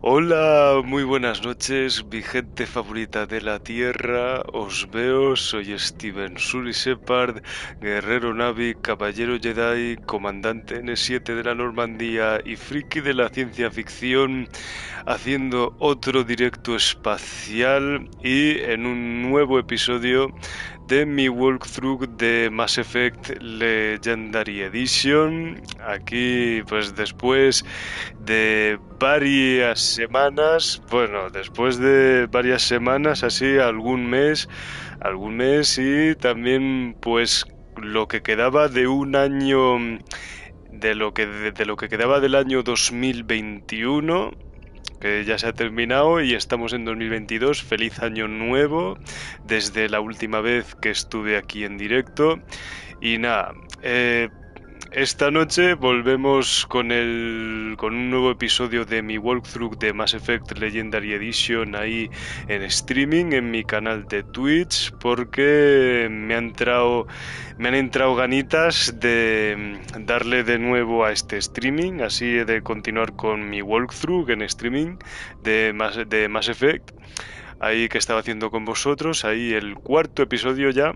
Hola, muy buenas noches, mi gente favorita de la Tierra. Os veo, soy StevenSullyShepard, guerrero Navi, caballero Jedi, comandante N7 de la Normandía y friki de la ciencia ficción, haciendo otro directo espacial y en un nuevo episodio de mi walkthrough de Mass Effect Legendary Edition. Aquí, pues después de varias semanas, bueno, después de varias semanas, así algún mes y también pues lo que quedaba de un año, de lo que quedaba del año 2021, que ya se ha terminado y estamos en 2022. Feliz año nuevo desde la última vez que estuve aquí en directo. Y nada, esta noche volvemos con un nuevo episodio de mi walkthrough de Mass Effect Legendary Edition ahí en streaming en mi canal de Twitch, porque me han entrado ganitas de darle de nuevo a este streaming, así de continuar con mi walkthrough en streaming de Mass Effect, ahí que estaba haciendo con vosotros, ahí el cuarto episodio ya.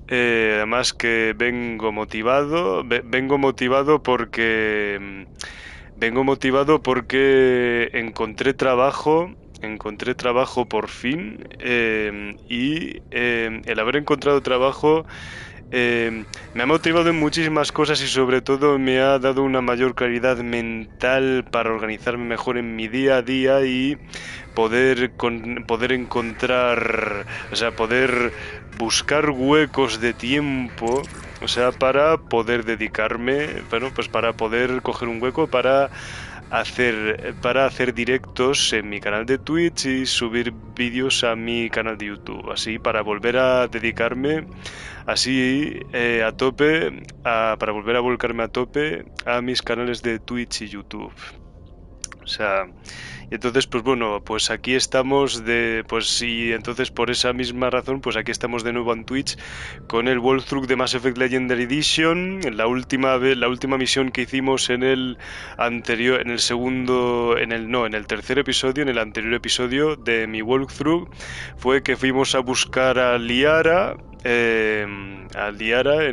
Además que vengo motivado porque encontré trabajo por fin, y el haber encontrado trabajo me ha motivado en muchísimas cosas y sobre todo me ha dado una mayor claridad mental para organizarme mejor en mi día a día y poder encontrar, o sea, poder buscar huecos de tiempo, o sea, para poder dedicarme, bueno, pues para poder coger un hueco para hacer directos en mi canal de Twitch y subir vídeos a mi canal de YouTube, así para volver a dedicarme así a tope, para volver a volcarme a tope a mis canales de Twitch y YouTube. O sea, y entonces, pues bueno, pues aquí estamos pues sí, entonces por esa misma razón, pues aquí estamos de nuevo en Twitch con el walkthrough de Mass Effect Legendary Edition, la última misión que hicimos en el anterior, en el segundo, en el tercer episodio, en el anterior episodio de mi walkthrough, fue que fuimos a buscar a Liara en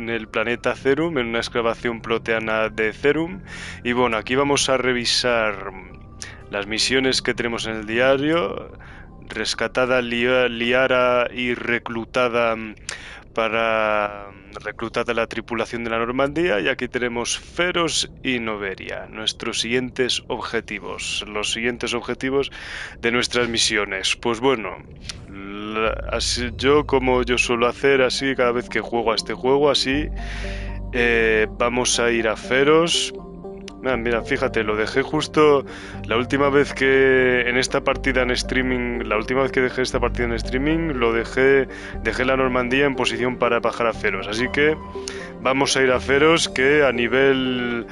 el planeta Zerum, en una excavación proteana de Zerum. Y bueno, aquí vamos a revisar las misiones que tenemos en el diario. Rescatada Liara y reclutada la tripulación de la Normandía, y aquí tenemos Feros y Noveria, nuestros siguientes objetivos, los siguientes objetivos de nuestras misiones. Pues bueno, como yo suelo hacer así cada vez que juego a este juego, así vamos a ir a Feros. Mira, fíjate, lo dejé justo la última vez que en esta partida en streaming, la última vez que dejé esta partida en streaming, dejé la Normandía en posición para bajar a Feros. Así que vamos a ir a Feros, que a nivel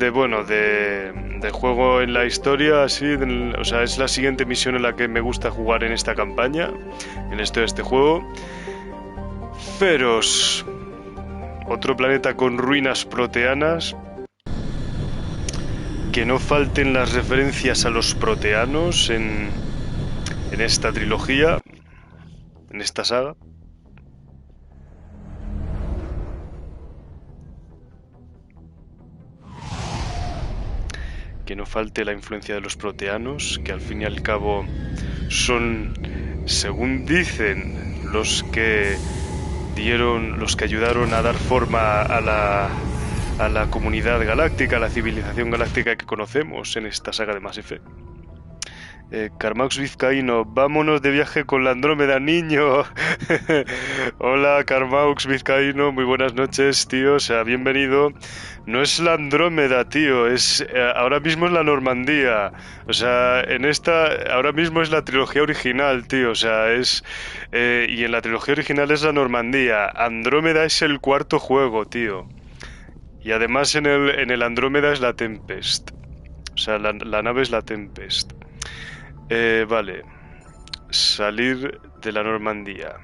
de, bueno, de juego en la historia, así, o sea, es la siguiente misión en la que me gusta jugar en esta campaña, en este juego. Feros, otro planeta con ruinas proteanas. Que no falten las referencias a los proteanos en esta trilogía, en esta saga. Que no falte la influencia de los proteanos, que al fin y al cabo son, según dicen, los que ayudaron a dar forma a la comunidad galáctica, a la civilización galáctica que conocemos en esta saga de Mass Effect. Carmaux Vizcaíno, vámonos de viaje con la Andrómeda, niño. Hola, Carmaux Vizcaíno, muy buenas noches, tío. O sea, bienvenido. No es la Andrómeda, tío, ahora mismo es la Normandía. O sea, ahora mismo es la trilogía original, tío. O sea, y en la trilogía original es la Normandía. Andrómeda es el cuarto juego, tío. Y además en el Andrómeda es la Tempest. O sea, la nave es la Tempest. Vale. Salir de la Normandía.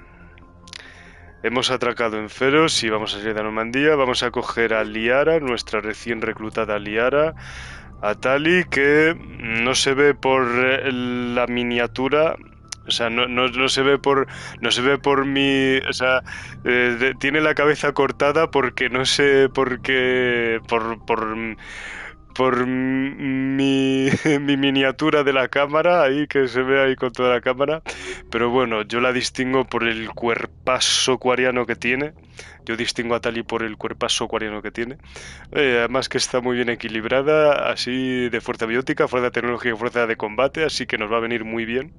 Hemos atracado en Feros y vamos a salir de la Normandía. Vamos a coger a Liara, nuestra recién reclutada Liara. A Tali, que no se ve por la miniatura. O sea, no se ve por. No se ve por mi. O sea, tiene la cabeza cortada porque no sé por qué. Por mi, mi miniatura de la cámara, ahí que se ve ahí con toda la cámara. Pero bueno, yo la distingo por el cuerpazo cuariano que tiene. Yo distingo a Tali por el cuerpazo cuariano que tiene. Además que está muy bien equilibrada, así de fuerza biótica, fuerza tecnológica y fuerza de combate, así que nos va a venir muy bien.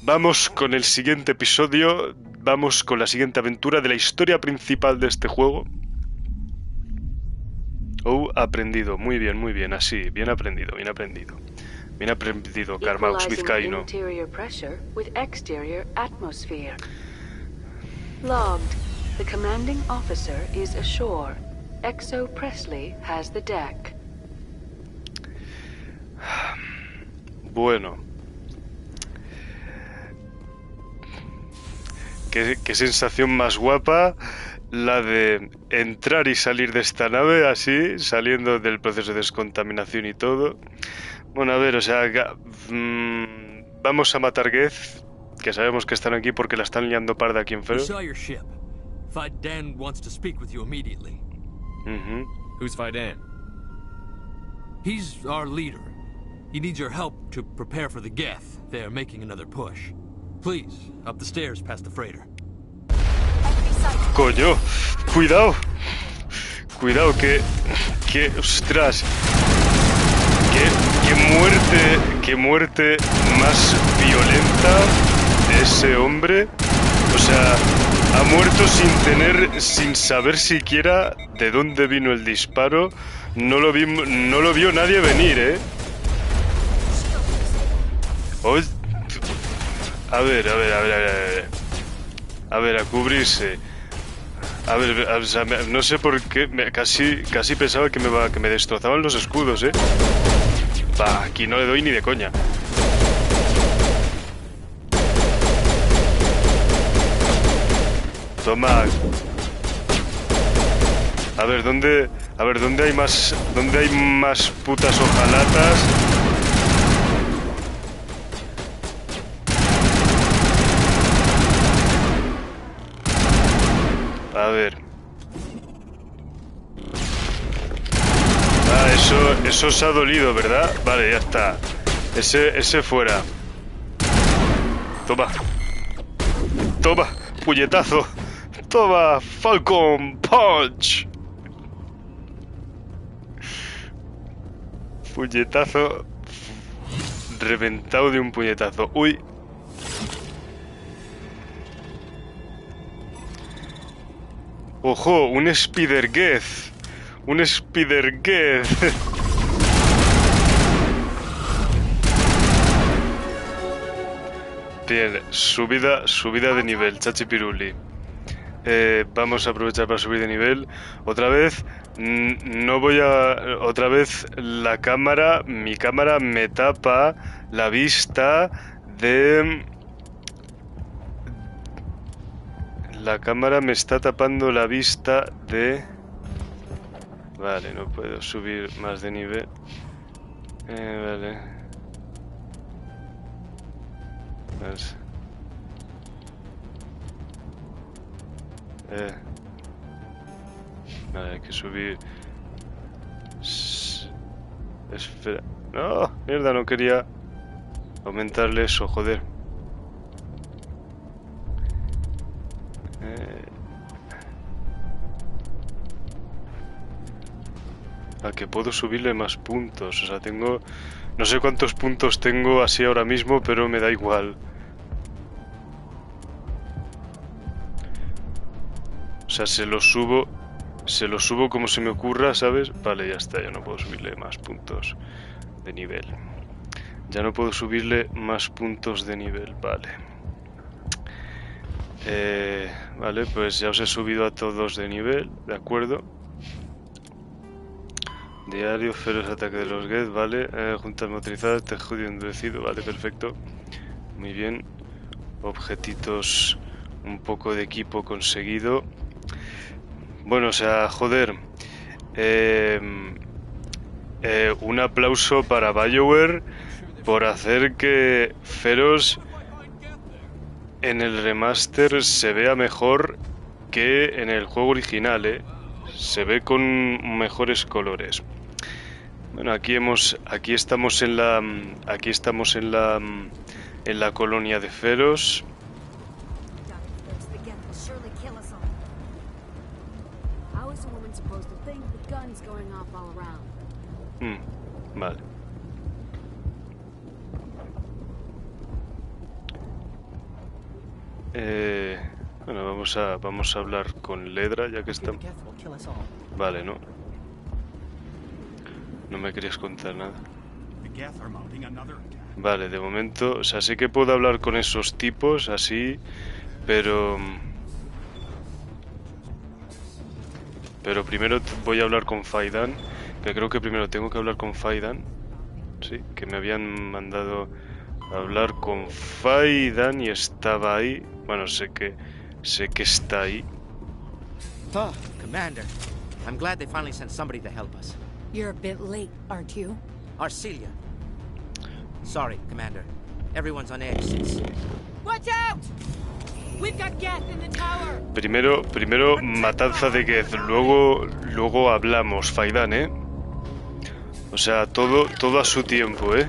Vamos con el siguiente episodio, vamos con la siguiente aventura de la historia principal de este juego. Aprendido, muy bien, así, bien aprendido. Bien aprendido, Carmaus Vizcaíno. Logged. The commanding officer is ashore. Exo Presley has the deck. Bueno. Qué sensación más guapa la de entrar y salir de esta nave así, saliendo del proceso de descontaminación y todo. Bueno, a ver, o sea, vamos a matar Geth, que sabemos que están aquí porque la están liando parda aquí en Feros. Fidan wants to speak with you immediately. Who's Fidan? He's our leader. He needs your help to prepare for the Geth. They are making another push. Please, up the stairs past the freighter. Coño, cuidado. Cuidado, ostras. Qué muerte más violenta de ese hombre. O sea, ha muerto sin saber siquiera de dónde vino el disparo. No lo vio nadie venir, ¿eh? A ver, a cubrirse. A ver, o sea, no sé por qué, casi pensaba que me destrozaban los escudos, ¿eh? Va, aquí no le doy ni de coña. Toma. A ver, ¿dónde hay más putas hojalatas? A ver. Eso os ha dolido, ¿verdad? Vale, ya está. Ese fuera. Toma. Toma, puñetazo. Toma, Falcon Punch. Puñetazo. Reventado de un puñetazo. Uy. Ojo, un Spider-Geth. Un Spider-Geth. Bien, subida de nivel, chachipiruli. Vamos a aprovechar para subir de nivel. Otra vez, otra vez mi cámara me tapa la vista de... La cámara me está tapando la vista de... Vale, no puedo subir más de nivel. Vale. Vale, hay que subir. Espera. No, mierda, no quería aumentarle eso, joder. A que puedo subirle más puntos. O sea, tengo... No sé cuántos puntos tengo así ahora mismo, pero me da igual. O sea, se lo subo como se me ocurra, ¿sabes? Vale, ya está, ya no puedo subirle más puntos de nivel. Ya no puedo subirle más puntos de nivel, vale. Vale, pues ya os he subido a todos de nivel, ¿de acuerdo? Diario, feroz ataque de los Geth, vale. Juntas motorizadas, tejudo endurecido, vale, perfecto. Muy bien. Objetitos, un poco de equipo conseguido. Bueno, o sea, joder. un aplauso para BioWare por hacer que Feros en el remaster se vea mejor que en el juego original, ¿eh? Se ve con mejores colores. Bueno, aquí estamos en la colonia de Feros. Vale. Bueno, vamos a hablar con Ledra, ya que está. Vale, ¿no? No me querías contar nada. Vale, de momento, o sea, sí que puedo hablar con esos tipos, así, pero primero voy a hablar con Faidan, que creo que primero tengo que hablar con Faidan. Sí, que me habían mandado a hablar con Faidan y estaba ahí. Bueno, sé que está ahí. Oh, Commander. I'm glad they finally sent somebody to help us. You're a bit late, aren't you? Arcelia. Sorry, Commander. Everyone's on edge since... Watch out! We've got Geth in the tower. Primero matanza de Geth, luego hablamos, Faidan, ¿eh? O sea, todo a su tiempo, ¿eh?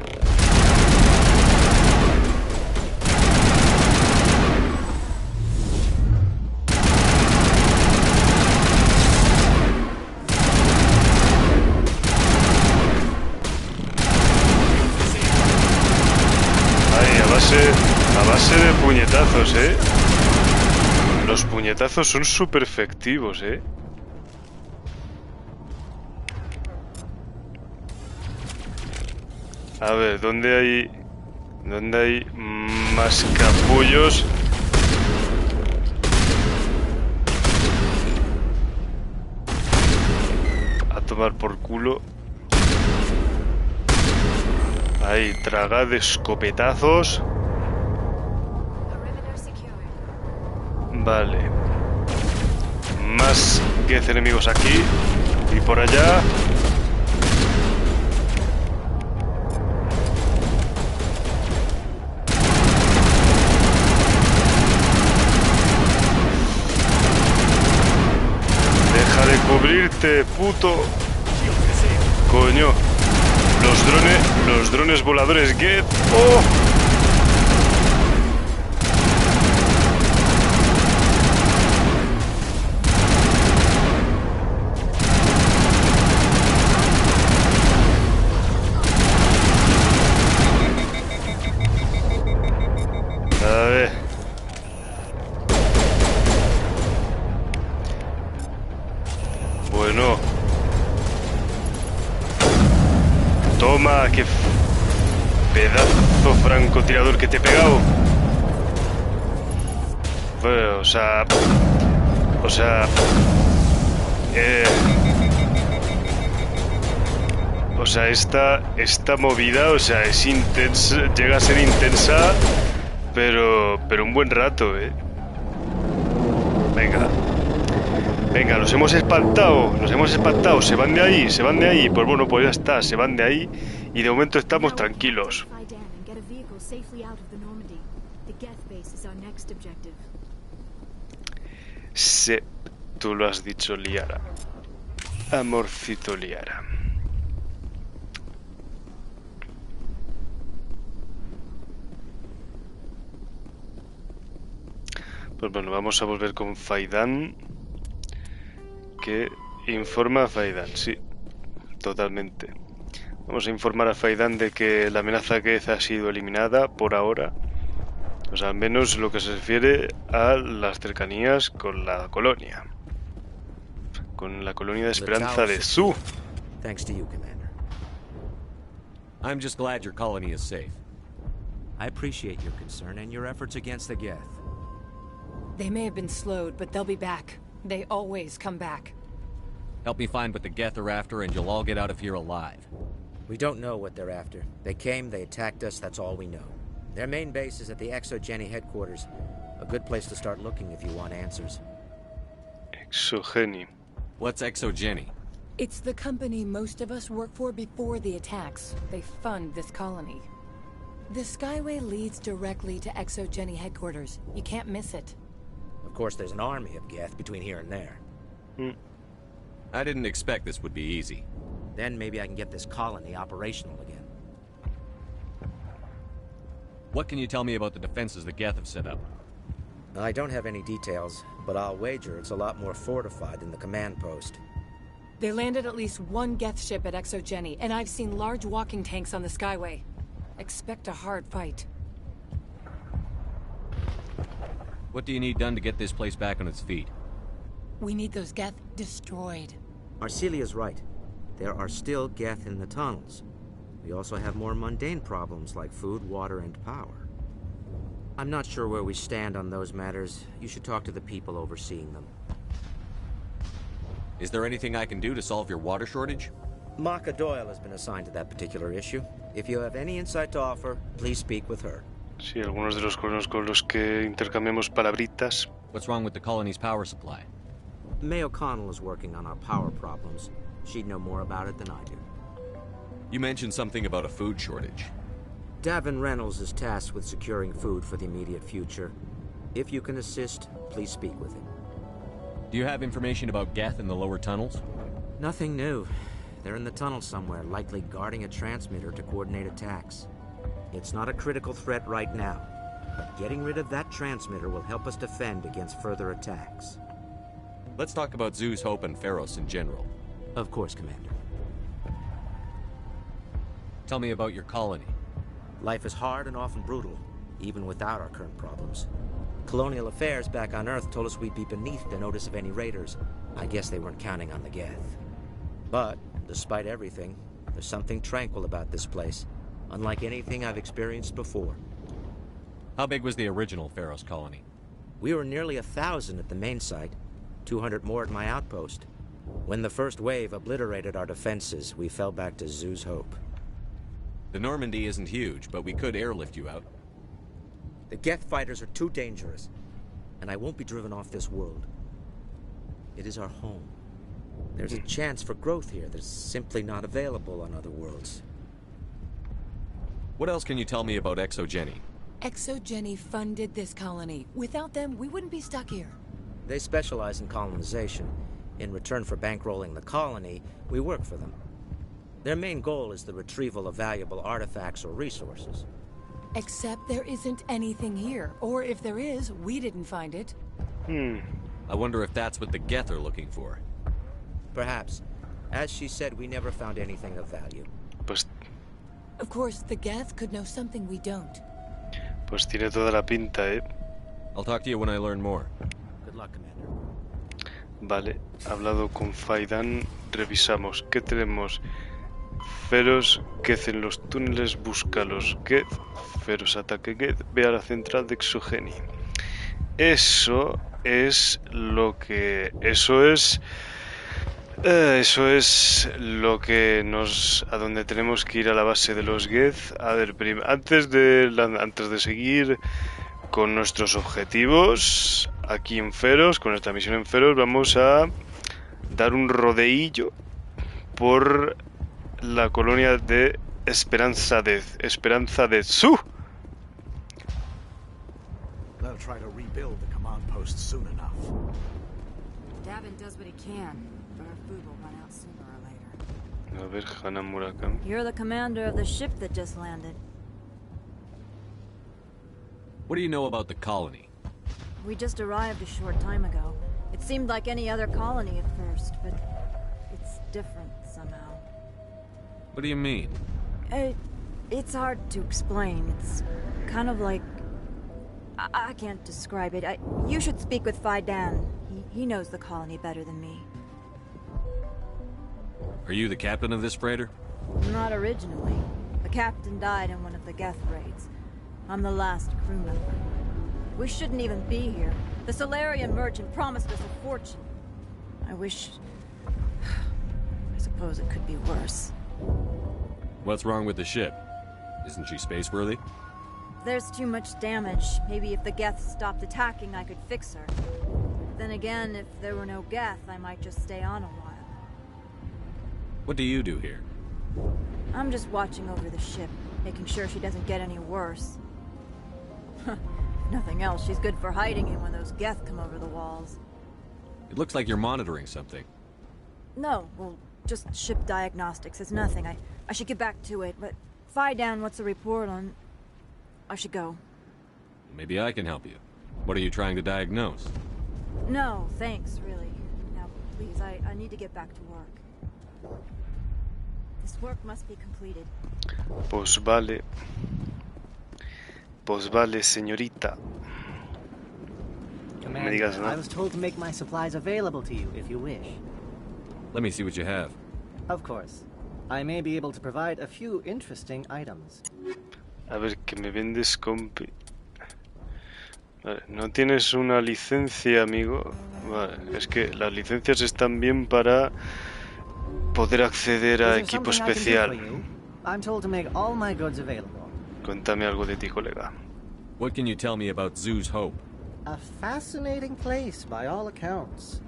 A base de puñetazos, ¿eh? Los puñetazos son súper efectivos, ¿eh? A ver, ¿dónde hay más capullos? A tomar por culo. Ahí, traga de escopetazos. Vale. Más Geth enemigos aquí. Y por allá. Deja de cubrirte, puto. Coño. Los drones voladores Geth. ¡Oh! A ver. Bueno. Toma, qué pedazo francotirador que te he pegado. Bueno, o sea, esta movida, o sea, es intensa, llega a ser intensa, pero un buen rato, ¿eh? Venga, los hemos espantado, se van de ahí, pues bueno, pues ya está, se van de ahí y de momento estamos tranquilos. Sí, tú lo has dicho, Liara. Amorcito Liara. Pues bueno, vamos a volver con Faidan. Que informa a Faidan, sí, totalmente. Vamos a informar a Faidan de que la amenaza Geth ha sido eliminada por ahora. O sea, al menos lo que se refiere a las cercanías con la colonia. Con la colonia de esperanza de Su. Thanks to you, Commander. I'm just glad your colony is safe. I appreciate your concern and your efforts against the Geth. They may have been slowed, but they'll be back. They always come back. Help me find what the Geth are after and you'll all get out of here alive. We don't know what they're after. They came, they attacked us, that's all we know. Their main base is at the Exogeny headquarters. A good place to start looking if you want answers. Exogeny. What's Exogeny? It's the company most of us work for before the attacks. They fund this colony. The Skyway leads directly to ExoGeni headquarters. You can't miss it. Of course, there's an army of Geth between here and there. I didn't expect this would be easy. Then maybe I can get this colony operational again. What can you tell me about the defenses the Geth have set up? I don't have any details, but I'll wager it's a lot more fortified than the command post. They landed at least one Geth ship at ExoGeni, and I've seen large walking tanks on the Skyway. Expect a hard fight. What do you need done to get this place back on its feet? We need those Geth destroyed. Arcelia's right. There are still Geth in the tunnels. We also have more mundane problems like food, water, and power. I'm not sure where we stand on those matters. You should talk to the people overseeing them. Is there anything I can do to solve your water shortage? Maka Doyle has been assigned to that particular issue. If you have any insight to offer, please speak with her. Sí, algunos de los colonos con los que intercambiamos palabritas. What's wrong with the colony's power supply? May O'Connell is working on our power problems. She'd know more about it than I do. You mentioned something about a food shortage. Davin Reynolds is tasked with securing food for the immediate future. If you can assist, please speak with him. Do you have information about Geth in the lower tunnels? Nothing new. They're in the tunnel somewhere, likely guarding a transmitter to coordinate attacks. It's not a critical threat right now, but getting rid of that transmitter will help us defend against further attacks. Let's talk about Zew's Hope and Feros in general. Of course, Commander. Tell me about your colony. Life is hard and often brutal, even without our current problems. Colonial affairs back on Earth told us we'd be beneath the notice of any raiders. I guess they weren't counting on the Geth. But, despite everything, there's something tranquil about this place, unlike anything I've experienced before. How big was the original Feros colony? We were nearly 1,000 at the main site, 200 more at my outpost. When the first wave obliterated our defenses, we fell back to Zew's Hope. The Normandy isn't huge, but we could airlift you out. The Geth fighters are too dangerous, and I won't be driven off this world. It is our home. There's a chance for growth here that's simply not available on other worlds. What else can you tell me about ExoGeni? ExoGeni funded this colony. Without them, we wouldn't be stuck here. They specialize in colonization. In return for bankrolling the colony, we work for them. Their main goal is the retrieval of valuable artifacts or resources. Except there isn't anything here. Or if there is, we didn't find it. I wonder if that's what the Geth are looking for. Perhaps. As she said, we never found anything of value. Pues Of course, the Geth could know something we don't. tiene toda la pinta, ¿eh? I'll talk to you when I learn more. Good luck, Commander. Vale, hablado con Faidan, revisamos. ¿Qué tenemos? Feros, Geth en los túneles, busca a los Geth. Feros ataque Geth, ve a la central de ExoGeni. Eso es lo que a donde tenemos que ir, a la base de los Geth. A ver, antes de seguir con nuestros objetivos aquí en Feros, con nuestra misión en Feros, vamos a dar un rodeillo por la colonia de Esperanza Dead. ¡Su! They'll try to rebuild the command post soon enough. Davin does what he can, but our food will run out sooner or later. A ver, Hana Murakami. You're the commander of the ship that just landed. What do you know about the colony? We just arrived a short time ago. It seemed like any other colony at first, but it's different somehow. What do you mean? It's hard to explain. It's kind of like... I can't describe it. You should speak with Faidan. He knows the colony better than me. Are you the captain of this freighter? Not originally. The captain died in one of the Geth raids. I'm the last crew member. We shouldn't even be here. The Solarian merchant promised us a fortune. I suppose it could be worse. What's wrong with the ship? Isn't she spaceworthy? There's too much damage. Maybe if the Geth stopped attacking, I could fix her. Then again, if there were no Geth, I might just stay on a while. What do you do here? I'm just watching over the ship, making sure she doesn't get any worse. If nothing else, she's good for hiding in when those Geth come over the walls. It looks like you're monitoring something. No, well, just ship diagnostics. It's nothing. I should get back to it, but Fidan wants a report on... I should go. Maybe I can help you. What are you trying to diagnose? No, thanks, really. Now, please, I need to get back to work. This work must be completed. Pues vale. Pues vale, señorita. Commander, Me digas, ¿no? I was told to make my supplies available to you if you wish. Let me see what you have. Of course. I may be able to provide a few interesting items. A ver, que me vendes compi. Vale, ¿no tienes una licencia, amigo? Vale, es que las licencias están bien para poder acceder a Is there equipo something I can do especial. for you? I'm told to make all my goods available. Cuéntame algo de ti, colega. What can you tell me about Zoo's Hope? A fascinating place by all accounts.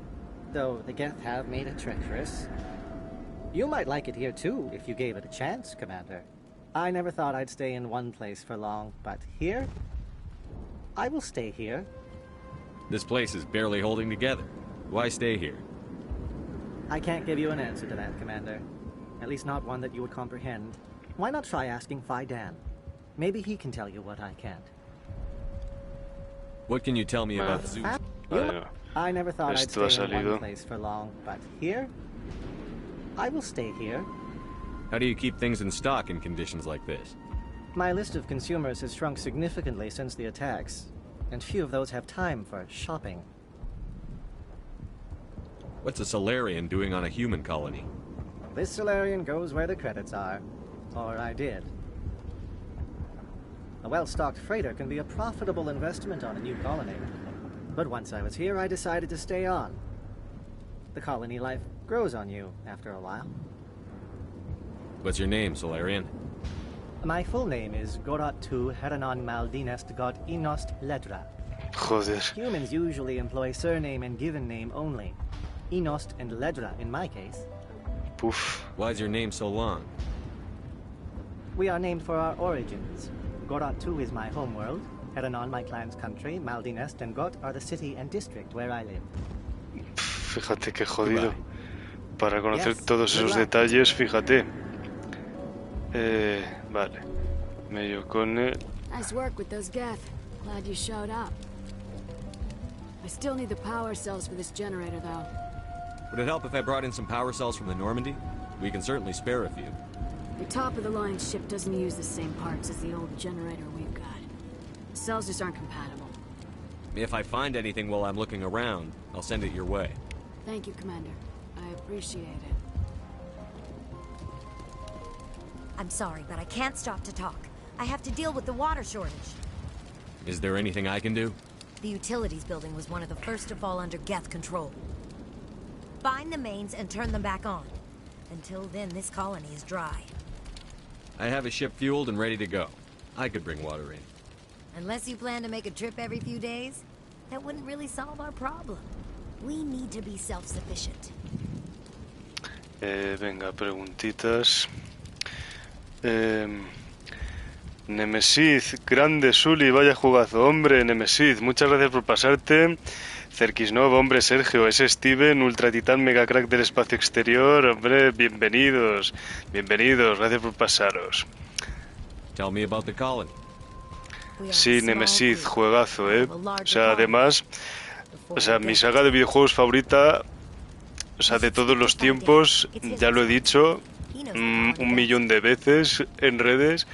Though the Geth have made it treacherous. You might like it here too, if you gave it a chance, Commander. I never thought I'd stay in one place for long, but here? I will stay here. This place is barely holding together. Why stay here? I can't give you an answer to that, Commander. At least not one that you would comprehend. Why not try asking Fidan? Maybe he can tell you what I can't. What can you tell me about Zoo's? Vale, I never thought I'd Esto ha stay in one salido. place for long, but here? I will stay here. How do you keep things in stock in conditions like this? My list of consumers has shrunk significantly since the attacks, and few of those have time for shopping. What's a Solarian doing on a human colony? This Solarian goes where the credits are. Or I did. A well-stocked freighter can be a profitable investment on a new colony. But once I was here, I decided to stay on. The colony life grows on you after a while. What's your name, Solarian? My full name is Goratu Heranon Maldinest God Inost Ledra. Joder. Humans usually employ surname and given name only. Inost and Ledra in my case. Puf. Why's your name so long? We are named for our origins. Goratu is my homeworld, Heranon my clan's country, Maldinest and Got are the city and district where I live. Fíjate qué jodido. Goodbye. Para conocer Yes, todos esos goodbye. detalles, fíjate. Vale. Medio con él. Nice work with those Geth. Glad you showed up. I still need the power cells for this generator, though. Would it help if I brought in some power cells from the Normandy? We can certainly spare a few. The top-of-the-line ship doesn't use the same parts as the old generator we've got. The cells just aren't compatible. If I find anything while I'm looking around, I'll send it your way. Thank you, Commander. I appreciate it. I'm sorry, but I can't stop to talk. I have to deal with the water shortage. Is there anything I can do? The utilities building was one of the first to fall under Geth control. Find the mains and turn them back on. Until then, this colony is dry. I have a ship fueled and ready to go. I could bring water in. Unless you plan to make a trip every few days, that wouldn't really solve our problem. We need to be self-sufficient. Venga, preguntitas. Nemesis, grande Sully, vaya jugazo. Hombre, Nemesis, muchas gracias por pasarte. Cerquisnov, hombre, Sergio, es Steven, ultra titán mega crack del espacio exterior. Hombre, bienvenidos, bienvenidos, gracias por pasaros. Tell me about the colony. We are a Sí, small Nemesis, group. juegazo, We have a O larger sea, colony. además, Before o sea, we mi get saga de videojuegos favorita, o sea, de todos los tiempos, ya lo he dicho un millón de veces en redes.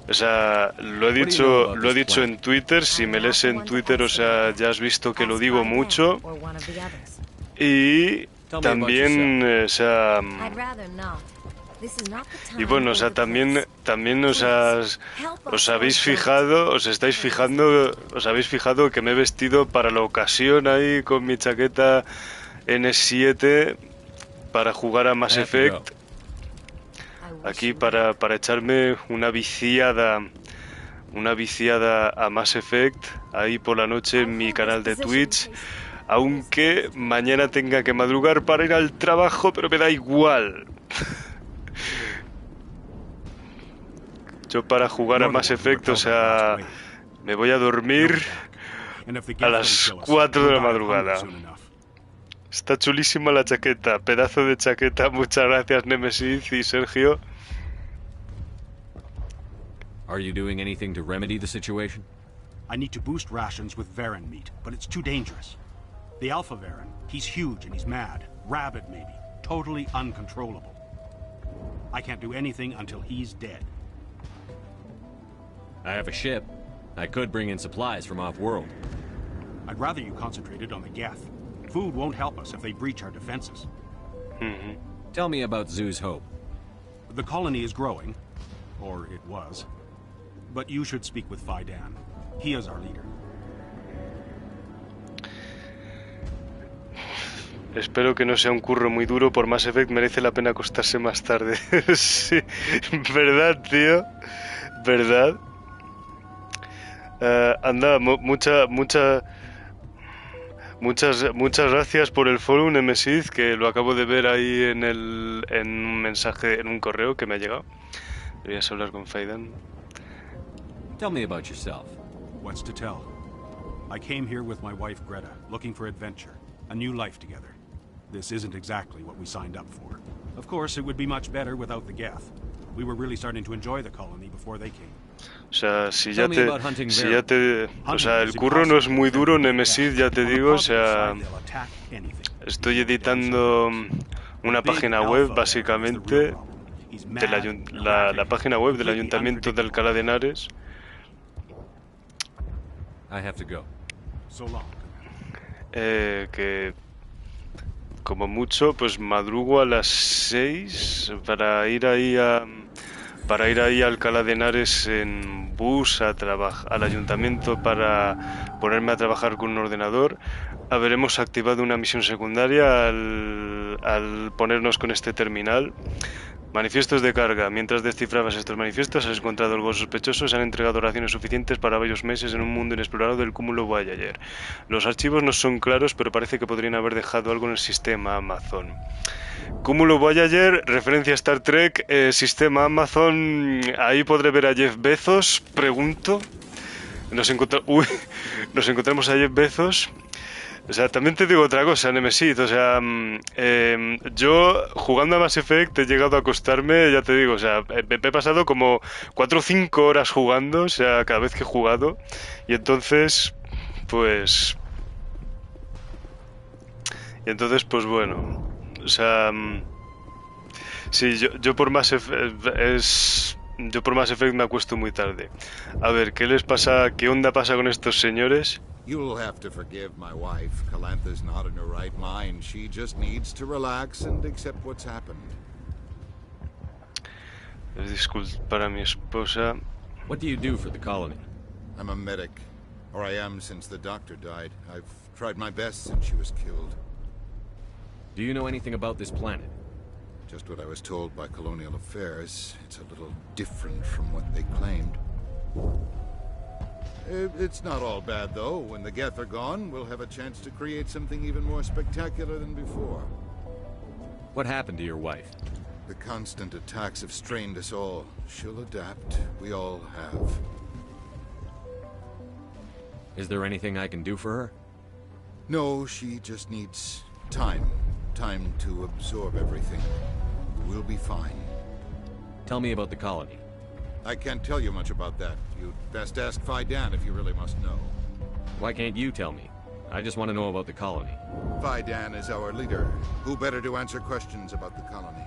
O sea, lo he dicho en Twitter. Si me lees en Twitter, o sea, ya has visto que lo digo mucho. or one of the others. Y también, o sea, I'd rather not. This is not the time y bueno, o sea, or the place. también os habéis fijado, os habéis fijado que me he vestido para la ocasión ahí con mi chaqueta N7 para jugar a Mass Effect. I wish Aquí you para echarme una viciada a Mass Effect ahí por la noche en mi canal de Twitch, aunque mañana tenga que madrugar para ir al trabajo, pero me da igual, Yo para jugar a Mass Effect, o sea, me voy a dormir a las 4 de la madrugada. Está chulísima la chaqueta, pedazo de chaqueta. Muchas gracias, Nemesis y Sergio. Are you doing anything to remedy the situation? I need to boost rations with Varen meat, but it's too dangerous. The Alpha Varen, he's huge and he's mad. Rabid, maybe. Totally uncontrollable. I can't do anything until he's dead. I have a ship. I could bring in supplies from off-world. I'd rather you concentrated on the Geth. Food won't help us if they breach our defenses. Tell me about Zoo's Hope. The colony is growing. Or it was. But you should speak with Faidan. He is our leader. Espero que no sea un curro muy duro. Por Mass Effect merece la pena acostarse más tarde. Sí, ¿verdad, tío? ¿Verdad? Anda, muchas gracias por el follow, Nemesis, que lo acabo de ver ahí en un mensaje, en un correo que me ha llegado. Deberías hablar con Faidan. Tell me about yourself. What's to tell? I came here with my wife Greta, looking for adventure, a new life together. This isn't exactly what we signed up for. Of course, it would be much better without the Geth. We were really starting to enjoy the colony before they came. O sea, si ya te, o sea, el curro no es muy duro, Nemesis, ya te digo, o sea, estoy editando una página web, básicamente, de la página web del Ayuntamiento de Alcalá de Henares. Que como mucho, pues madrugo a las 6 para ir ahí a Alcalá de Henares en bus al ayuntamiento para ponerme a trabajar con un ordenador. Habremos activado una misión secundaria al ponernos con este terminal. Manifiestos de carga. Mientras descifrabas estos manifiestos, has encontrado algo sospechoso. Se han entregado raciones suficientes para varios meses en un mundo inexplorado del cúmulo Voyager. Los archivos no son claros, pero parece que podrían haber dejado algo en el sistema Amazon. Cúmulo Voyager, referencia a Star Trek, sistema Amazon. Ahí podré ver a Jeff Bezos, pregunto. Nos encontramos a Jeff Bezos. O sea, también te digo otra cosa, Nemesis, o sea, yo jugando a Mass Effect he llegado a acostarme, ya te digo, o sea, he pasado como 4 o 5 horas jugando, o sea, cada vez que he jugado, y entonces, pues bueno, o sea, sí, yo por Mass Effect me acuesto muy tarde. A ver, ¿qué les pasa? ¿Qué onda pasa con estos señores? You'll have to forgive my wife. Calantha's not in her right mind. She just needs to relax and accept what's happened. Disculpa a mi esposa. What do you do for the colony? I'm a medic. Or I am since the doctor died. I've tried my best since she was killed. Do you know anything about this planet? Just what I was told by Colonial Affairs. It's a little different from what they claimed. It's not all bad, though. When the Geth are gone, we'll have a chance to create something even more spectacular than before. What happened to your wife? The constant attacks have strained us all. She'll adapt. We all have. Is there anything I can do for her? No, she just needs time. Time to absorb everything. We'll be fine. Tell me about the colony. I can't tell you much about that. You'd best ask Faidan if you really must know. Why can't you tell me? I just want to know about the colony. Faidan is our leader. Who better to answer questions about the colony?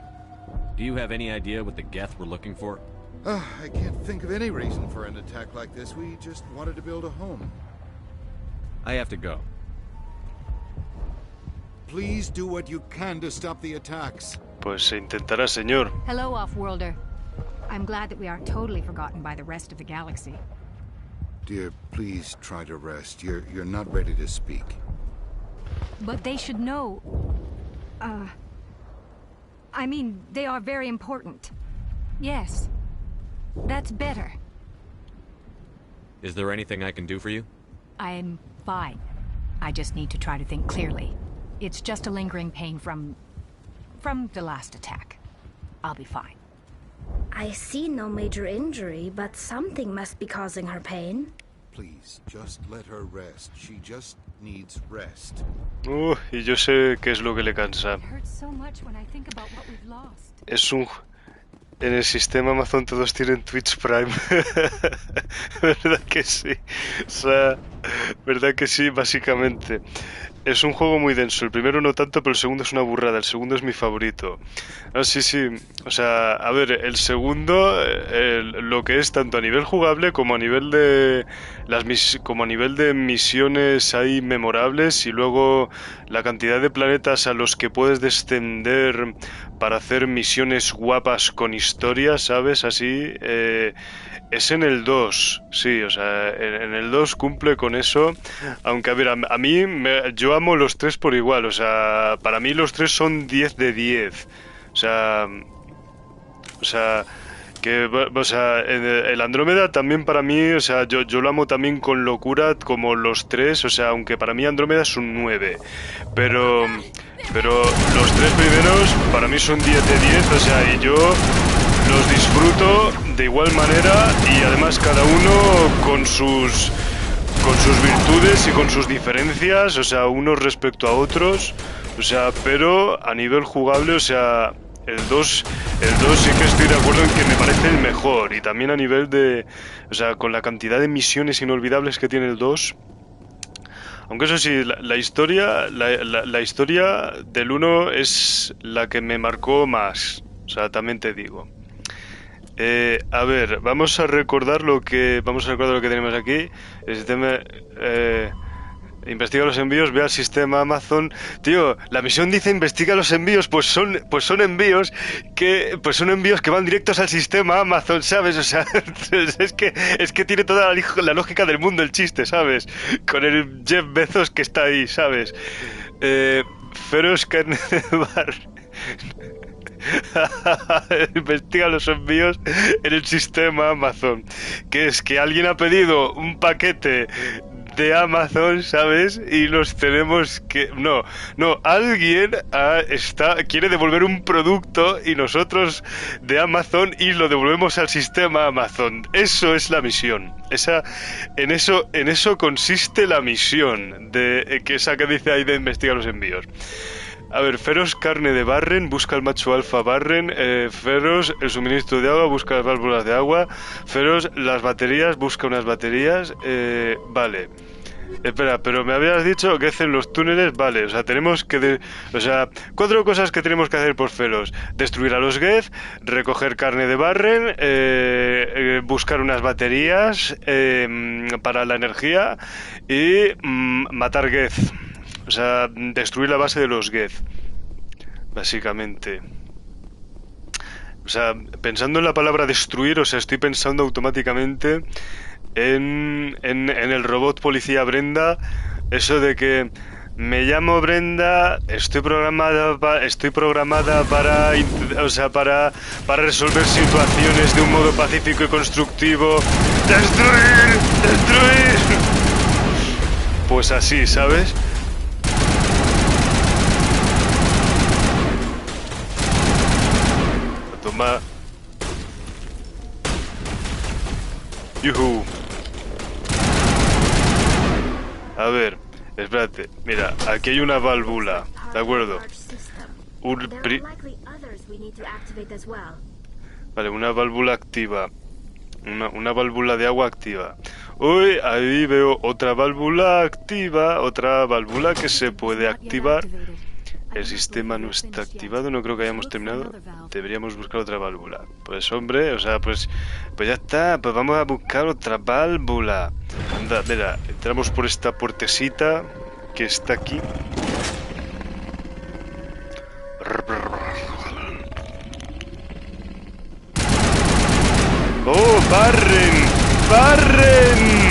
Do you have any idea what the Geth were looking for? I can't think of any reason for an attack like this. We just wanted to build a home. I have to go. Please do what you can to stop the attacks. Pues se intentará, señor. Hello, Off-Worlder. I'm glad that we aren't totally forgotten by the rest of the galaxy. Dear, please try to rest. You're not ready to speak. But they should know... I mean, they are very important. Yes. That's better. Is there anything I can do for you? I'm fine. I just need to try to think clearly. It's just a lingering pain from the last attack. I'll be fine. I see no major injury, but something must be causing her pain. Please, just let her rest. She just needs rest. Y yo sé qué es lo que le cansa. It hurts so much when I think about what we've lost. Es un... En el sistema Amazon todos tienen Twitch Prime. ¿Verdad que sí? O sea, ¿verdad que sí? Básicamente. Es un juego muy denso. El primero no tanto, pero el segundo es una burrada. El segundo es mi favorito. Ah, sí, sí. O sea, a ver, el segundo, lo que es tanto a nivel jugable como a nivel de como a nivel de misiones ahí memorables, y luego la cantidad de planetas a los que puedes descender para hacer misiones guapas con historia, ¿sabes? Así, es en el 2, sí, o sea, en el 2 cumple con eso, aunque a ver, a mí, yo amo los tres por igual, o sea, para mí los tres son 10 de 10, o sea, que, o sea, el Andrómeda también para mí, o sea, yo lo amo también con locura como los tres, o sea, aunque para mí Andrómeda es un 9, pero los tres primeros para mí son 10 de 10, o sea, y yo los disfruto de igual manera, y además cada uno con sus virtudes y con sus diferencias, o sea, unos respecto a otros, o sea, pero a nivel jugable, o sea, el 2 sí que estoy de acuerdo en que me parece el mejor, y también a nivel de, o sea, con la cantidad de misiones inolvidables que tiene el 2. Aunque eso sí, la historia del 1 es la que me marcó más, o sea, también te digo. A ver, vamos a recordar lo que tenemos aquí. El sistema, investiga los envíos, ve al sistema Amazon. Tío, la misión dice investiga los envíos, pues son envíos que van directos al sistema Amazon, ¿sabes? O sea, es que tiene toda la lógica del mundo el chiste, ¿sabes? Con el Jeff Bezos que está ahí, ¿sabes? Feros carne de bar. Investiga los envíos en el sistema Amazon, que es que alguien ha pedido un paquete de Amazon, ¿sabes? Y los tenemos que... No, alguien quiere devolver un producto y nosotros de Amazon y lo devolvemos al sistema Amazon. Eso es la misión. En eso consiste la misión que dice ahí de investigar los envíos. A ver, Feros, carne de Barren, busca el macho alfa Barren. Feros, el suministro de agua, busca las válvulas de agua. Feros, las baterías, busca unas baterías. Vale. Espera, pero me habías dicho que hacen los túneles, vale, o sea, tenemos que... o sea, 4 cosas que tenemos que hacer por Feros. Destruir a los Geth, recoger carne de Barren, buscar unas baterías para la energía y matar Geth. O sea, destruir la base de los Geth, básicamente. O sea, pensando en la palabra destruir, o sea, estoy pensando automáticamente en el robot policía Brenda. Eso de que me llamo Brenda, estoy programada para resolver situaciones de un modo pacífico y constructivo. ¡Destruir! ¡Destruir! Pues así, ¿sabes? Toma. Yuhu. A ver, espérate. Mira, aquí hay una válvula, ¿de acuerdo? Vale, una válvula activa. Una válvula de agua activa. Uy, ahí veo otra válvula activa. Otra válvula que se puede activar. El sistema no está activado, no creo que hayamos terminado. Deberíamos buscar otra válvula. Pues hombre, o sea, pues ya está. Pues vamos a buscar otra válvula. Anda, mira, entramos por esta puertecita que está aquí. ¡Oh, Barren! ¡Barren!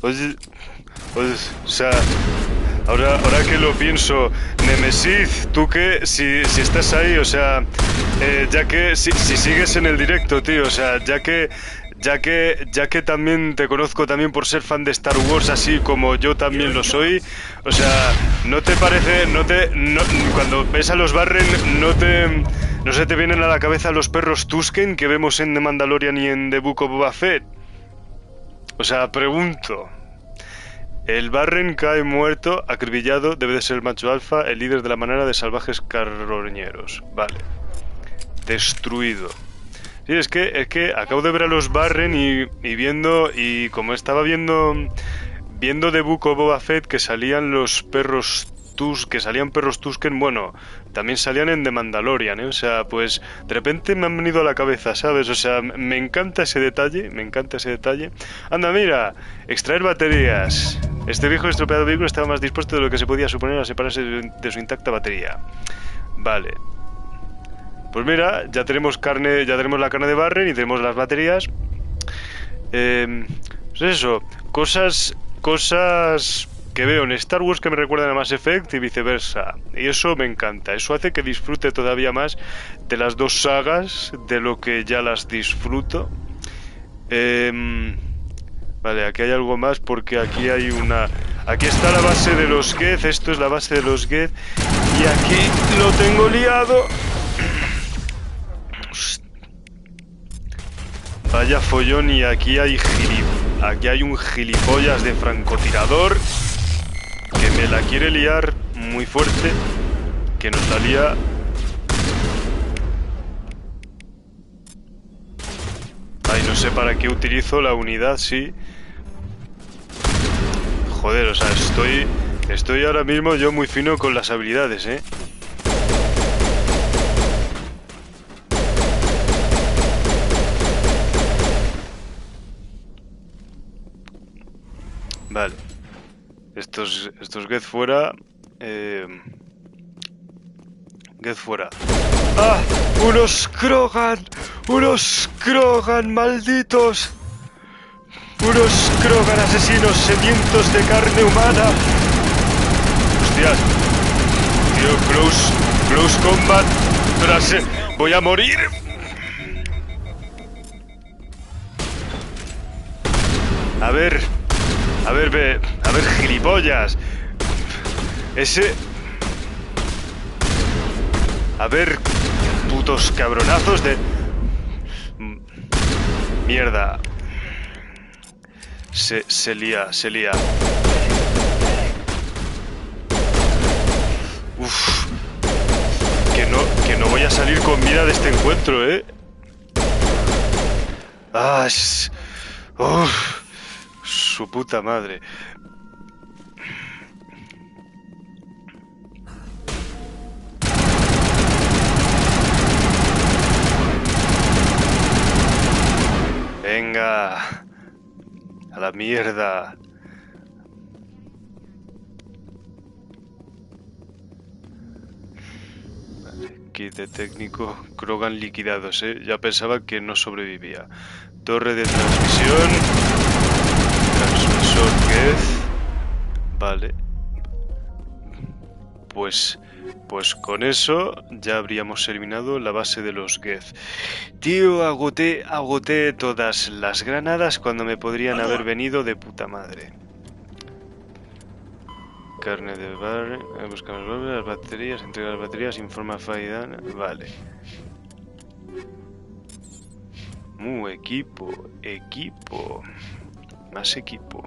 Oye, o sea, ahora que lo pienso, Nemesis, tú que, si estás ahí, o sea, ya que, si sigues en el directo, tío, o sea, ya que ya que también te conozco también por ser fan de Star Wars, así como yo también lo soy, o sea, ¿no te parece, cuando ves a los Barren, no se te vienen a la cabeza los perros Tusken que vemos en The Mandalorian y en The Book of Boba Fett? O sea, pregunto. El Barren cae muerto, acribillado, debe de ser el macho alfa, el líder de la manada de salvajes carroñeros. Vale. Destruido. Sí, es que acabo de ver a los Barren y como estaba viendo The Book of Boba Fett que salían los perros perros Tusken, bueno, también salían en The Mandalorian, ¿eh? O sea, pues de repente me han venido a la cabeza, ¿sabes? O sea, me encanta ese detalle, Anda, mira, extraer baterías. Este viejo estropeado vehículo estaba más dispuesto de lo que se podía suponer a separarse de su intacta batería. Vale. Pues mira, ya tenemos la carne de Barren y tenemos las baterías. Pues eso, cosas que veo en Star Wars que me recuerdan a Mass Effect y viceversa. Y eso me encanta. Eso hace que disfrute todavía más de las dos sagas de lo que ya las disfruto. Vale, aquí hay algo más porque aquí hay una... Aquí está la base de los Geth. Esto es la base de los Geth. Y aquí lo tengo liado. Vaya follón, y aquí hay un gilipollas de francotirador que me la quiere liar muy fuerte, que nos la lía. Ay, no sé para qué utilizo la unidad, sí. Joder, o sea, estoy ahora mismo yo muy fino con las habilidades, ¿eh? Vale. Estos Geth fuera. Geth fuera. ¡Ah! ¡Unos Krogan! ¡Unos Krogan malditos! ¡Unos Krogan asesinos sedientos de carne humana! ¡Hostias! Tío, close combat. ¡Voy a morir! A ver, gilipollas. A ver, putos cabronazos de... Mierda. Se lía. Uf. Que no voy a salir con vida de este encuentro, ¿eh? Ah, uf. Su puta madre. Venga. A la mierda. Vale, kit de técnico. Krogan liquidados, ¿eh? Ya pensaba que no sobrevivía. Torre de transmisión. Transmisor Geth. Vale. Pues con eso ya habríamos eliminado la base de los Geth. Tío, agoté todas las granadas cuando me podrían haber venido de puta madre. Carne de bar, buscar las baterías, entregar las baterías, informa Faidana. Vale. Equipo. Más equipo.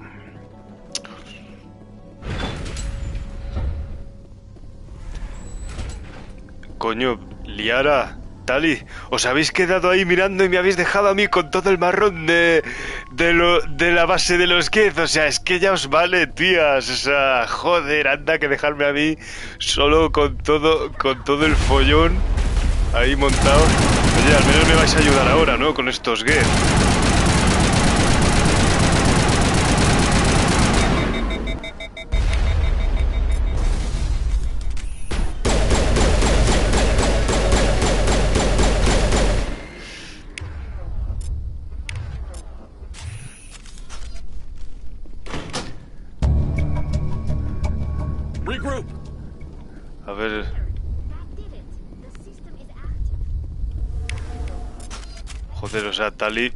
Coño, Liara, Tali, os habéis quedado ahí mirando y me habéis dejado a mí con todo el marrón de la base de los Geth. O sea, es que ya os vale, tías. O sea, joder, anda que dejarme a mí solo con todo el follón ahí montado. Oye, al menos me vais a ayudar ahora, ¿no? Con estos Geth. A ver... Joder, o sea, Tali...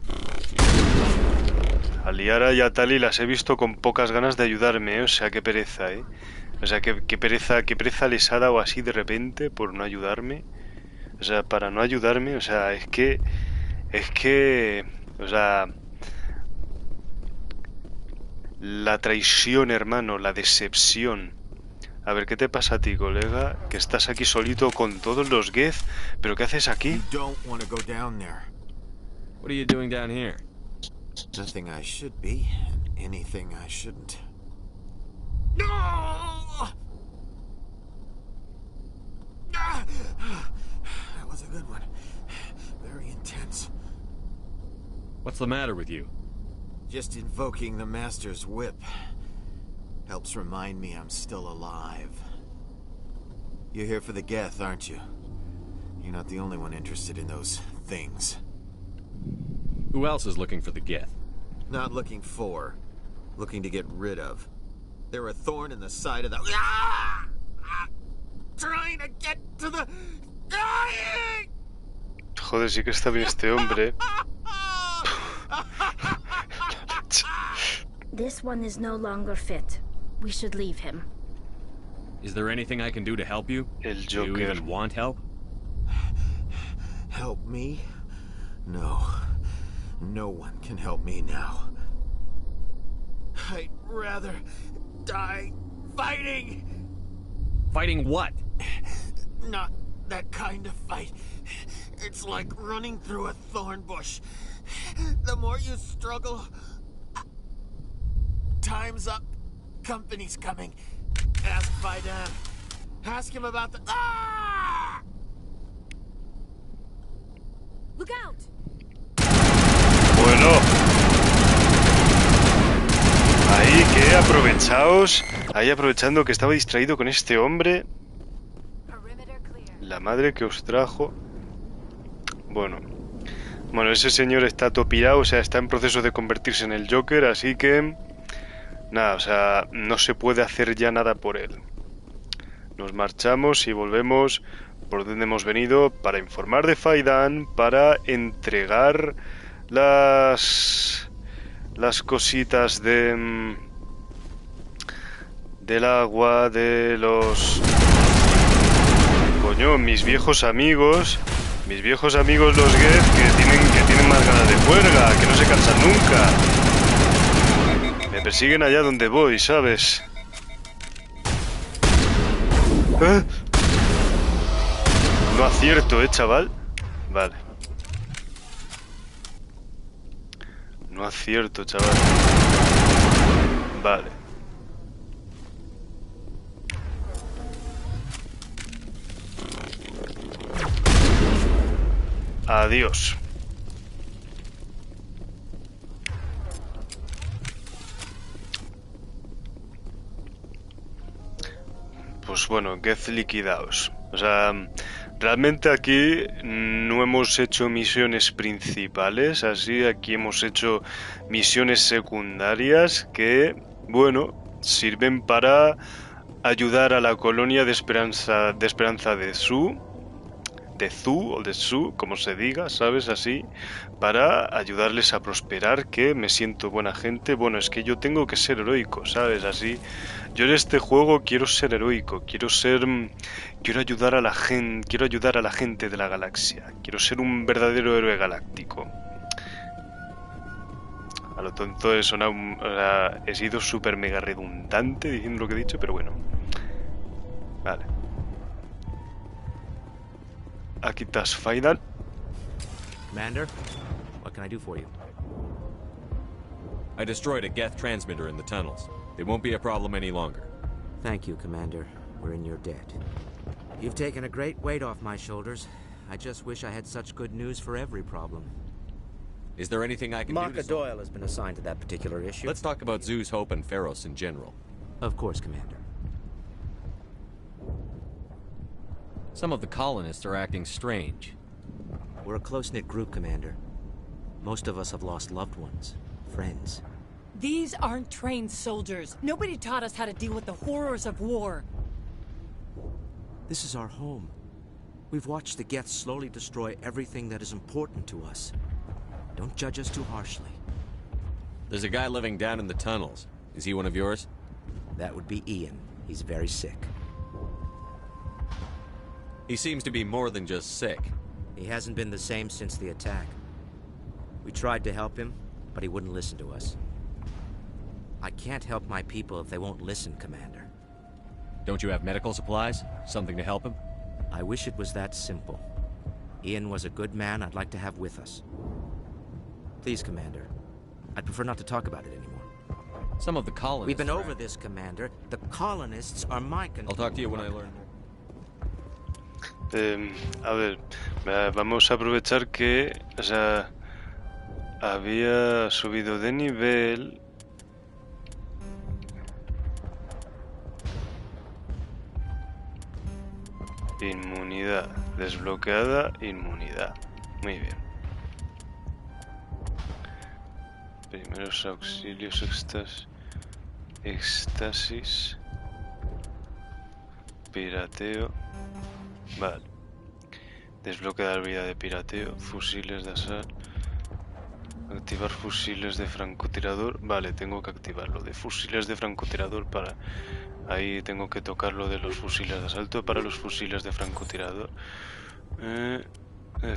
A Liara y a Tali las he visto con pocas ganas de ayudarme, ¿eh? O sea, qué pereza, ¿eh? O sea, qué pereza les ha dado así de repente por no ayudarme. O sea, para no ayudarme, o sea, es que, o sea, la traición, hermano, la decepción. A ver, ¿qué te pasa a ti, colega? Que estás aquí solito con todos los Geth, ¿pero qué haces aquí? Don't want to go down there. What are you doing down here? Nothing I should be, and anything I shouldn't. No! That was a good one. Very intense. What's the matter with you? Just invoking the Master's whip helps remind me I'm still alive. You're here for the Geth, aren't you? You're not the only one interested in those things. Who else is looking for the Geth? Not looking for. Looking to get rid of. They're a thorn in the side of the... Ah! Trying to get to the... Dying! Joder, sí que está bien este hombre. This one is no longer fit. We should leave him. Is there anything I can do to help you? El Do you Joker. even want help? Help me? No. No one can help me now. I'd rather die fighting! Fighting what? Not that kind of fight. It's like running through a thorn bush. The more you struggle... Time's up. Company's coming. Ask Vidan. Ask him about the... Ah! Look out! Bueno. Ahí que aprovechaos. Ahí aprovechando que estaba distraído con este hombre. La madre que os trajo. Bueno, ese señor está topirado, o sea, está en proceso de convertirse en el Joker, así que... Nada, o sea, no se puede hacer ya nada por él. Nos marchamos y volvemos por donde hemos venido para informar de Faidan, para entregar las cositas del agua, de los... Coño, mis viejos amigos los Geth que tienen más ganas de juerga, que no se cansan nunca. Me persiguen allá donde voy, ¿sabes? ¿Eh? No acierto, chaval. Vale. No acierto, chaval. Vale. Adiós. Pues bueno, Geth liquidados. O sea, realmente aquí no hemos hecho misiones principales, así aquí hemos hecho misiones secundarias que, bueno, sirven para ayudar a la colonia de Esperanza de Zu, como se diga, ¿sabes? Así, para ayudarles a prosperar, que me siento buena gente. Bueno, es que yo tengo que ser heroico, ¿sabes? Así, yo en este juego quiero ser heroico, quiero ayudar a la gente de la galaxia, quiero ser un verdadero héroe galáctico. A lo tonto he sonado, he sido súper mega redundante diciendo lo que he dicho, pero bueno. Vale. Aquí estás, Faidan. Commander, what can I do for you? I destroyed a Geth transmitter in the tunnels. It won't be a problem any longer. Thank you, Commander. We're in your debt. You've taken a great weight off my shoulders. I just wish I had such good news for every problem. Is there anything I can do Marka to... Doyle has been assigned to that particular issue. Let's talk about Zoo's Hope and Feros in general. Of course, Commander. Some of the colonists are acting strange. We're a close-knit group, Commander. Most of us have lost loved ones, friends. These aren't trained soldiers. Nobody taught us how to deal with the horrors of war. This is our home. We've watched the Geth slowly destroy everything that is important to us. Don't judge us too harshly. There's a guy living down in the tunnels. Is he one of yours? That would be Ian. He's very sick. He seems to be more than just sick. He hasn't been the same since the attack. We tried to help him, but he wouldn't listen to us. I can't help my people if they won't listen, Commander. Don't you have medical supplies? Something to help him? I wish it was that simple. Ian was a good man I'd like to have with us. Please, Commander. I'd prefer not to talk about it anymore. Some of the colonists... We've been over this, Commander. The colonists are my concern. I'll talk to you when I learn more. A ver, vamos a aprovechar que, o sea, había subido de nivel. Inmunidad desbloqueada, inmunidad. Muy bien. Primeros auxilios, éxtasis, pirateo. Vale. Desbloquear habilidad de pirateo, fusiles de asalto. Activar fusiles de francotirador. Vale, tengo que activarlo de fusiles de francotirador para... Ahí tengo que tocar lo de los fusiles de asalto para los fusiles de francotirador.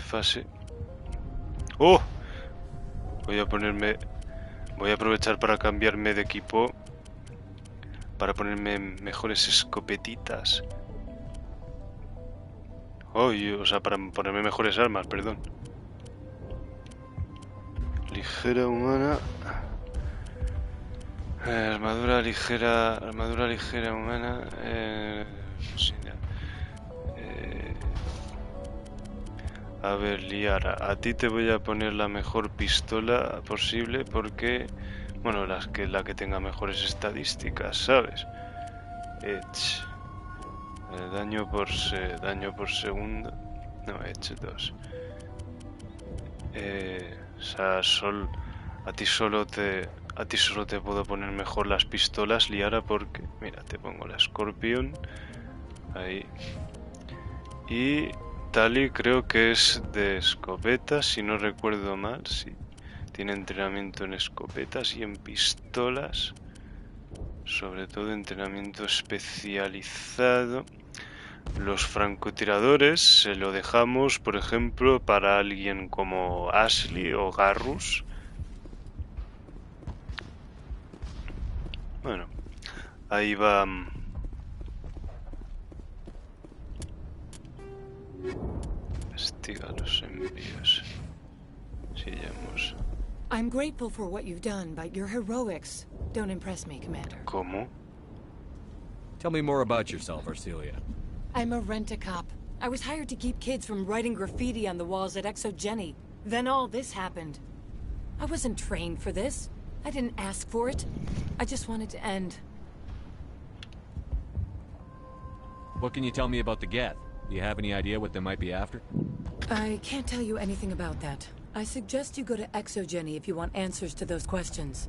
Fase. ¡Oh! Voy a ponerme... Voy a aprovechar para cambiarme de equipo. Para ponerme mejores escopetitas. Oh, o sea, para ponerme mejores armas, perdón. Ligera humana. Armadura ligera humana. Sí, a ver, Liara, a ti te voy a poner la mejor pistola posible porque, bueno, la que tenga mejores estadísticas, ¿sabes? Daño por segundo. No, he hecho 2. O sea, a ti solo te puedo poner mejor las pistolas, Liara, porque mira, te pongo la Scorpion ahí. Y Tali creo que es de escopetas, si no recuerdo mal, sí. Tiene entrenamiento en escopetas y en pistolas. Sobre todo entrenamiento especializado. Los francotiradores se lo dejamos, por ejemplo, para alguien como Ashley o Garrus. Bueno, ahí va. Investiga los envíos. Sigamos. I'm grateful for what you've done, but your heroics don't impress me, Commander. ¿Cómo? Tell me more about yourself, Arcelia. I'm a rent-a-cop. I was hired to keep kids from writing graffiti on the walls at Exogeny. Then all this happened. I wasn't trained for this. I didn't ask for it. I just wanted to end. What can you tell me about the Geth? Do you have any idea what they might be after? I can't tell you anything about that. I suggest you go to Exogeny if you want answers to those questions.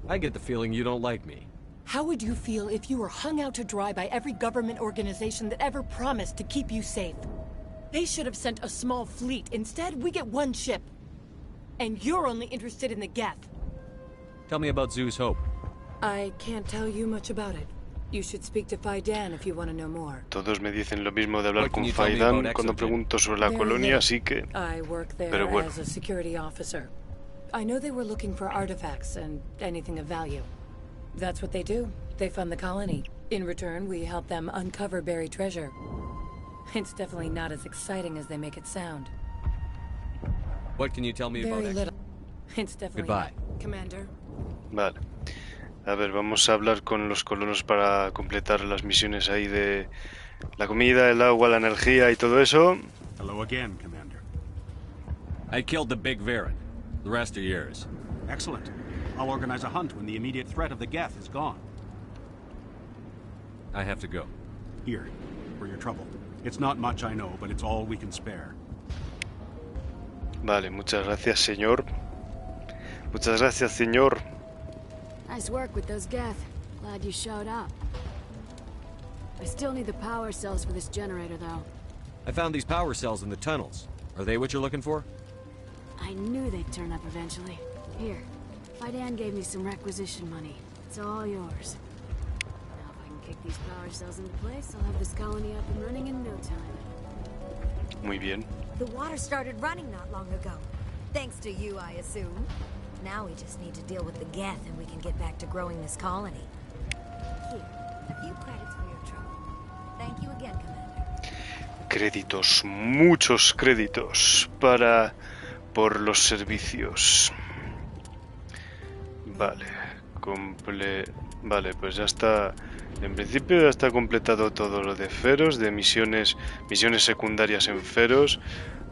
I get the feeling you don't like me. How would you feel if you were hung out to dry by every government organization that ever promised to keep you safe? They should have sent a small fleet. Instead, we get one ship. And you're only interested in the Geth. Tell me about Zoo's Hope. I can't tell you much about it. You should speak to Faidan if you want to know more. Todos me dicen lo mismo de hablar con Faidan cuando pregunto sobre la colonia, así que... I work there as a security officer. I know they were looking for artifacts and anything of value. That's what they do. They fund the colony. In return, we help them uncover buried treasure. It's definitely not as exciting as they make it sound. What can you tell me about Very it? little. It's definitely Goodbye. not. Commander. Vale. A ver, vamos a hablar con los colonos para completar las misiones ahí de la comida, el agua, la energía y todo eso. Hello again, Commander. I killed the big Varen. The rest are yours. Excellent. I'll organize a hunt when the immediate threat of the Geth is gone. I have to go. Here, for your trouble. It's not much, I know, but it's all we can spare. Vale, muchas gracias, señor. Muchas gracias, señor. Nice work with those Geth. Glad you showed up. I still need the power cells for this generator, though. I found these power cells in the tunnels. Are they what you're looking for? I knew they'd turn up eventually. Here, Dan gave me some requisition money. It's all yours. Now if I can kick these power cells into place, I'll have this colony up and running in no time. Muy bien. The water started running not long ago. Thanks to you, I assume. Now we just need to deal with the Geth and we can get back to growing this colony. Here, a few credits for your trouble. Thank you again, Commander. Créditos, muchos créditos por los servicios. Vale, vale, pues ya está. En principio ya está completado todo lo de Feros, de misiones secundarias en Feros.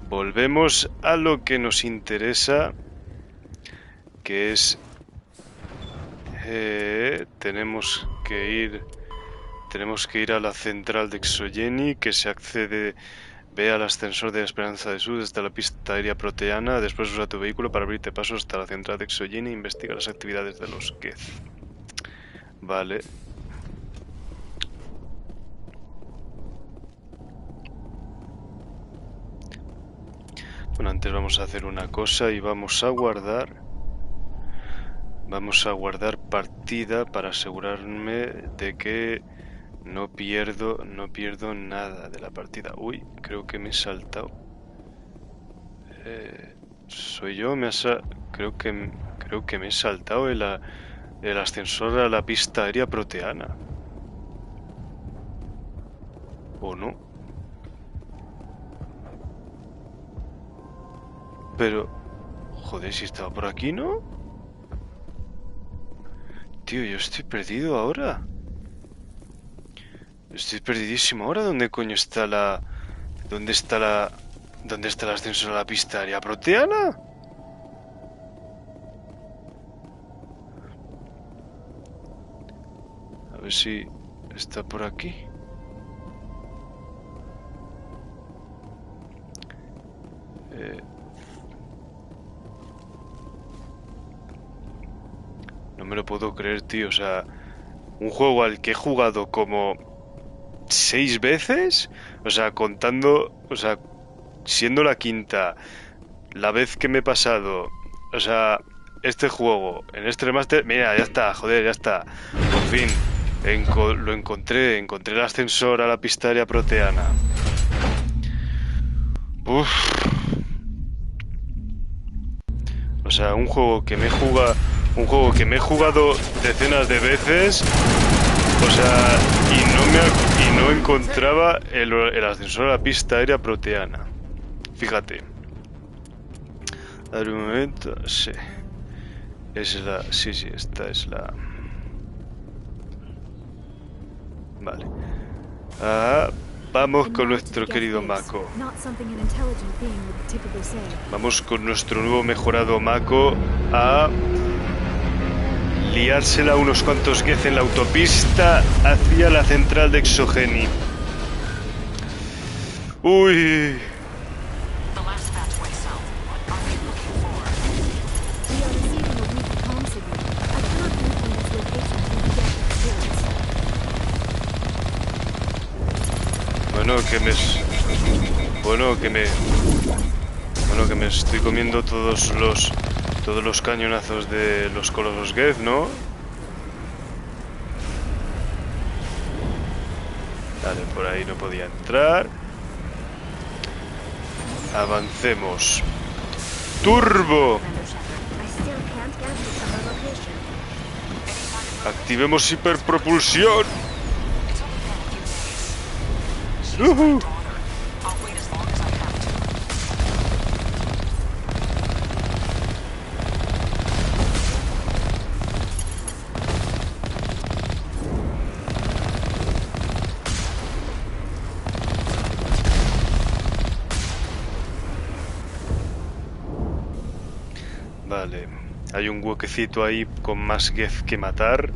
Volvemos a lo que nos interesa, que es tenemos que ir a la central de Exogeny, que se accede. Ve al ascensor de la Esperanza de Sur desde la pista aérea proteana. Después usa tu vehículo para abrirte paso hasta la central de Exogeny e investiga las actividades de los Geth. Vale. Bueno, antes vamos a hacer una cosa y vamos a guardar partida para asegurarme de que no pierdo nada de la partida. Uy, creo que me he saltado. ¿Soy yo? Creo que me he saltado el ascensor a la pista aérea proteana. ¿O no? Pero... Joder, si estaba por aquí, ¿no? Tío, yo estoy perdido ahora. Estoy perdidísimo ahora. ¿Dónde coño está ¿Dónde está el ascensor a la pista aérea proteana? A ver si está por aquí. No me lo puedo creer, tío. O sea, un juego al que he jugado como 6 veces, o sea, contando, o sea, siendo la quinta, la vez que me he pasado, o sea, este juego, en este remaster, mira, ya está, joder, ya está, por fin, lo encontré el ascensor a la pista aérea proteana. Uff. O sea, un juego que me he jugado decenas de veces. O sea, y no encontraba el ascensor a la pista aérea proteana. Fíjate. A ver un momento. Sí. Sí, esta es la... Vale. Vamos con nuestro querido Mako. Vamos con nuestro nuevo mejorado Mako a... liársela a unos cuantos Geth en la autopista hacia la central de Exogeny. Uy. Bueno, que me estoy comiendo todos los cañonazos de los colosos Geth, ¿no? Vale, por ahí no podía entrar. Avancemos. ¡Turbo! Activemos hiperpropulsión. Vale, hay un huequecito ahí con más Geth que matar.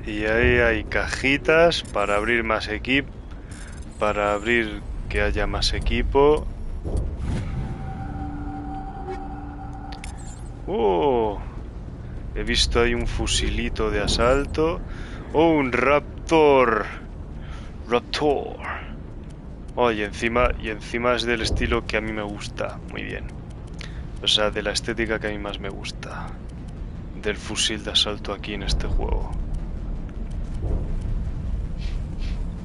Y ahí hay cajitas para abrir más equipo, para abrir que haya más equipo. ¡Oh! He visto ahí un fusilito de asalto. ¡Oh, un raptor! ¡Raptor! Oh, y encima es del estilo que a mí me gusta. Muy bien. O sea, de la estética que a mí más me gusta. Del fusil de asalto aquí en este juego.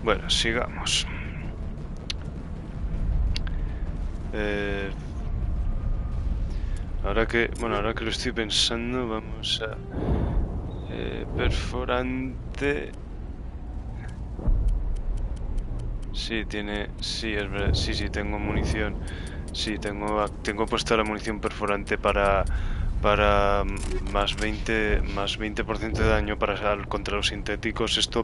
Bueno, sigamos. Ahora que lo estoy pensando, vamos a... perforante... Sí, tiene... Sí, es verdad. Sí, tengo munición. Sí, tengo puesta la munición perforante para más 20% de daño contra los sintéticos. Esto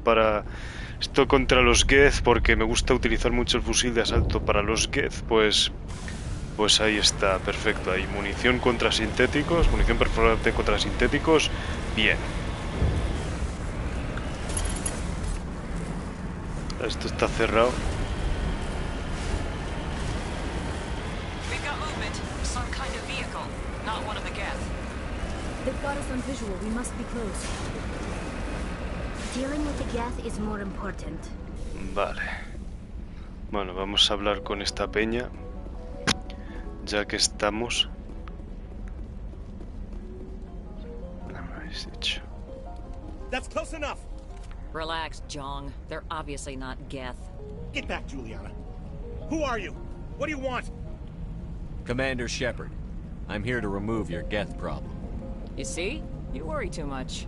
contra los Geth, porque me gusta utilizar mucho el fusil de asalto para los Geth, pues ahí está, perfecto. Hay munición contra sintéticos, munición perforante contra sintéticos. Bien. Esto está cerrado. They've got us on visual. We must be close. Dealing with the Geth is more important. Vale. Bueno, vamos a hablar con esta peña. Ya que estamos. No me habéis dicho. That's close enough. Relax, Jong. They're obviously not Geth. Get back, Juliana. Who are you? What do you want? Commander Shepard. I'm here to remove your Geth problem. You see? You worry too much.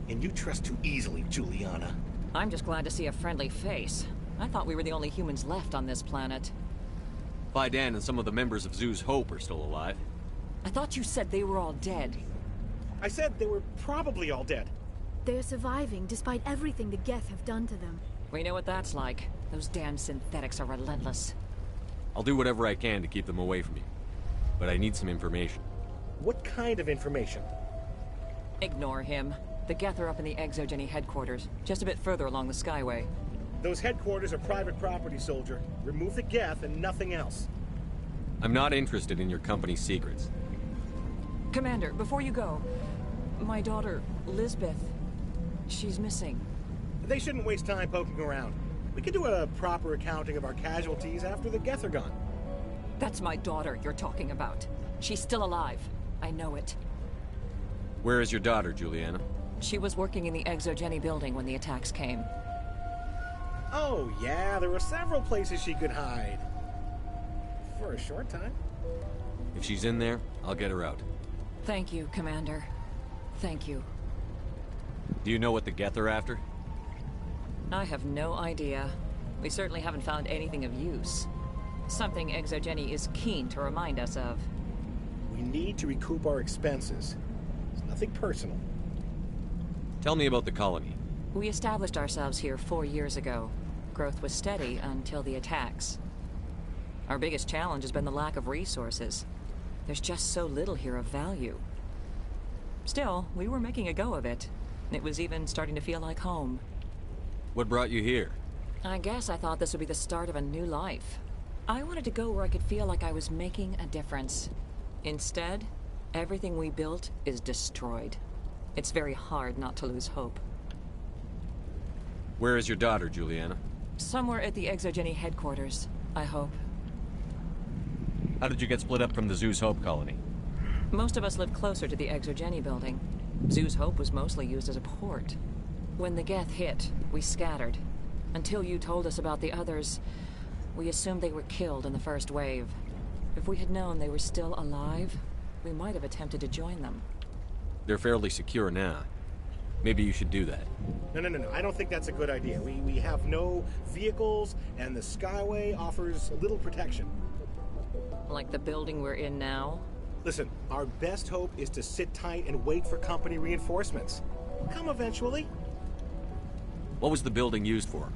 And you trust too easily, Juliana. I'm just glad to see a friendly face. I thought we were the only humans left on this planet. Fidan and some of the members of Zoo's Hope are still alive. I thought you said they were all dead. I said they were probably all dead. They're surviving despite everything the Geth have done to them. We know what that's like. Those damn synthetics are relentless. I'll do whatever I can to keep them away from you. But I need some information. What kind of information? Ignore him. The Geth are up in the Exogeny headquarters, just a bit further along the Skyway. Those headquarters are private property, soldier. Remove the Geth and nothing else. I'm not interested in your company's secrets. Commander, before you go, my daughter, Lisbeth, she's missing. They shouldn't waste time poking around. We can do a proper accounting of our casualties after the Geth are gone. That's my daughter you're talking about. She's still alive. I know it. Where is your daughter, Juliana? She was working in the Exogeny building when the attacks came. Oh, yeah, there were several places she could hide. For a short time. If she's in there, I'll get her out. Thank you, Commander. Thank you. Do you know what the Geth are after? I have no idea. We certainly haven't found anything of use. Something Exogeny is keen to remind us of. We need to recoup our expenses. It's nothing personal. Tell me about the colony. We established ourselves here 4 years ago. Growth was steady until the attacks. Our biggest challenge has been the lack of resources. There's just so little here of value. Still, we were making a go of it. It was even starting to feel like home. What brought you here? I guess I thought this would be the start of a new life. I wanted to go where I could feel like I was making a difference. Instead, everything we built is destroyed. It's very hard not to lose hope. Where is your daughter, Juliana? Somewhere at the Exogeny headquarters, I hope. How did you get split up from the Zoo's Hope colony? Most of us lived closer to the Exogeny building. Zoo's Hope was mostly used as a port. When the Geth hit, we scattered. Until you told us about the others, we assumed they were killed in the first wave. If we had known they were still alive, we might have attempted to join them. They're fairly secure now. Maybe you should do that. No. I don't think that's a good idea. We have no vehicles, and the Skyway offers little protection. Like the building we're in now? Listen, our best hope is to sit tight and wait for company reinforcements. Come eventually. What was the building used for?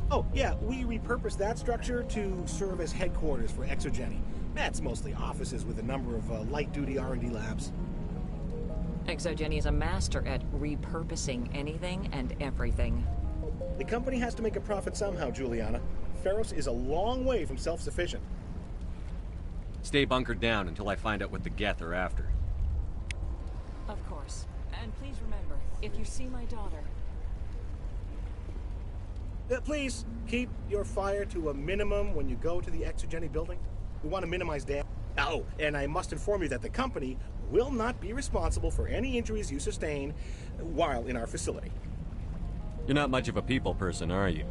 Oh, yeah, we repurposed that structure to serve as headquarters for Exogeny. That's mostly offices with a number of light-duty R&D labs. Exogeny is a master at repurposing anything and everything. The company has to make a profit somehow, Juliana. Feros is a long way from self-sufficient. Stay bunkered down until I find out what the Geth are after. Of course. And please remember, if you see my daughter... Please, keep your fire to a minimum when you go to the Exogeny building. We want to minimize damage. Oh, and I must inform you that the company will not be responsible for any injuries you sustain while in our facility. You're not much of a people person, are you?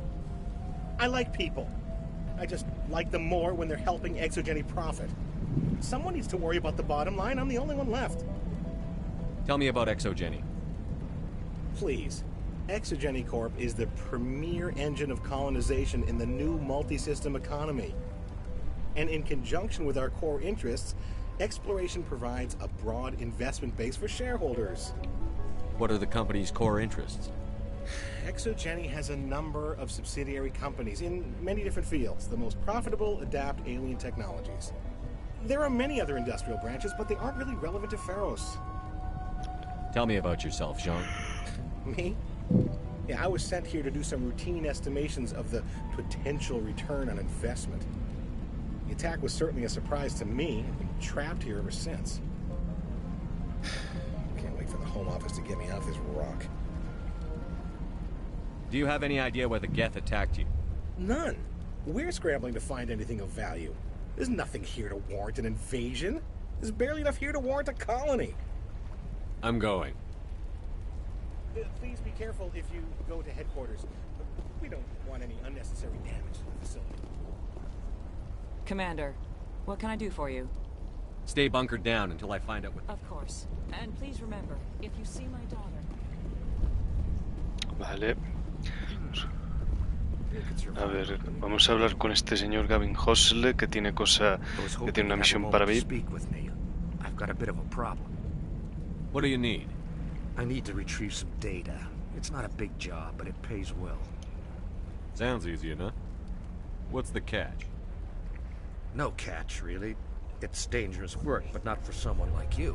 I like people. I just like them more when they're helping Exogeny profit. Someone needs to worry about the bottom line. I'm the only one left. Tell me about Exogeny. Please. Exogeny Corp is the premier engine of colonization in the new multi-system economy. And in conjunction with our core interests, exploration provides a broad investment base for shareholders. What are the company's core interests? Exogeny has a number of subsidiary companies in many different fields. The most profitable adapt alien technologies. There are many other industrial branches, but they aren't really relevant to Feros. Tell me about yourself, Jean. Me? Yeah, I was sent here to do some routine estimations of the potential return on investment. The attack was certainly a surprise to me. I've been trapped here ever since. Can't wait for the Home Office to get me off this rock. Do you have any idea why the Geth attacked you? None. We're scrambling to find anything of value. There's nothing here to warrant an invasion. There's barely enough here to warrant a colony. I'm going. Please be careful if you go to headquarters. We don't want any unnecessary damage to the facility. Commander, what can I do for you? Stay bunkered down until I find out what... Of course. And please remember, if you see my daughter... Vale. A ver, vamos a hablar con este señor Gavin Hosle, que tiene una misión para mí. I've got a bit of a problem. What do you need? I need to retrieve some data. It's not a big job, but it pays well. Sounds easy enough. What's the catch? No catch, really. It's dangerous work, but not for someone like you.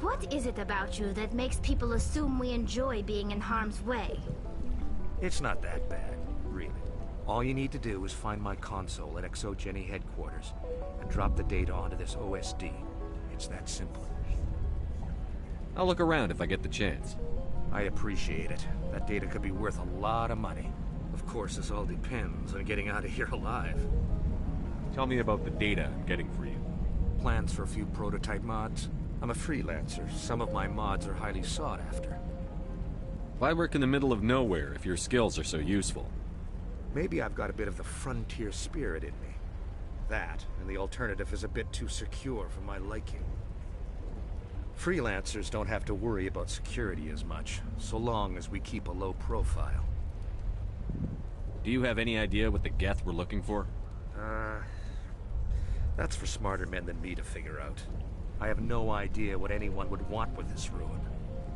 What is it about you that makes people assume we enjoy being in harm's way? It's not that bad, really. All you need to do is find my console at Exogeny headquarters and drop the data onto this OSD. It's that simple. I'll look around if I get the chance. I appreciate it. That data could be worth a lot of money. Of course, this all depends on getting out of here alive. Tell me about the data I'm getting for you. Plans for a few prototype mods. I'm a freelancer. Some of my mods are highly sought after. Why work in the middle of nowhere if your skills are so useful? Maybe I've got a bit of the frontier spirit in me. That, and the alternative is a bit too secure for my liking. Freelancers don't have to worry about security as much, so long as we keep a low profile. Do you have any idea what the Geth were looking for? That's for smarter men than me to figure out. I have no idea what anyone would want with this ruin.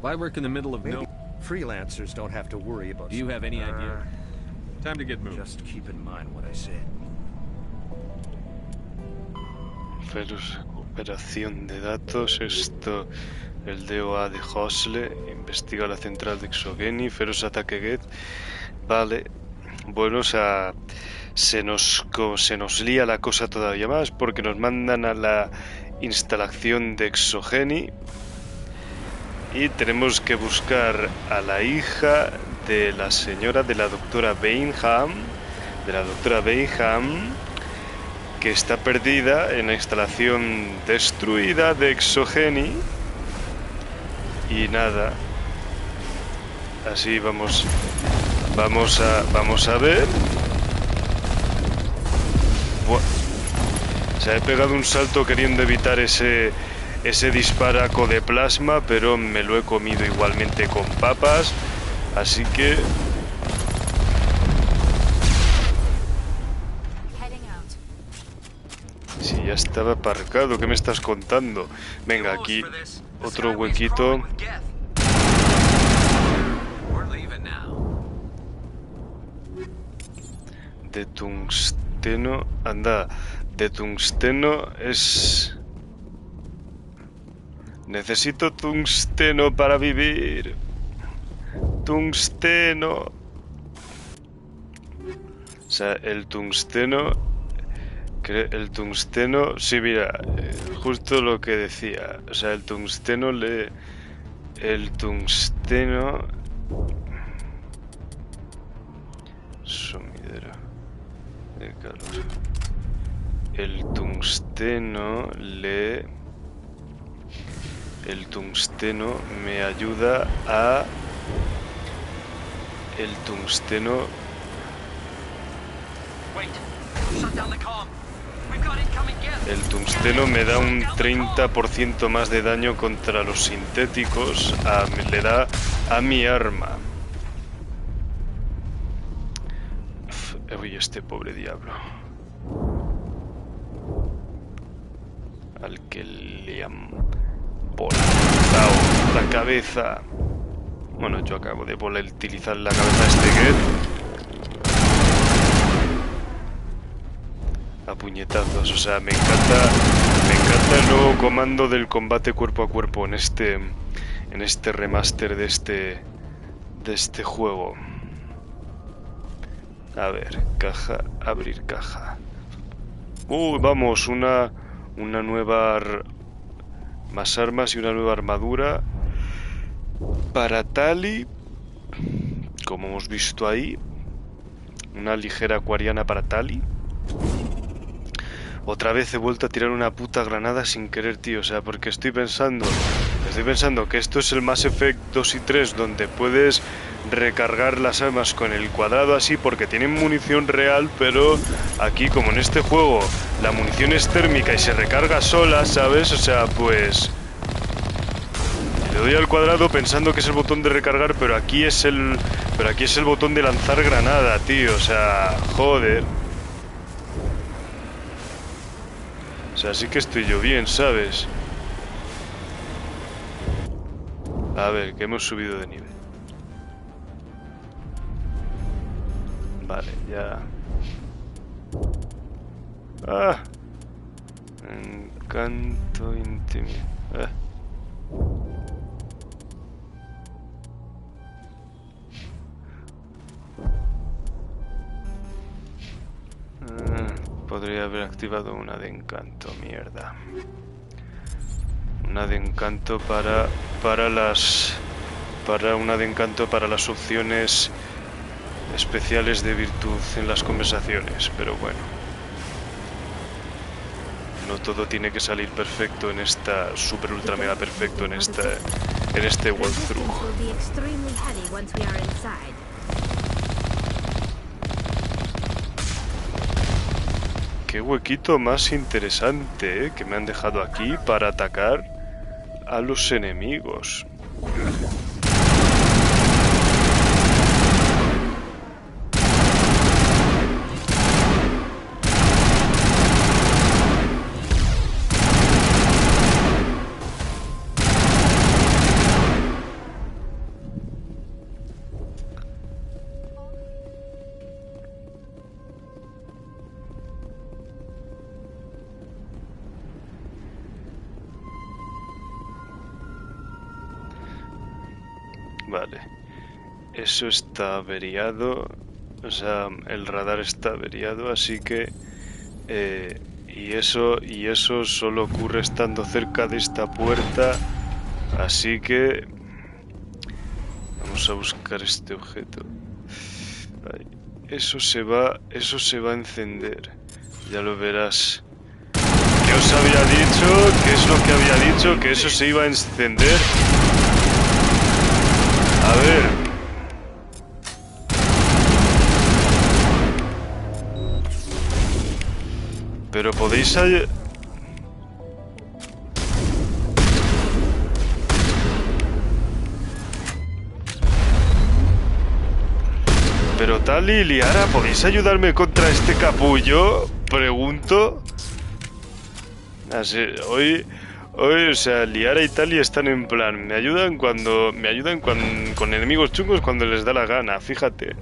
Why work in the middle of no... Freelancers don't have to worry about... Do you have any idea? Time to get moving. Just keep in mind what I said. Feros, recuperación de datos, esto, el DOA de Hosle, investiga la central de Exogeny, Feros ataque Geth, vale, bueno, o sea, se nos lía la cosa todavía más porque nos mandan a la instalación de Exogeny y tenemos que buscar a la hija de la señora de la doctora Bainham, que está perdida en la instalación destruida de Exogeny. Y nada, así vamos a ver. Se ha pegado un salto queriendo evitar ese disparaco de plasma, pero me lo he comido igualmente con papas, así que... Si ya estaba aparcado, ¿qué me estás contando? Venga, aquí otro huequito. De tungsteno, anda, de tungsteno es... Necesito tungsteno para vivir. Tungsteno. O sea, el tungsteno El tungsteno... Sí, mira, justo lo que decía. O sea, el tungsteno le... El tungsteno... Sumidero de calor. El tungsteno le... El tungsteno me ayuda a... El tungsteno... El tungsteno me da un 30% más de daño contra los sintéticos. Le da a mi arma. Uy, este pobre diablo. Al que le han volado la cabeza. Bueno, yo acabo de volatilizar la cabeza a este Get. A puñetazos, o sea, me encanta el nuevo comando del combate cuerpo a cuerpo en este remaster de este juego. A ver, caja, abrir caja. Vamos, una nueva... Más armas y una nueva armadura para Tali, como hemos visto ahí. Una ligera acuariana para Tali. Otra vez he vuelto a tirar una puta granada sin querer, tío. O sea, porque estoy pensando que esto es el Mass Effect 2 y 3, donde puedes recargar las armas con el cuadrado así, porque tienen munición real, pero aquí, como en este juego, la munición es térmica y se recarga sola, ¿sabes? O sea, pues... Le doy al cuadrado pensando que es el botón de recargar, pero aquí es el botón de lanzar granada, tío. O sea, joder. O sea, sí que estoy yo bien, ¿sabes? A ver, que hemos subido de nivel. Vale, ya. ¡Ah! Encanto intimidad. Podría haber activado una de encanto, mierda. Una de encanto para una de encanto para las opciones especiales de virtud en las conversaciones, pero bueno. No todo tiene que salir perfecto en esta super ultra mega perfecto en este walkthrough. Qué huequito más interesante, que me han dejado aquí para atacar a los enemigos. Vale, eso está averiado, o sea, el radar está averiado, así que y eso solo ocurre estando cerca de esta puerta, así que vamos a buscar este objeto. Eso se va a encender, ya lo verás. ¿Qué os había dicho? ¿Qué es lo que había dicho? Que eso se iba a encender. A ver. Pero podéis... Pero Tali y Liara, ¿podéis ayudarme contra este capullo? Pregunto. Así, hoy, o sea, Liara y Tali están en plan, me ayudan con enemigos chungos cuando les da la gana, fíjate.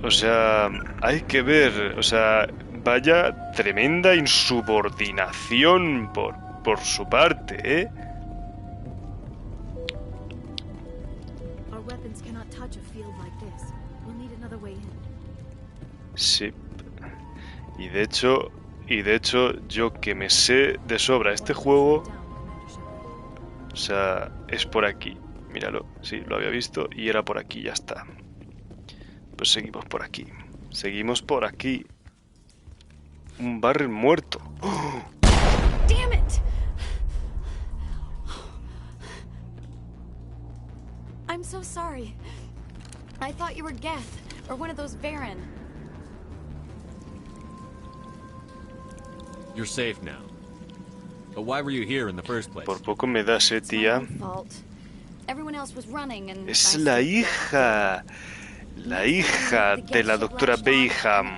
O sea, hay que ver, o sea, vaya tremenda insubordinación por su parte, ¿eh? Sí. Y de hecho, yo que me sé de sobra este juego, o sea, es por aquí. Míralo, sí, lo había visto y era por aquí, ya está. Pues seguimos por aquí. Seguimos por aquí. Un barrel muerto. ¡Oh! Damn it! I'm so sorry. I thought you were Geth, or one of those Varen. You're safe now. But why were you here in the first place? Por poco me das, tía. Everyone else was running and Es la hija de la doctora Bainham.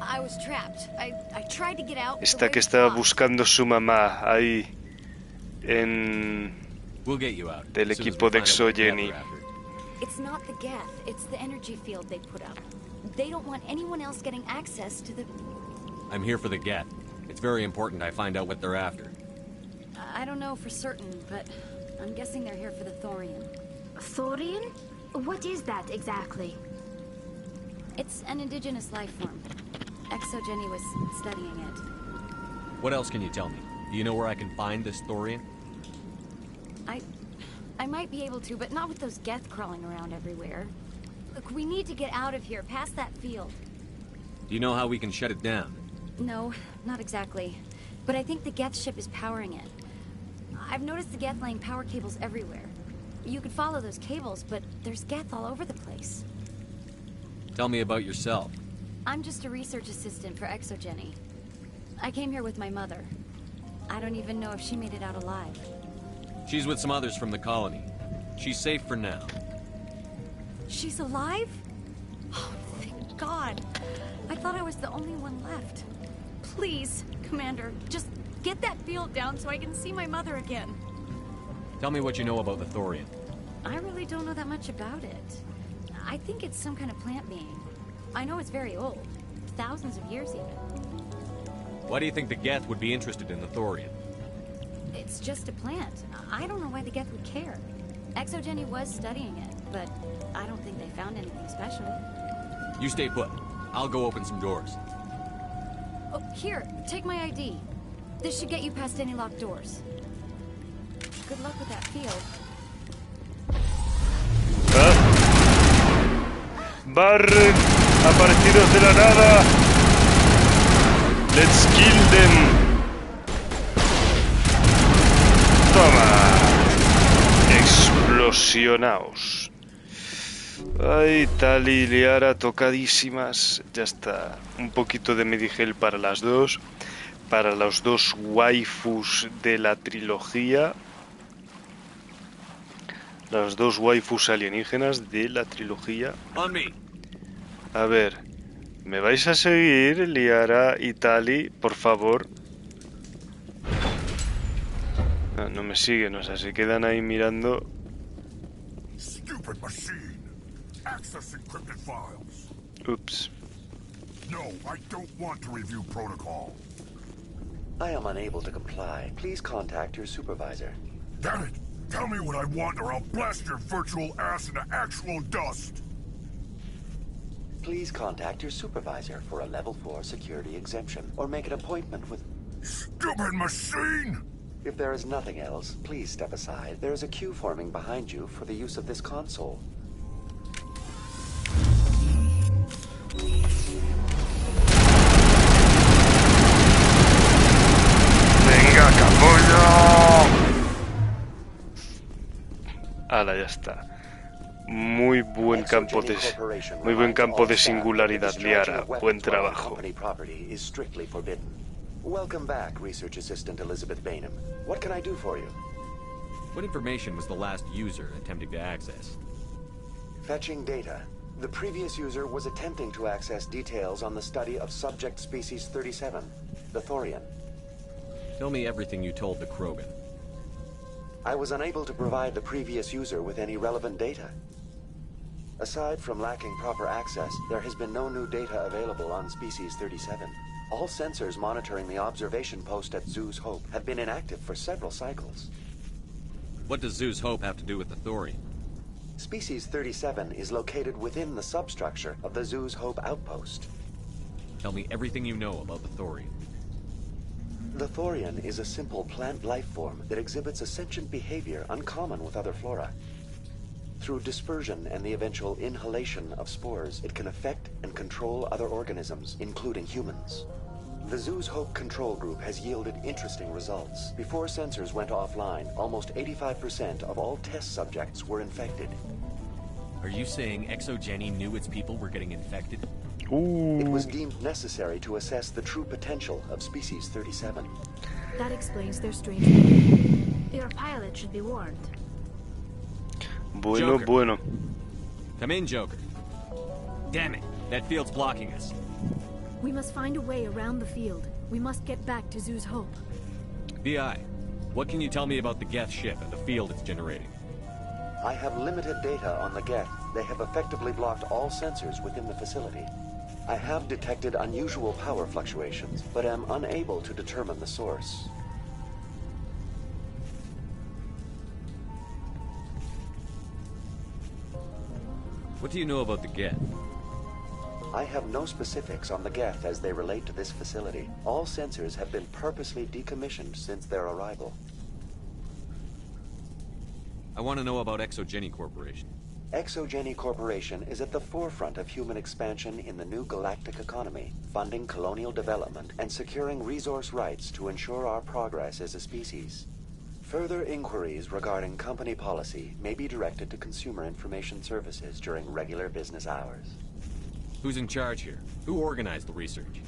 I was trapped. I tried to get out. Esta que estaba buscando su mamá ahí en del equipo de Exogeny. It's not the Geth, it's the energy field they put up. They don't want anyone else getting access to the... I'm here for the Geth. It's very important I find out what they're after. I don't know for certain, but I'm guessing they're here for the Thorian. Thorian? What is that exactly? It's an indigenous life form. Exogeny was studying it. What else can you tell me? Do you know where I can find this Thorian? I might be able to, but not with those Geth crawling around everywhere. Look, we need to get out of here, past that field. Do you know how we can shut it down? No, not exactly. But I think the Geth ship is powering it. I've noticed the Geth laying power cables everywhere. You could follow those cables, but there's Geth all over the place. Tell me about yourself. I'm just a research assistant for Exogeny. I came here with my mother. I don't even know if she made it out alive. She's with some others from the colony. She's safe for now. She's alive? Oh, thank God. I thought I was the only one left. Please, Commander, just get that field down so I can see my mother again. Tell me what you know about the Thorian. I really don't know that much about it. I think it's some kind of plant being. I know it's very old. Thousands of years even. Why do you think the Geth would be interested in the Thorian? It's just a plant. I don't know why the Geth would care. Exogeny was studying it, but I don't think they found anything special. You stay put. I'll go open some doors. Oh, here, take my ID. This should get you past any locked doors. Good luck with that field. Barren aparecidos de la nada. Let's kill them. Toma. Explosionaos. Ay, tal y Liara tocadísimas. Ya está. Un poquito de Medigel para las dos. Para los dos waifus de la trilogía. Las dos waifus alienígenas de la trilogía. A ver, ¿me vais a seguir, Liara y Tali, por favor? No, no me siguen, o sea, se quedan ahí mirando. Stupid machine. Access encrypted files. Ups. No, I don't want to review protocol. I am unable to comply. Please contact your supervisor. Damn it! Tell me what I want or I'll blast your virtual ass into actual dust! Please contact your supervisor for a level 4 security exemption, or make an appointment with... Stupid machine! If there is nothing else, please step aside. There is a queue forming behind you for the use of this console. ¡Venga, capullo! Ala, ya está. Muy buen campo de singularidad, Liara. Buen trabajo. Welcome back, Research Assistant Elizabeth Bainham. What can I do for you? What information was the last user attempting to access? Fetching data. The previous user was attempting to access details on the study of subject species 37, the Thorian. Tell me everything you told the Krogan. I was unable to provide the previous user with any relevant data. Aside from lacking proper access, there has been no new data available on species 37. All sensors monitoring the observation post at Zeus Hope have been inactive for several cycles. What does Zeus Hope have to do with the Thorian? Species 37 is located within the substructure of the Zeus Hope outpost. Tell me everything you know about the Thorian. The Thorian is a simple plant life form that exhibits a sentient behavior uncommon with other flora. Through dispersion and the eventual inhalation of spores, it can affect and control other organisms, including humans. The zoo's Hope control group has yielded interesting results. Before sensors went offline, almost 85% of all test subjects were infected. Are you saying ExoGeni knew its people were getting infected? It was deemed necessary to assess the true potential of Species 37. That explains their strange behavior. Your pilot should be warned. Bueno, Joker. bueno. Come in, Joker. Damn it, that field's blocking us. We must find a way around the field. We must get back to Zoo's Hope. VI, what can you tell me about the Geth ship and the field it's generating? I have limited data on the Geth. They have effectively blocked all sensors within the facility. I have detected unusual power fluctuations, but am unable to determine the source. What do you know about the Geth? I have no specifics on the Geth as they relate to this facility. All sensors have been purposely decommissioned since their arrival. I want to know about ExoGeni Corporation. ExoGeni Corporation is at the forefront of human expansion in the new galactic economy, funding colonial development and securing resource rights to ensure our progress as a species. Further inquiries regarding company policy may be directed to Consumer Information Services during regular business hours. Who's in charge here? Who organized the research?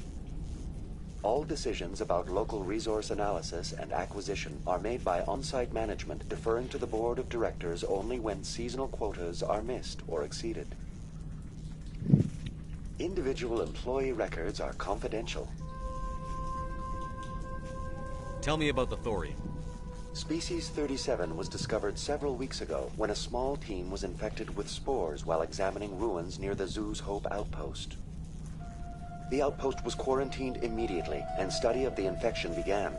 All decisions about local resource analysis and acquisition are made by on-site management, deferring to the board of directors only when seasonal quotas are missed or exceeded. Individual employee records are confidential. Tell me about the Thorian. Species 37 was discovered several weeks ago when a small team was infected with spores while examining ruins near the Zoo's Hope outpost. The outpost was quarantined immediately, and study of the infection began.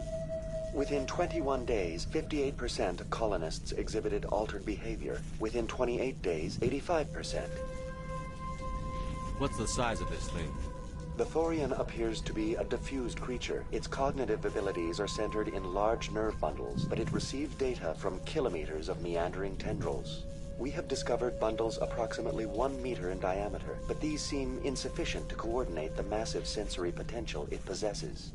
Within 21 days, 58% of colonists exhibited altered behavior. Within 28 days, 85%. What's the size of this thing? The Thorian appears to be a diffused creature. Its cognitive abilities are centered in large nerve bundles, but it receives data from kilometers of meandering tendrils. We have discovered bundles approximately 1 meter in diameter, but these seem insufficient to coordinate the massive sensory potential it possesses.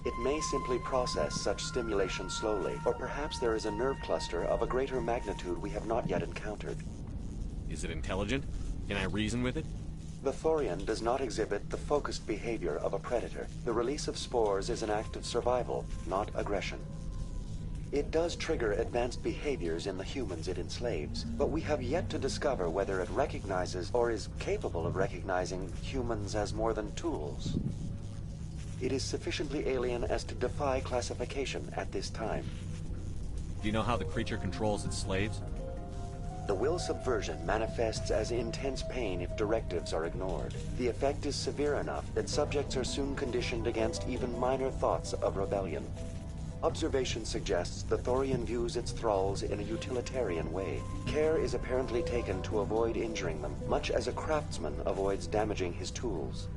It may simply process such stimulation slowly, or perhaps there is a nerve cluster of a greater magnitude we have not yet encountered. Is it intelligent? Can I reason with it? The Thorian does not exhibit the focused behavior of a predator. The release of spores is an act of survival, not aggression. It does trigger advanced behaviors in the humans it enslaves, but we have yet to discover whether it recognizes or is capable of recognizing humans as more than tools. It is sufficiently alien as to defy classification at this time. Do you know how the creature controls its slaves? The will subversion manifests as intense pain if directives are ignored. The effect is severe enough that subjects are soon conditioned against even minor thoughts of rebellion. Observation suggests the Thorian views its thralls in a utilitarian way. Care is apparently taken to avoid injuring them, much as a craftsman avoids damaging his tools.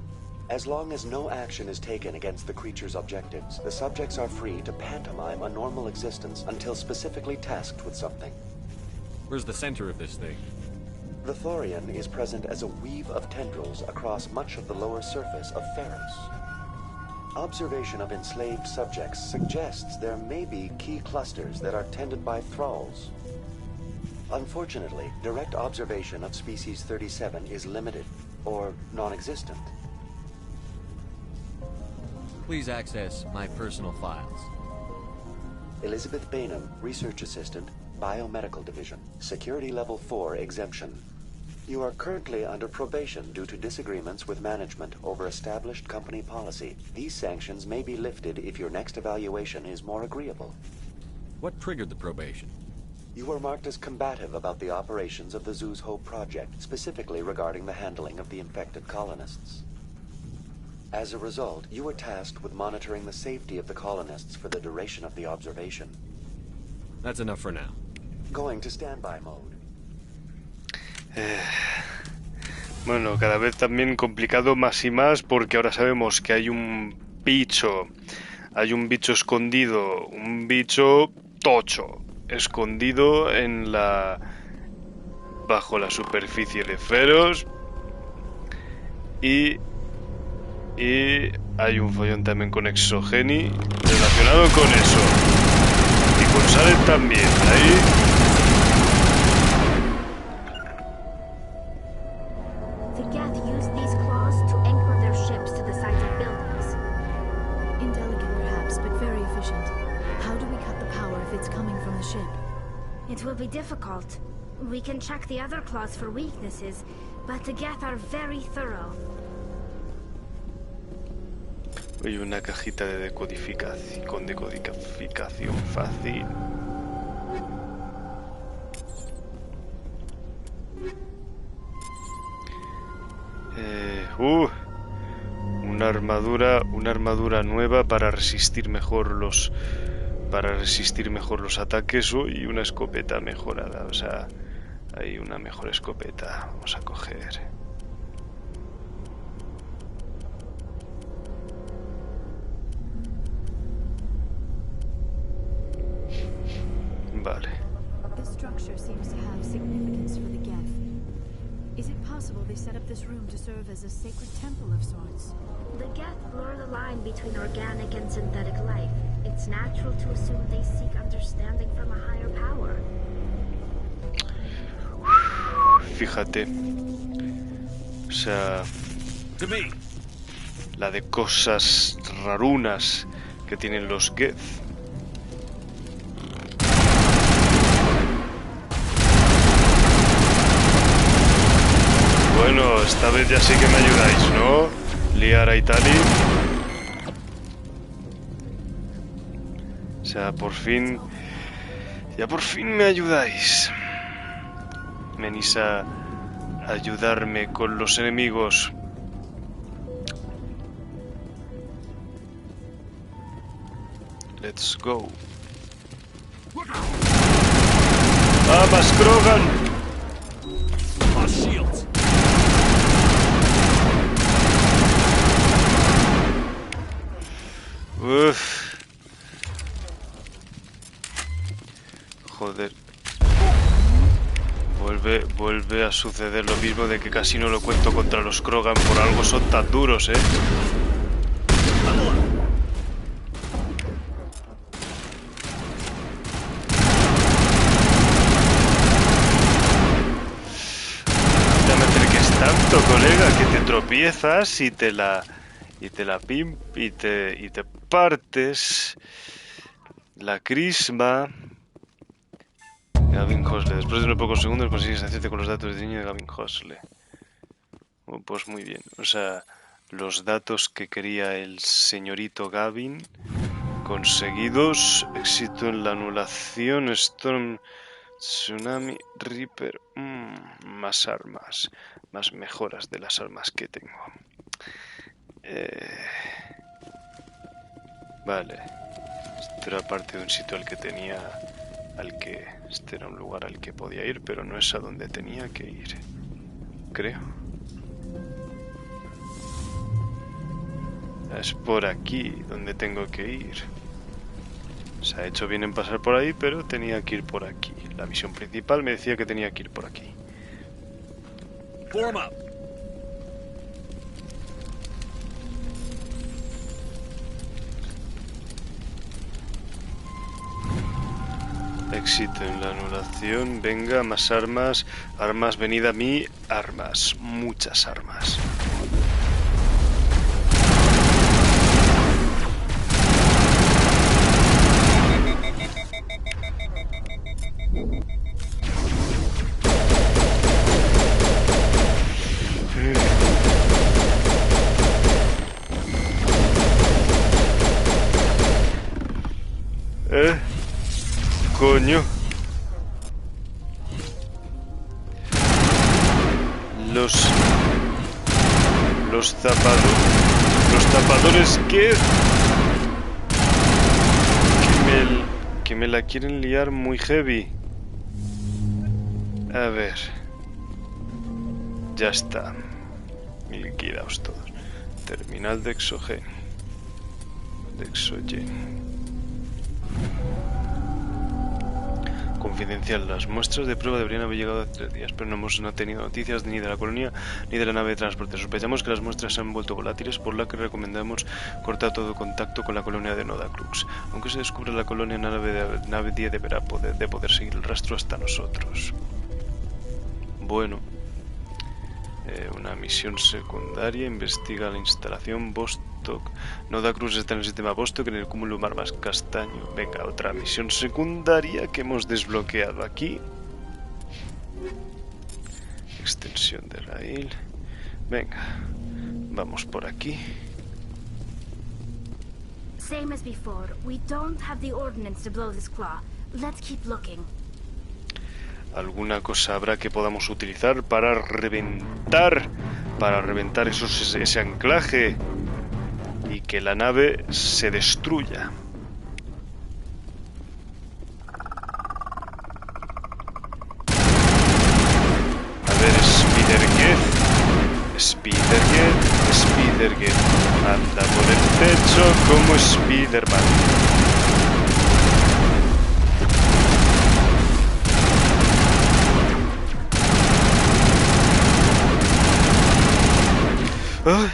As long as no action is taken against the creature's objectives, the subjects are free to pantomime a normal existence until specifically tasked with something. Where's the center of this thing? The Thorian is present as a weave of tendrils across much of the lower surface of Feros. Observation of enslaved subjects suggests there may be key clusters that are tended by thralls. Unfortunately, direct observation of Species 37 is limited, or non-existent. Please access my personal files. Elizabeth Bainham, Research Assistant, Biomedical Division, Security Level 4 exemption. You are currently under probation due to disagreements with management over established company policy. These sanctions may be lifted if your next evaluation is more agreeable. What triggered the probation? You were marked as combative about the operations of the Zoo's Hope project, specifically regarding the handling of the infected colonists. As a result, you were tasked with monitoring the safety of the colonists for the duration of the observation. That's enough for now. Going to standby mode. Bueno, cada vez también complicado más y más porque ahora sabemos que hay un bicho escondido, un bicho tocho, escondido en bajo la superficie de Feros y hay un follón también con Exogeni relacionado con eso y con Salem también, ahí. It will be difficult. We can check the other claws for weaknesses, but the Geth are very thorough. Hay una cajita de decodificación, con decodificación fácil. Una armadura nueva para resistir mejor los ataques y una escopeta mejorada, o sea, hay una mejor escopeta. Vamos a coger. Vale. The structure seems to have significance for the Geth. Is it possible they set up this room to serve as a sacred temple of sorts? The Geth blur the line between organic and synthetic life. It's natural to assume they seek understanding from a higher power. Fíjate. O sea, la de cosas rarunas que tienen los Geth. Bueno, esta vez ya sí que me ayudáis, ¿no? Liara y Tali. O sea, ya por fin me ayudáis. Venís a ayudarme con los enemigos. Let's go. ¡Vamos, Krogan! Uff. Joder. Vuelve a suceder lo mismo de que casi no lo cuento contra los Krogan, por algo son tan duros, Tanto, colega, que te tropiezas y te partes la crisma. Gavin Hosle. Después de unos pocos segundos consigues hacerte con los datos de niño de Gavin Hosle. Oh, pues muy bien. O sea, los datos que quería el señorito Gavin conseguidos. Éxito en la anulación. Storm, Tsunami, Reaper. Más armas. Más mejoras de las armas que tengo. Vale. Esto era parte de un sitio este era un lugar al que podía ir, pero no es a donde tenía que ir. Creo. Es por aquí donde tengo que ir. Se ha hecho bien en pasar por ahí, pero tenía que ir por aquí. La misión principal me decía que tenía que ir por aquí. Form up. Éxito en la anulación. Venga, más armas. Armas, venid a mí. Armas. Muchas armas. Coño. Los zapadores que me la quieren liar muy heavy. A ver. Ya está. Liquidaos todos. Terminal de exogen. De exogen. Confidencial. Las muestras de prueba deberían haber llegado hace 3 días, pero no hemos tenido noticias ni de la colonia ni de la nave de transporte. Sospechamos que las muestras se han vuelto volátiles, por lo que recomendamos cortar todo contacto con la colonia de Nodacrux. Aunque se descubra la colonia, nave 10 deberá poder seguir el rastro hasta nosotros. Bueno. Una misión secundaria. Investiga la instalación Vostok. Nodacrux está en el sistema Vostok, en el cúmulo mar más castaño. Venga, otra misión secundaria que hemos desbloqueado aquí. Extensión de raíl. Venga, vamos por aquí. Same as before. We don't have the ordnance to blow this claw. Let's keep looking. Alguna cosa habrá que podamos utilizar para reventar ese anclaje y que la nave se destruya. A ver, Spider-Get, anda por el techo como Spider-Man. ¡Ay!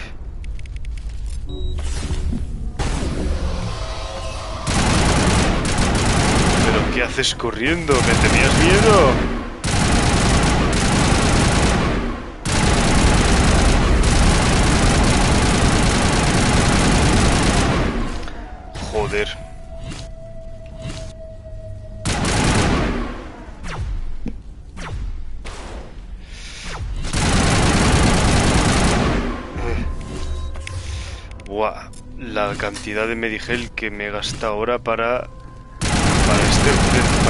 ¿Pero qué haces corriendo? ¿Me tenías miedo? Joder. Buah, la cantidad de Medigel que me gasta ahora para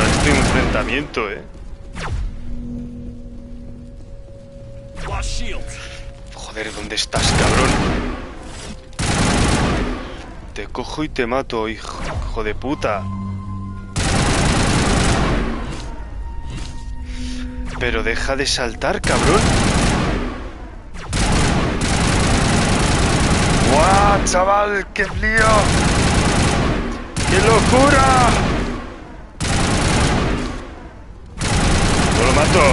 este enfrentamiento, Joder, ¿dónde estás, cabrón? Te cojo y te mato, hijo de puta. Pero deja de saltar, cabrón. ¡Guau, chaval! ¡Qué lío! ¡Qué locura! ¡No lo mato!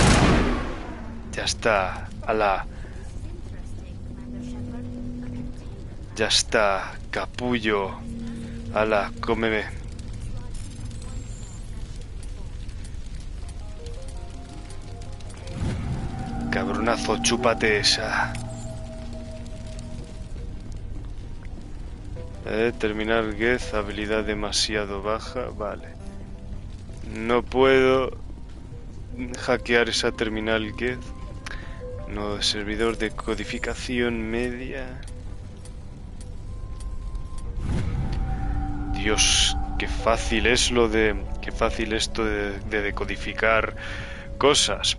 Ya está. ¡Hala! Ya está, capullo. ¡Hala, cómeme! Cabronazo, chúpate esa. Terminar Geth, habilidad demasiado baja, vale. No puedo hackear esa terminal Geth. No, servidor de codificación media. Dios, qué fácil es qué fácil esto de decodificar cosas.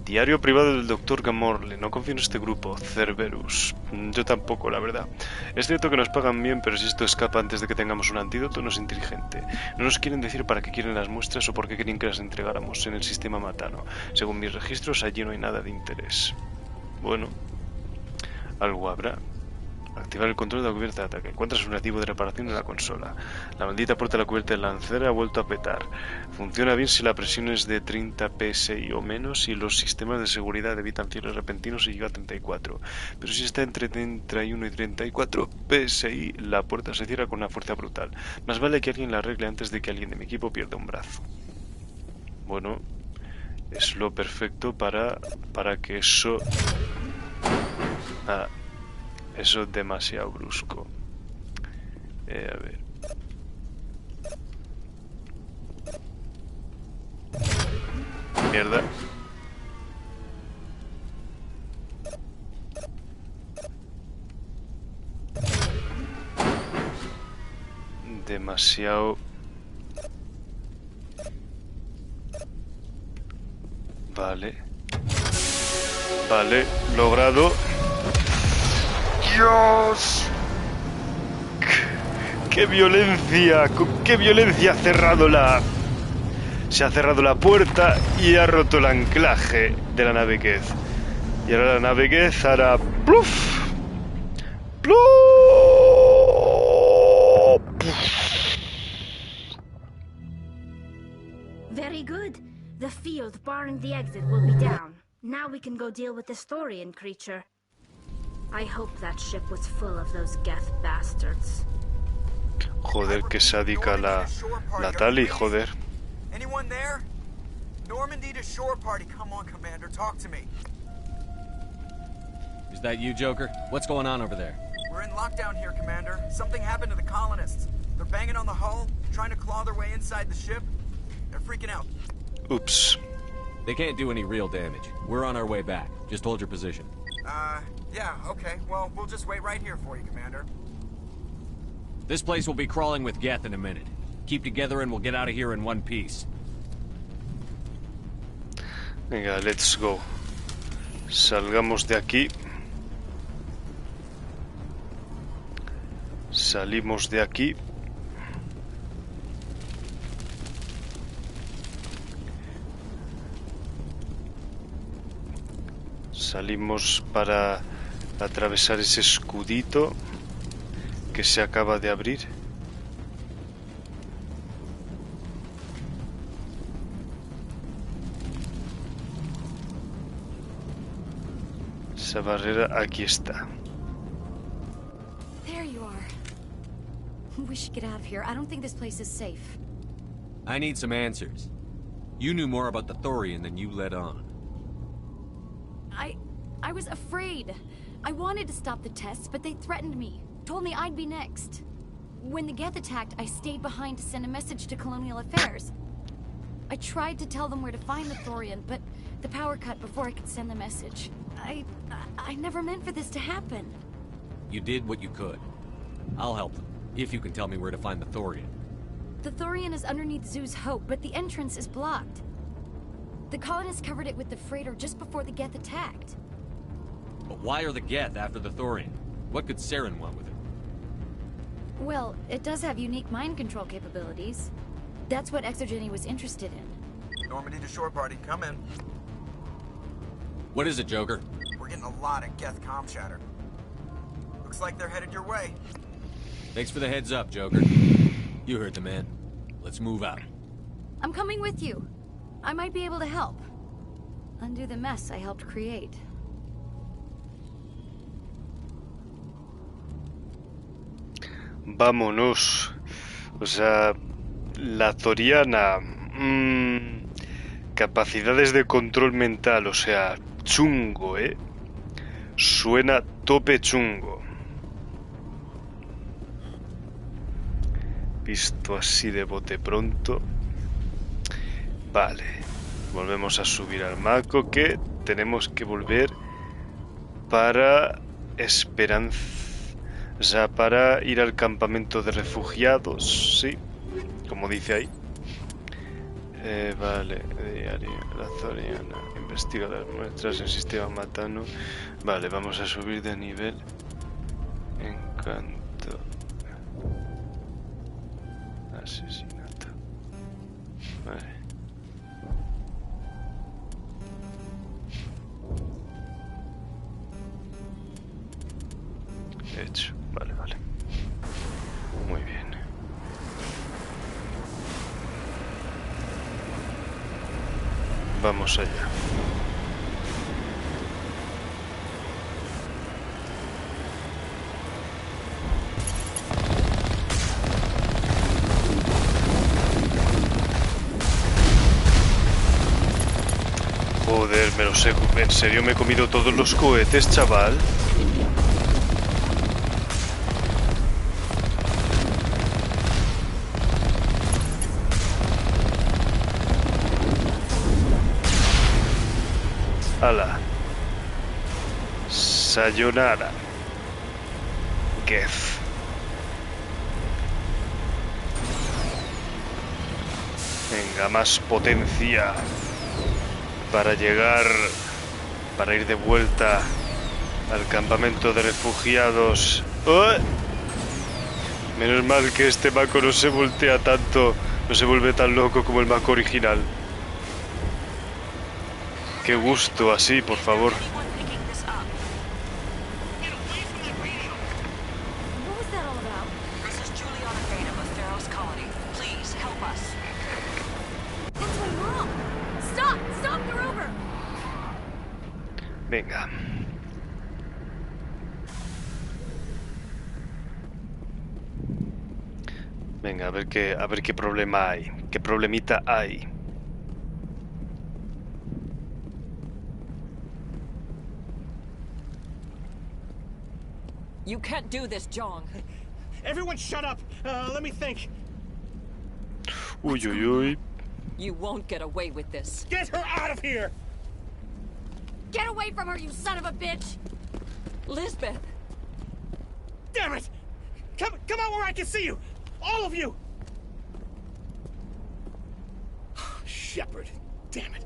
Diario privado del Dr. Gamorle. No confío en este grupo. Cerberus. Yo tampoco, la verdad. Es cierto que nos pagan bien, pero si esto escapa antes de que tengamos un antídoto, no es inteligente. No nos quieren decir para qué quieren las muestras o por qué quieren que las entregáramos en el sistema Matano. Según mis registros, allí no hay nada de interés. Bueno, algo habrá. Activar el control de la cubierta de ataque. Encuentras un activo de reparación en la consola. La maldita puerta de la cubierta de lancera ha vuelto a petar. Funciona bien si la presión es de 30 psi o menos y los sistemas de seguridad evitan cierres repentinos y llega a 34. Pero si está entre 31 y 34 psi, la puerta se cierra con una fuerza brutal. Más vale que alguien la arregle antes de que alguien de mi equipo pierda un brazo. Bueno, es lo perfecto para que eso... Nada. Eso es demasiado brusco. A ver. Mierda. Demasiado. Vale. Vale, logrado. ¡Dios! ¡Qué violencia! ¿Con qué violencia se ha cerrado la puerta y ha roto el anclaje de la nave Geth? Y ahora la nave Geth hará ¡pluf! ¡Pluf! Very good. The field barring the exit will be down. Now we can go deal with this Thorian creature. I hope that ship was full of those Geth bastards. Joder, que sádica la Tali, joder. Anyone there? Normandy to shore party. Come on, Commander, talk to me. Is that you, Joker? What's going on over there? We're in lockdown here, Commander. Something happened to the colonists. They're banging on the hull, trying to claw their way inside the ship. They're freaking out. Oops. They can't do any real damage. We're on our way back. Just hold your position. Yeah, okay. Well, we'll just wait right here for you, Commander. This place will be crawling with Geth in a minute. Keep together and we'll get out of here in one piece. Venga, let's go. Salgamos de aquí. Salimos de aquí. Salimos para atravesar ese escudito que se acaba de abrir. Esa barrera aquí está. There you are. We should get out of here. I don't think this place is safe. I need some answers. You knew more about the Thorian than you let on. I was afraid. I wanted to stop the tests, but they threatened me. Told me I'd be next. When the Geth attacked, I stayed behind to send a message to Colonial Affairs. I tried to tell them where to find the Thorian, but the power cut before I could send the message. I never meant for this to happen. You did what you could. I'll help them, if you can tell me where to find the Thorian. The Thorian is underneath Zeus Hope, but the entrance is blocked. The colonists covered it with the freighter just before the Geth attacked. But why are the Geth after the Thorian? What could Saren want with it? Well, it does have unique mind control capabilities. That's what Exogeny was interested in. Normandy to shore party, come in. What is it, Joker? We're getting a lot of Geth comm chatter. Looks like they're headed your way. Thanks for the heads up, Joker. You heard the man. Let's move out. I'm coming with you. I might be able to help. Undo the mess I helped create. Vámonos. O sea, la Thoriana. Capacidades de control mental, o sea, chungo, ¿eh? Suena tope chungo. Visto así de bote pronto. Vale. Volvemos a subir al Mako, que tenemos que volver para Esperanza. O sea, para ir al campamento de refugiados, sí, como dice ahí. Vale, diario, la Thoriana, investiga las muestras en sistema matano. Vale, vamos a subir de nivel. Encanto. Asesinato. Vale. Hecho, vale, vale. Muy bien. Vamos allá. Joder, me los he... ¿En serio me he comido todos los cohetes, chaval? Ala. Sayonara. Geth. Venga, más potencia para llegar, para ir de vuelta al campamento de refugiados. ¡Oh! Menos mal que este Mako no se voltea tanto, no se vuelve tan loco como el Mako original. Qué gusto, así, por favor. off us! That's my mom! Stop! Stop the rover! Venga. Venga, a ver qué problema hay. ¿Qué problemita hay? You can't do this, Jong. Everyone shut up! Let me think. Uy, uy, uy. You won't get away with this. Get her out of here! Get away from her, you son of a bitch! Lisbeth! Damn it! Come out where I can see you! All of you! Shepard, damn it.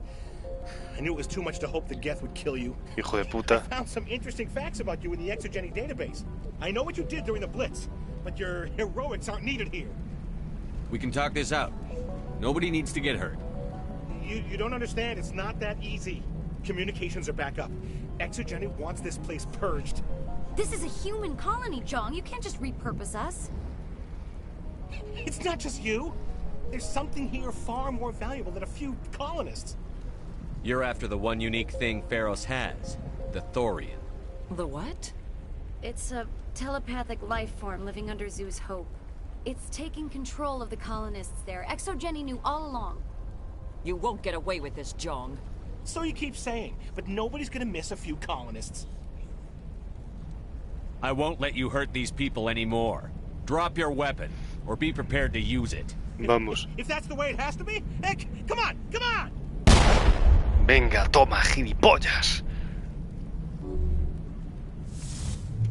I knew it was too much to hope the Geth would kill you. Hijo de puta. I found some interesting facts about you in the Exogeny database. I know what you did during the Blitz, but your heroics aren't needed here. We can talk this out. Nobody needs to get hurt. You don't understand. It's not that easy. Communications are back up. Exogeny wants this place purged. This is a human colony, Jong. You can't just repurpose us. It's not just you. There's something here far more valuable than a few colonists. You're after the one unique thing Feros has, the Thorian. The what? It's a telepathic life form living under Zeus' Hope. It's taking control of the colonists there. Exogeny knew all along. You won't get away with this, Jong. So you keep saying, but nobody's gonna miss a few colonists. I won't let you hurt these people anymore. Drop your weapon, or be prepared to use it. Vamos. If that's the way it has to be, heck, come on, come on! Venga, toma, gilipollas.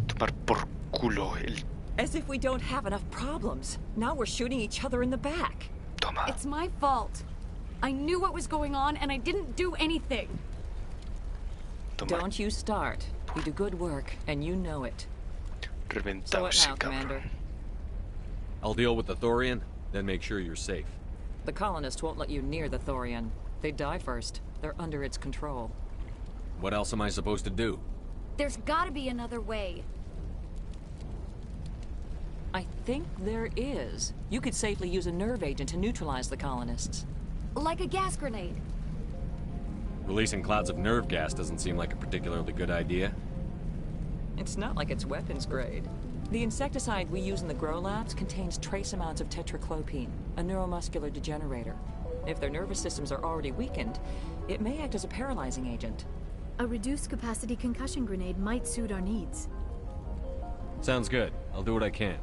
Tomar por culo el... As if we don't have enough problems. Now we're shooting each other in the back. Toma. It's my fault. I knew what was going on, and I didn't do anything. Toma. Don't you start. You do good work, and you know it. So Reventado what ese now, cabrón. Commander? I'll deal with the Thorian, then make sure you're safe. The colonists won't let you near the Thorian. They die first. They're under its control. What else am I supposed to do? There's gotta be another way. I think there is. You could safely use a nerve agent to neutralize the colonists. Like a gas grenade. Releasing clouds of nerve gas doesn't seem like a particularly good idea. It's not like it's weapons grade. The insecticide we use in the grow labs contains trace amounts of tetraclopine, a neuromuscular degenerator. If their nervous systems are already weakened, it may act as a paralyzing agent. A reduced capacity concussion grenade might suit our needs. Sounds good. I'll do what I can.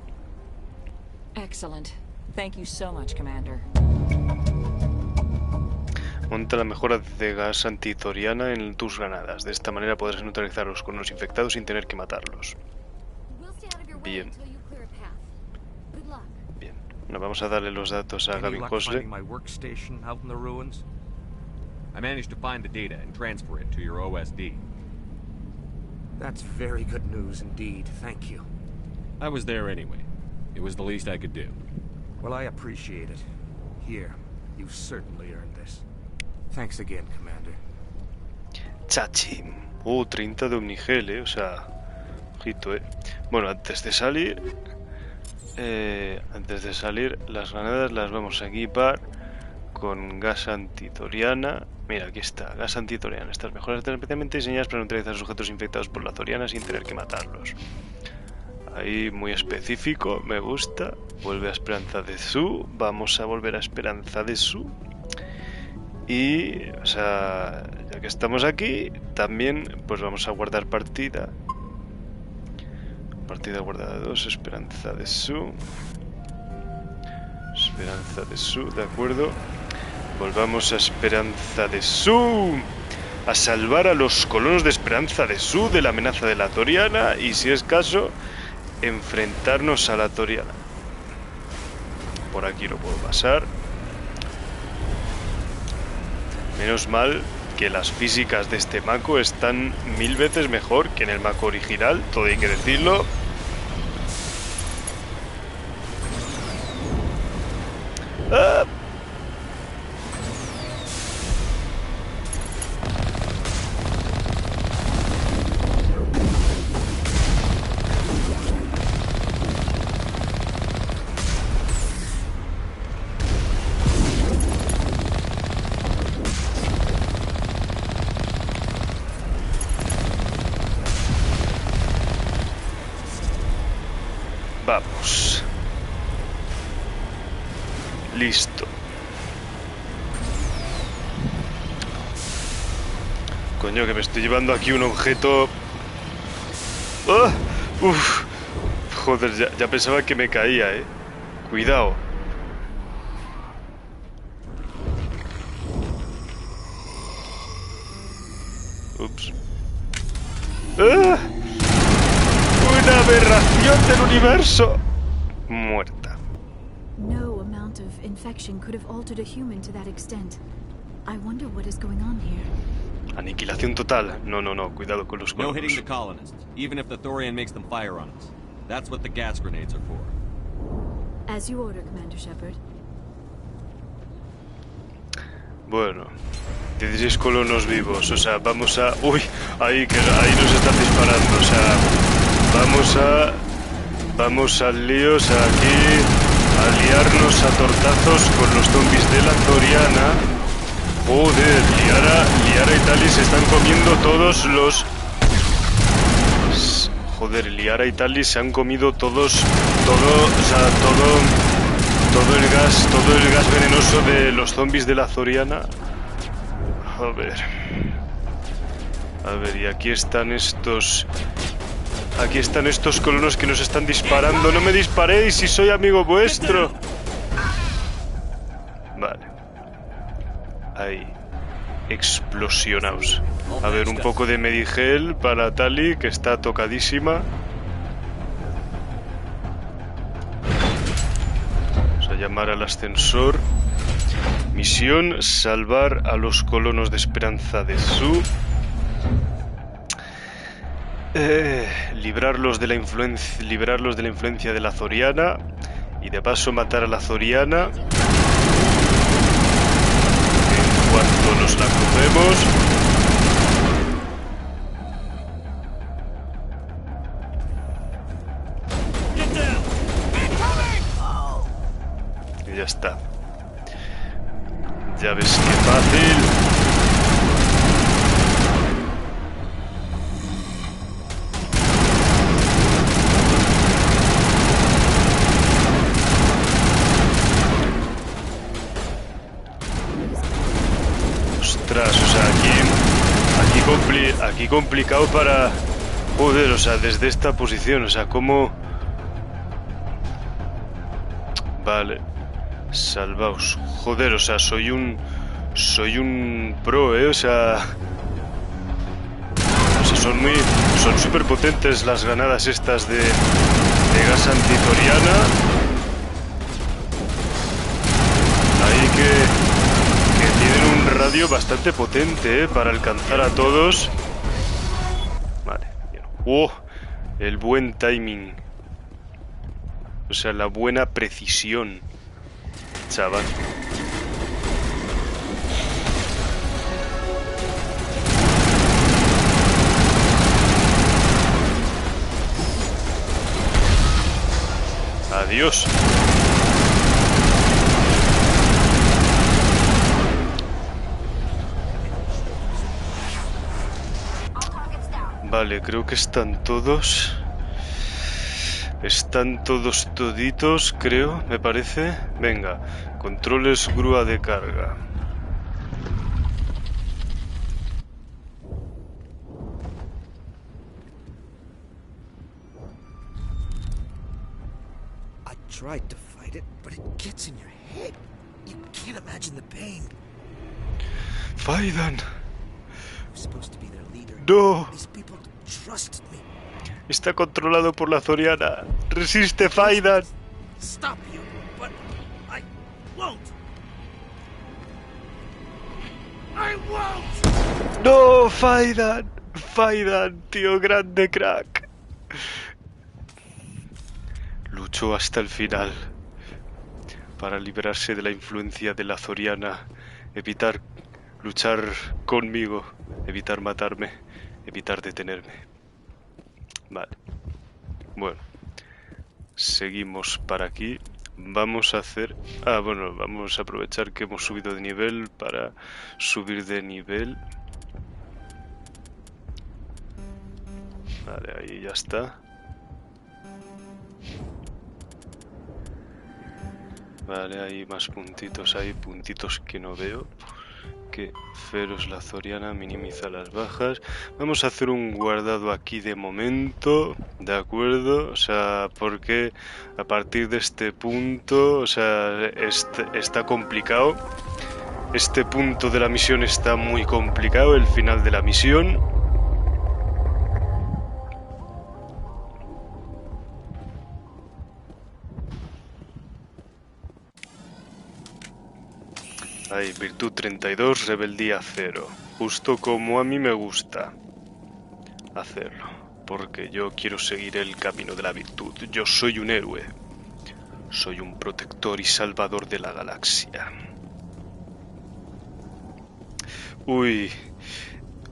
Excellent. Thank you so much, Commander. Monta la mejora de gas antithoriana en tus granadas. De esta manera podrás neutralizarlos con los infectados sin tener que matarlos. Bien. Bien. Bueno, vamos a darle los datos a Gavin Hosle. my workstation out in the ruins? I managed to find the data and transfer it to your OSD. That's very good news indeed. Thank you. I was there anyway. It was the least I could do. Well, I appreciate it. Here, you've certainly earned this. Thanks again, Commander. Chachi. 30 de Omnigel, o sea... Ojito, Bueno, antes de salir, las granadas las vamos a equipar con gas antithoriana. Mira, aquí está, gas antithoriana. Estas mejoras están especialmente diseñadas para neutralizar sujetos infectados por la thoriana sin tener que matarlos. Ahí muy específico, me gusta. Vuelve a Esperanza de Su. Vamos a volver a Esperanza de Su. Y, o sea, ya que estamos aquí, también pues vamos a guardar partida. Partida guardada 2, Esperanza de Su. Esperanza de Su, de acuerdo. Volvamos a Esperanza de Su. A salvar a los colonos de Esperanza de Su de la amenaza de la thoriana y, si es caso, enfrentarnos a la thoriana. Por aquí lo puedo pasar. Menos mal que las físicas de este Mako están 1000 veces mejor que en el Mako original, todo hay que decirlo. ¡Ah! Vamos. Listo. Coño, que me estoy llevando aquí un objeto... ¡Ah! ¡Uf! Joder, ya pensaba que me caía, ¿eh? Cuidado. Ups. ¡Ah! ¡Una aberración del universo! Muerta. No amount of infection could have altered a human to that extent. I wonder what is going on here. Aniquilación total. No, cuidado con los No colonos. hitting the colonists, even if the Thorian makes them fire on us. That's what the gas grenades are for. As you order, Commander Shepard. Bueno, 16 colonos vivos, o sea, vamos a... Uy, ahí nos están disparando, o sea, vamos al lío, o sea, aquí a liarnos a tortazos con los zombies de la Thoriana. Joder, Liara y Tali se están comiendo todos los... Joder, Liara y Tali se han comido todo el gas venenoso de los zombies de la Thoriana. A ver, y aquí están estos colonos que nos están disparando. No me disparéis si soy amigo vuestro. Vale. Ahí. Explosionaos. A ver, un poco de Medigel para Tali, que está tocadísima. Vamos a llamar al ascensor. Misión: salvar a los colonos de Esperanza de Zoo. Librarlos de la influencia de la Thoriana. Y de paso matar a la Thoriana. En cuanto nos la cogemos. Y ya está. Ya ves qué fácil. Ostras, o sea, aquí complicado para... Joder, o sea, desde esta posición, o sea, ¿cómo...? Vale. Salvaos. Joder, o sea, soy un pro, o sea, son súper potentes las granadas estas de gas antitoriana. Ahí que tienen un radio bastante potente, para alcanzar a todos. Vale, bien. ¡Oh! El buen timing. O sea, la buena precisión, chaval. Adiós. Vale, creo que están todos. Están todos toditos, creo, me parece. Venga, controles grúa de carga. I tried to fight it, but it gets in your head. You can't imagine the pain. Faidan. I'm supposed to be their leader. No. These people trusted me. Está controlado por la Thoriana. Resiste, Faidan. Stop you, but I won't. I won't. No, Faidan. Faidan, tío grande, crack. Luchó hasta el final para liberarse de la influencia de la Thoriana, evitar luchar conmigo, evitar matarme, evitar detenerme. Vale. Bueno. Seguimos para aquí. Vamos a hacer... Ah, bueno, vamos a aprovechar que hemos subido de nivel para subir de nivel. Vale, ahí ya está. Vale, hay más puntitos, hay puntitos que no veo. Que Feros, la Thoriana, minimiza las bajas. Vamos a hacer un guardado aquí de momento, ¿de acuerdo? O sea, porque a partir de este punto, o sea, está complicado. Este punto de la misión está muy complicado, el final de la misión. Ahí, virtud 32, rebeldía 0. Justo como a mí me gusta hacerlo. Porque yo quiero seguir el camino de la virtud. Yo soy un héroe. Soy un protector y salvador de la galaxia. Uy,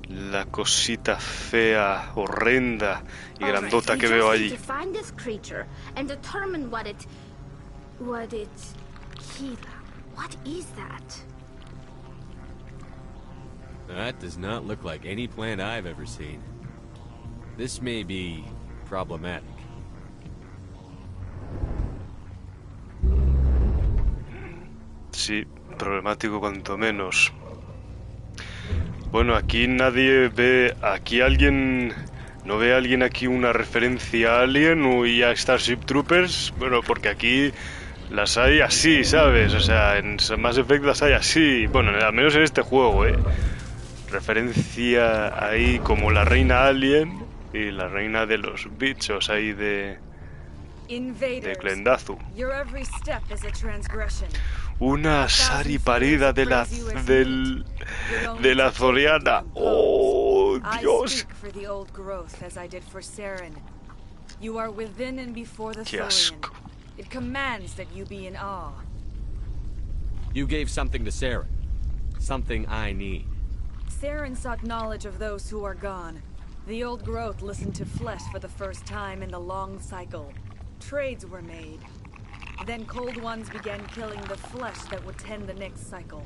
la cosita fea, horrenda y grandota que veo allí. What is that? That does not look like any plant I've ever seen. This may be problematic. Sí, problemático cuanto menos. Bueno, aquí nadie ve... Aquí alguien... ¿No ve alguien aquí una referencia a Alien y a Starship Troopers? Bueno, porque aquí... Las hay así, ¿sabes? O sea, en Mass Effect las hay así. Bueno, al menos en este juego, ¿eh? Referencia ahí como la reina alien y la reina de los bichos ahí de Clendazu. Una Sari parida de la Thoriana. ¡Oh, Dios! ¡Qué asco! It commands that you be in awe. You gave something to Saren. Something I need. Saren sought knowledge of those who are gone. The old growth listened to flesh for the first time in the long cycle. Trades were made. Then cold ones began killing the flesh that would tend the next cycle.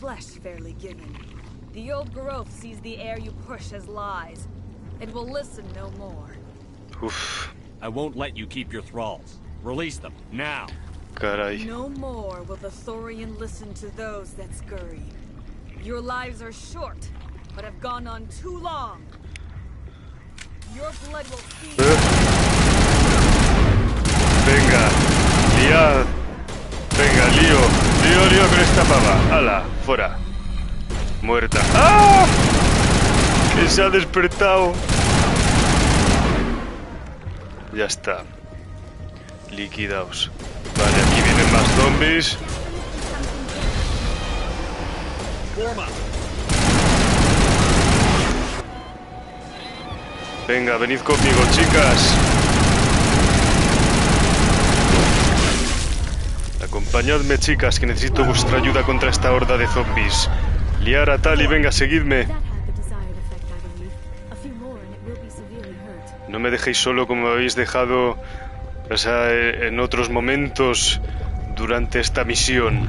Flesh fairly given. The old growth sees the air you push as lies. It will listen no more. Oof. I won't let you keep your thralls. Release them, now! Caray. No more will the Thorian listen to those that scurry. Your lives are short, but have gone on too long. Your blood will feed... Venga, liad. Venga, lío con esta pava. ¡Hala! Fuera. Muerta. ¡Ah! Que se ha despertado. Ya está. Liquidaos. Vale, aquí vienen más zombies. Venga, venid conmigo, chicas. Acompañadme, chicas, que necesito vuestra ayuda contra esta horda de zombies. Liar a Tali, venga, seguidme. No me dejéis solo como me habéis dejado... O sea, en otros momentos durante esta misión,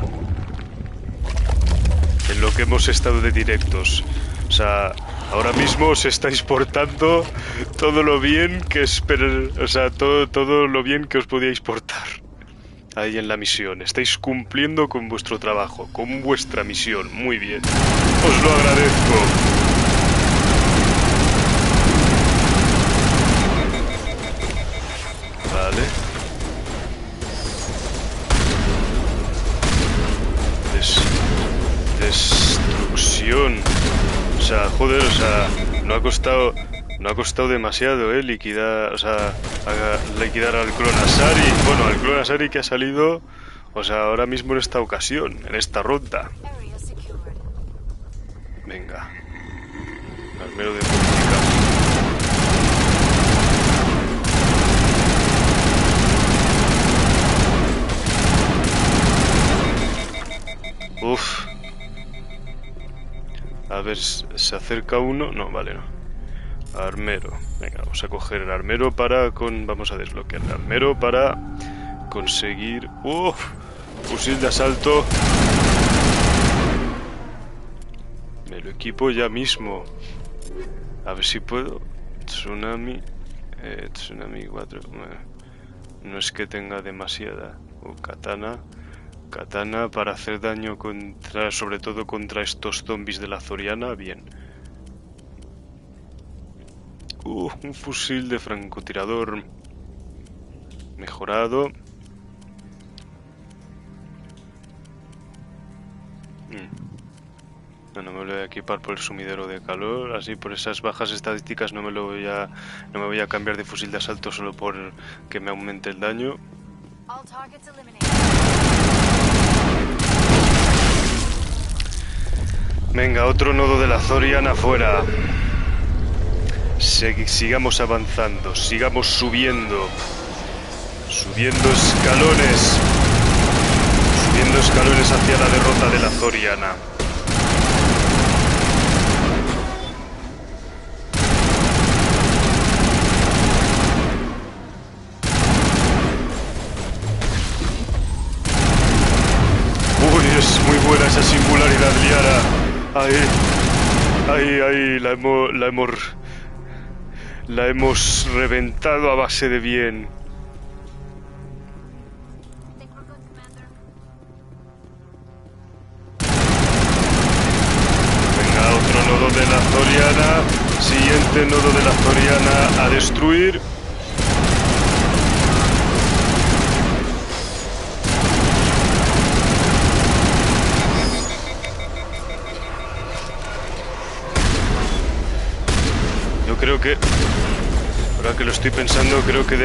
en lo que hemos estado de directos. O sea, ahora mismo os estáis portando todo lo bien que todo lo bien que os podíais portar ahí en la misión. Estáis cumpliendo con vuestro trabajo, con vuestra misión. Muy bien. Os lo agradezco. Vale. Destrucción. O sea, joder, o sea, no ha costado demasiado, liquidar, o sea, liquidar al Clonasari. Bueno, al Clonasari que ha salido, o sea, ahora mismo en esta ocasión, en esta ronda. Venga. Armero de música. Uf. A ver, ¿se acerca uno? No, vale, no. Armero. Venga, vamos a coger el armero para vamos a desbloquear el armero para conseguir... fusil de asalto. Me lo equipo ya mismo. A ver si puedo. Tsunami 4. Bueno, no es que tenga demasiada. Katana. Katana para hacer daño contra, sobre todo contra estos zombies de la Thoriana, bien. Un fusil de francotirador mejorado. No me lo voy a equipar por el sumidero de calor, así por esas bajas estadísticas no me voy a cambiar de fusil de asalto solo por que me aumente el daño. Venga, otro nodo de la Thoriana afuera. Sigamos avanzando, sigamos subiendo. Subiendo escalones hacia la derrota de la Thoriana. Es muy buena esa singularidad, Liara. Ahí, la hemos reventado a base de bien. Venga, otro nodo de la Thoriana. Siguiente nodo de la Thoriana a destruir. Creo que, ahora que lo estoy pensando, creo que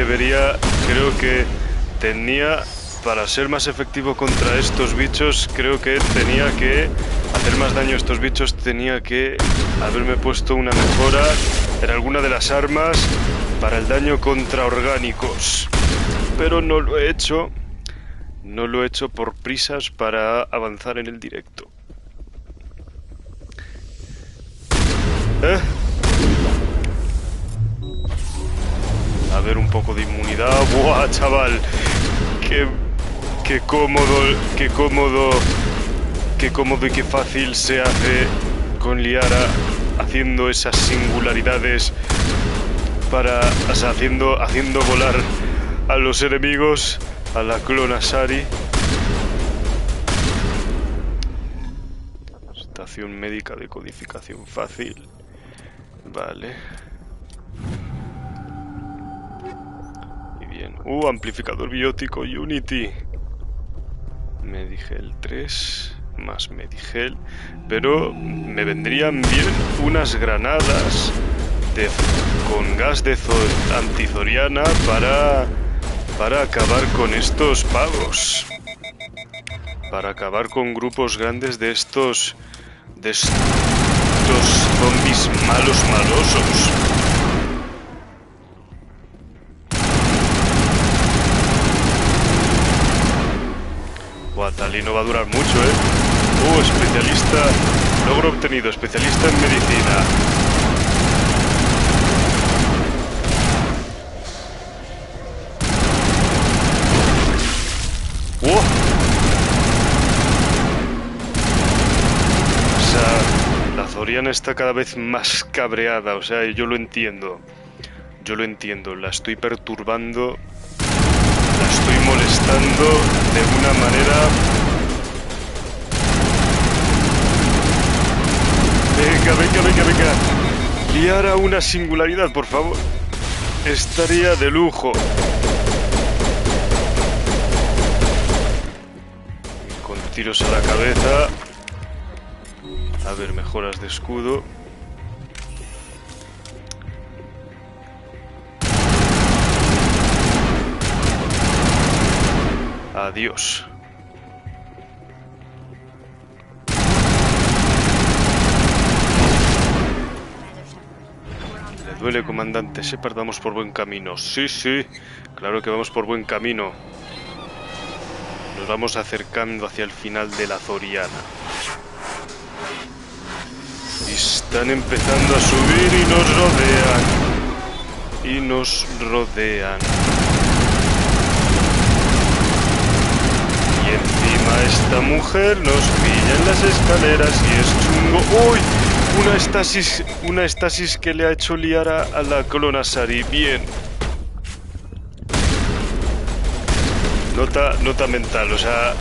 tenía, para ser más efectivo contra estos bichos, creo que tenía que hacer más daño a estos bichos, tenía que haberme puesto una mejora en alguna de las armas para el daño contra orgánicos. Pero no lo he hecho por prisas para avanzar en el directo. A ver, un poco de inmunidad. ¡Buah, chaval! Qué cómodo y qué fácil se hace con Liara haciendo esas singularidades haciendo volar a los enemigos, a la clonasari. Estación médica de codificación fácil. Vale. Bien. Amplificador biótico Unity. Medigel 3 más Medigel. Pero me vendrían bien unas granadas con gas de antithoriana para acabar con estos pavos. Para acabar con grupos grandes de estos zombies malosos. Tali no va a durar mucho, especialista. Logro obtenido, especialista en medicina. O sea, la Thoriana está cada vez más cabreada, o sea, yo lo entiendo. La estoy perturbando. La estoy molestando de una manera... Venga. Liara una singularidad, por favor. Estaría de lujo. Con tiros a la cabeza. A ver, mejoras de escudo. Adiós. ¿Le duele, comandante Shepard? Vamos por buen camino. Sí, claro que vamos por buen camino. Nos vamos acercando hacia el final de la Thoriana. Y están empezando a subir y nos rodean. Y encima esta mujer nos pilla en las escaleras y es chungo. ¡Uy! Una estasis que le ha hecho Liara a la clonasari. Bien. Nota mental, o sea,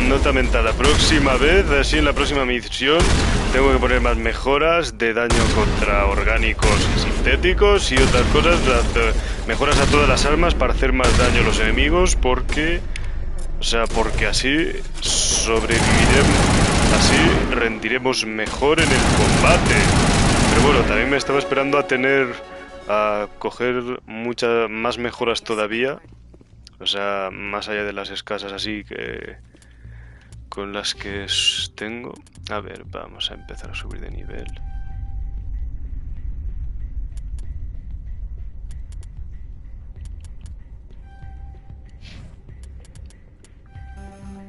nota mental. La próxima vez, así en la próxima misión, tengo que poner más mejoras de daño contra orgánicos y sintéticos y otras cosas, mejoras a todas las armas para hacer más daño a los enemigos, porque, o sea, porque así sobreviviremos, así rendiremos mejor en el combate. Pero bueno, también me estaba esperando a coger muchas más mejoras todavía. O sea, más allá de las escasas así que con las que tengo. A ver, vamos a empezar a subir de nivel.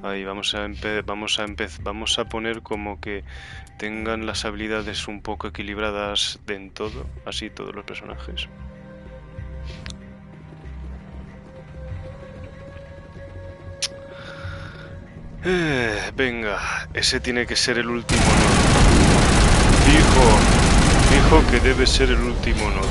Ahí vamos a poner como que tengan las habilidades un poco equilibradas en todo, así todos los personajes. Venga, ese tiene que ser el último nodo. Fijo que debe ser el último nodo.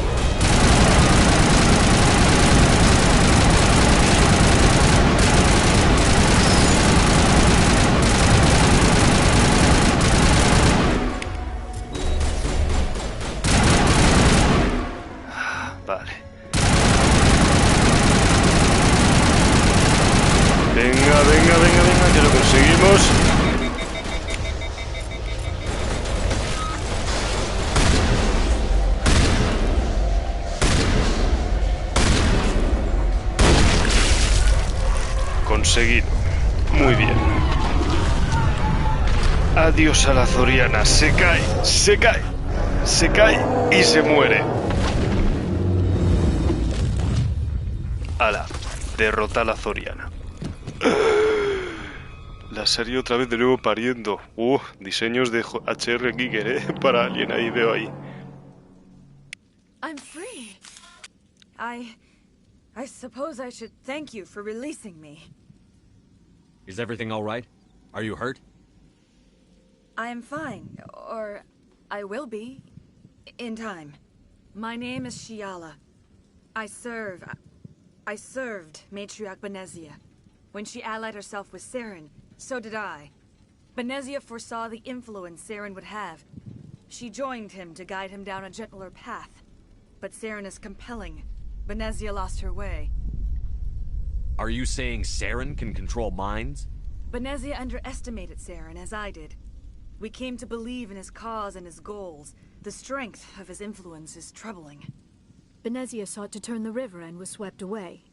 Vale. Venga, que lo conseguimos. Conseguido. Muy bien. Adiós a la Thoriana. Se cae y se muere. Ala, derrota a la Thoriana. La serie otra vez de nuevo pariendo. Diseños de HR Giger, para alguien ahí, veo ahí. I'm free. I suppose I should thank you for releasing me. Is everything all right? Are you hurt? I am fine, or I will be, in time. My name is Shiala. I served Matriarch Benezia. When she allied herself with Saren, so did I. Benezia foresaw the influence Saren would have. She joined him to guide him down a gentler path. But Saren is compelling. Benezia lost her way. Are you saying Saren can control minds? Benezia underestimated Saren, as I did. We came to believe in his cause and his goals. The strength of his influence is troubling. Benezia sought to turn the river and was swept away.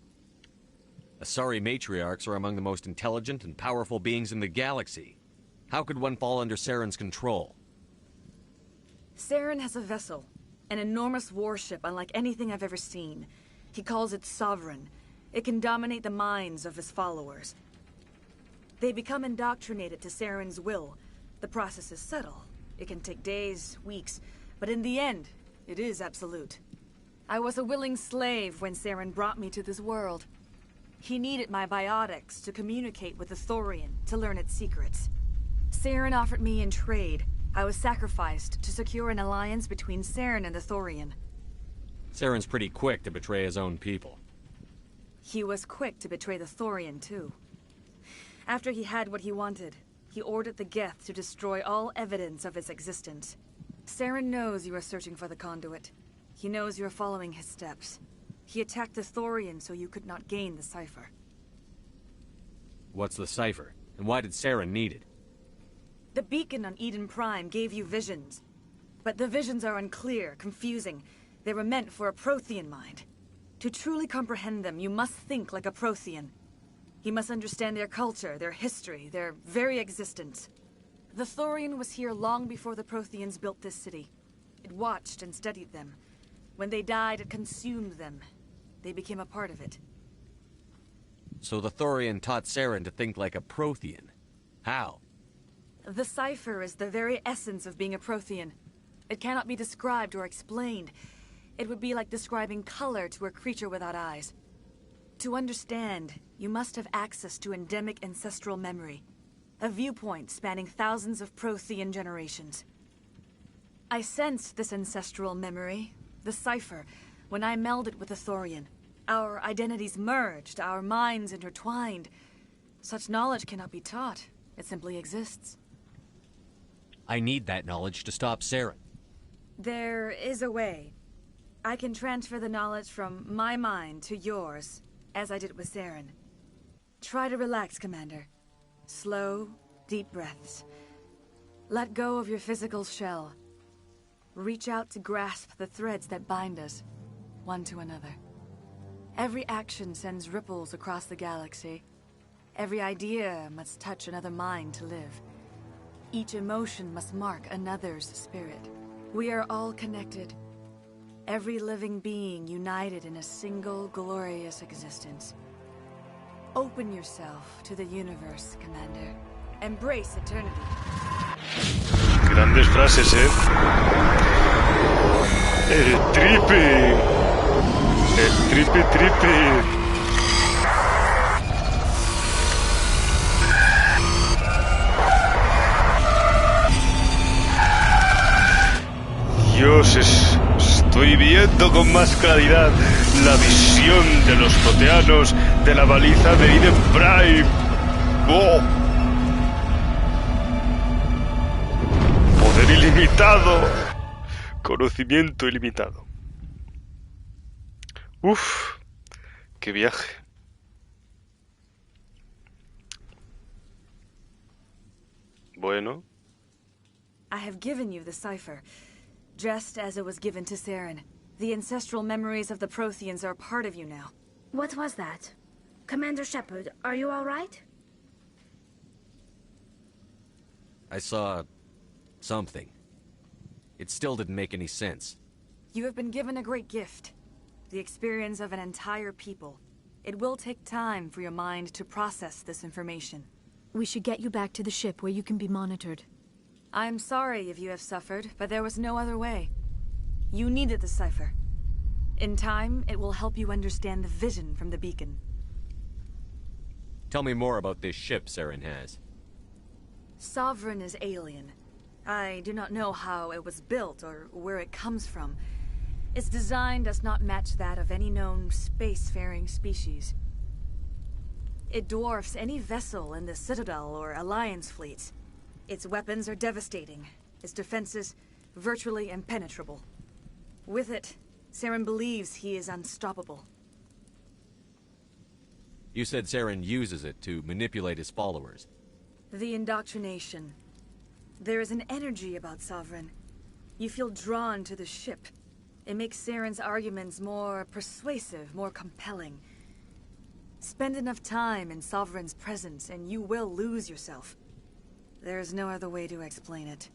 Asari matriarchs are among the most intelligent and powerful beings in the galaxy. How could one fall under Saren's control? Saren has a vessel, an enormous warship unlike anything I've ever seen. He calls it Sovereign. It can dominate the minds of his followers. They become indoctrinated to Saren's will. The process is subtle. It can take days, weeks, but in the end, it is absolute. I was a willing slave when Saren brought me to this world. He needed my biotics to communicate with the Thorian, to learn its secrets. Saren offered me in trade. I was sacrificed to secure an alliance between Saren and the Thorian. Saren's pretty quick to betray his own people. He was quick to betray the Thorian, too. After he had what he wanted, he ordered the Geth to destroy all evidence of its existence. Saren knows you are searching for the conduit. He knows you are following his steps. He attacked the Thorian so you could not gain the cipher. What's the cipher? And why did Saren need it? The beacon on Eden Prime gave you visions. But the visions are unclear, confusing. They were meant for a Prothean mind. To truly comprehend them, you must think like a Prothean. You must understand their culture, their history, their very existence. The Thorian was here long before the Protheans built this city. It watched and studied them. When they died, it consumed them. They became a part of it. So the Thorian taught Saren to think like a Prothean. How? The cipher is the very essence of being a Prothean. It cannot be described or explained. It would be like describing color to a creature without eyes. To understand, you must have access to endemic ancestral memory. A viewpoint spanning thousands of Prothean generations. I sensed this ancestral memory, the cipher, when I melded with the Thorian. Our identities merged, our minds intertwined. Such knowledge cannot be taught. It simply exists. I need that knowledge to stop Saren. There is a way. I can transfer the knowledge from my mind to yours, as I did with Saren. Try to relax, Commander. Slow, deep breaths. Let go of your physical shell. Reach out to grasp the threads that bind us, one to another. Every action sends ripples across the galaxy. Every idea must touch another mind to live. Each emotion must mark another's spirit. We are all connected. Every living being united in a single glorious existence. Open yourself to the universe, Commander. Embrace eternity. Grandes frases, ¿eh? El tripe. El tripe. Dios, estoy viendo con más claridad la visión de los toteanos de la baliza de Eden Prime. ¡Oh! Poder ilimitado. Conocimiento ilimitado. Uf, qué viaje. Bueno. I have given you the cipher, just as it was given to Saren. The ancestral memories of the Protheans are part of you now. What was that? Commander Shepard, are you all right? I saw something. It still didn't make any sense. You have been given a great gift. The experience of an entire people. It will take time for your mind to process this information. We should get you back to the ship where you can be monitored. I'm sorry if you have suffered, but there was no other way. You needed the cipher. In time, it will help you understand the vision from the beacon. Tell me more about this ship Saren has. Sovereign is alien. I do not know how it was built or where it comes from. Its design does not match that of any known spacefaring species. It dwarfs any vessel in the Citadel or Alliance fleets. Its weapons are devastating. Its defenses virtually impenetrable. With it, Saren believes he is unstoppable. You said Saren uses it to manipulate his followers. The indoctrination. There is an energy about Sovereign. You feel drawn to the ship. It makes Saren's arguments more persuasive, more compelling. Spend enough time in Sovereign's presence and you will lose yourself. There is no other way to explain it.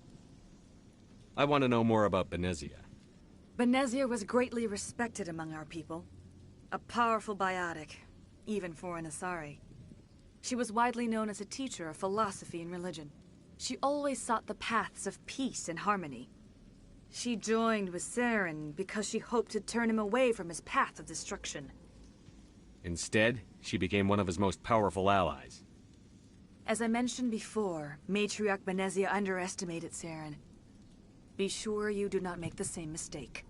I want to know more about Benezia. Benezia was greatly respected among our people. A powerful biotic, even for an Asari. She was widely known as a teacher of philosophy and religion. She always sought the paths of peace and harmony. She joined with Saren because she hoped to turn him away from his path of destruction. Instead, she became one of his most powerful allies. As I mentioned before, Matriarch Benezia underestimated Saren. Be sure you do not make the same mistake.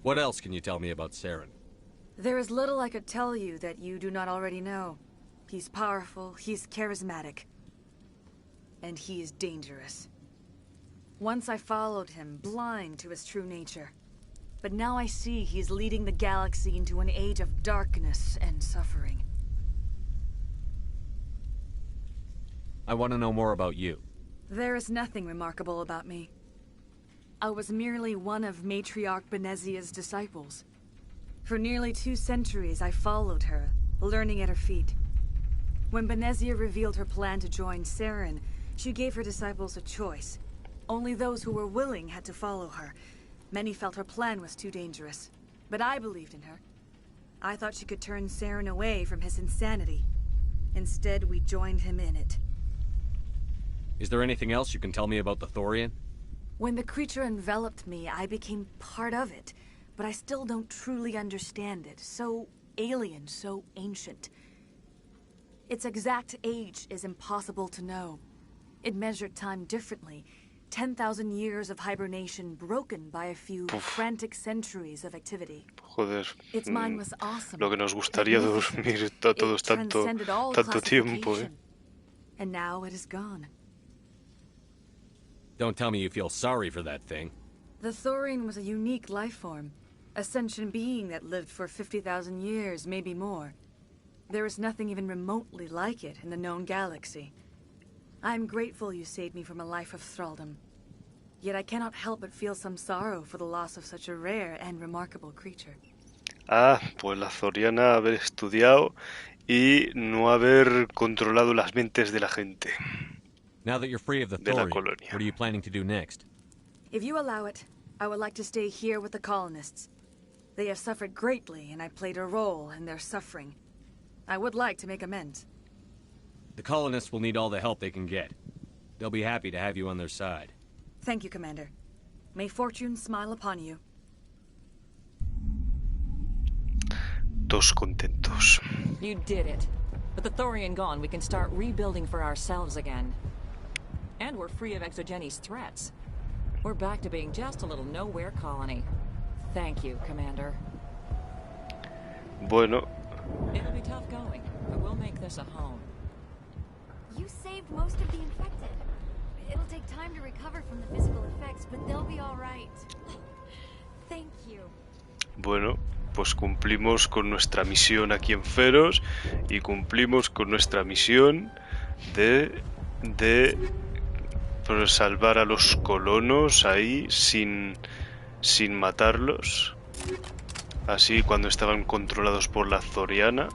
What else can you tell me about Saren? There is little I could tell you that you do not already know. He's powerful, he's charismatic, and he is dangerous. Once I followed him, blind to his true nature. But now I see he's leading the galaxy into an age of darkness and suffering. I want to know more about you. There is nothing remarkable about me. I was merely one of Matriarch Benezia's disciples. For nearly 2 centuries I followed her, learning at her feet. When Benezia revealed her plan to join Saren, she gave her disciples a choice. Only those who were willing had to follow her. Many felt her plan was too dangerous, but I believed in her. I thought she could turn Saren away from his insanity. Instead, we joined him in it. Is there anything else you can tell me about the Thorian? When the creature enveloped me, I became part of it, but I still don't truly understand it. So alien, so ancient. Its exact age is impossible to know. It measured time differently. 10,000 years of hibernation broken by a few frantic centuries of activity. Joder, Its mine was awesome. lo que nos gustaría dormir a todos tanto tiempo, ¿eh? And now it is gone. Don't tell me you feel sorry for that thing. The Thorian was a unique life form. A sentient being that lived for 50,000 years, maybe more. There is nothing even remotely like it in the known galaxy. I'm grateful you saved me from a life of thraldom. Yet I cannot help but feel some sorrow for the loss of such a rare and remarkable creature. Ah, pues la Thoriana haber estudiado y no haber controlado las mentes de la gente. Now that you're free of the Thorian, what are you planning to do next? If you allow it, I would like to stay here with the colonists. They have suffered greatly, and I played a role in their suffering. I would like to make amends. The colonists will need all the help they can get. They'll be happy to have you on their side. Thank you, Commander. May fortune smile upon you. Todos contentos. You did it. With the Thorian gone, we can start rebuilding for ourselves again. And we're free of Exogeni's threats. We're back to being just a little nowhere colony. Thank you, Commander. Bueno. It'll be tough going, but we'll make this a home. You saved most of the infected. It'll take time to recover from the physical effects, but they'll be all right. Thank you. Bueno, pues cumplimos con nuestra misión aquí en Feros y cumplimos con nuestra misión de salvar a los colonos ahí sin matarlos. Así cuando estaban controlados por la Thoriana.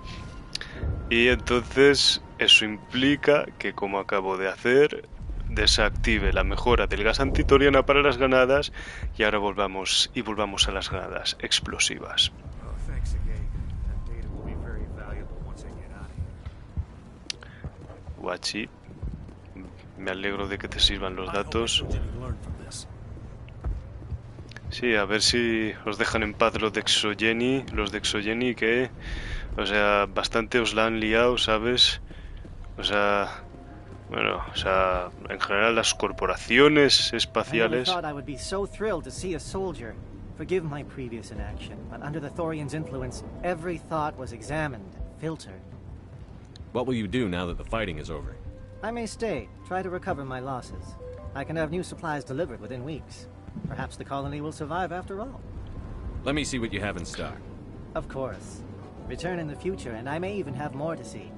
Y entonces eso implica que, como acabo de hacer, desactive la mejora del gas antitoriana para las granadas y ahora volvamos a las granadas explosivas. Guachi, me alegro de que te sirvan los datos. Sí, a ver si os dejan en paz los de Exogeni, que, o sea, bastante os la han liado, ¿sabes? O sea, bueno, o sea, en general las corporaciones espaciales. Forgive my previous inaction, but under the Thorian's influence, every thought was examined, filtered. What will you do now that the fighting is over? I may stay, try to recover my losses. I can have new supplies delivered within weeks. Perhaps the colony will survive after all. Let me see what you have in stock. Of course. Return in the future, and I may even have more to see.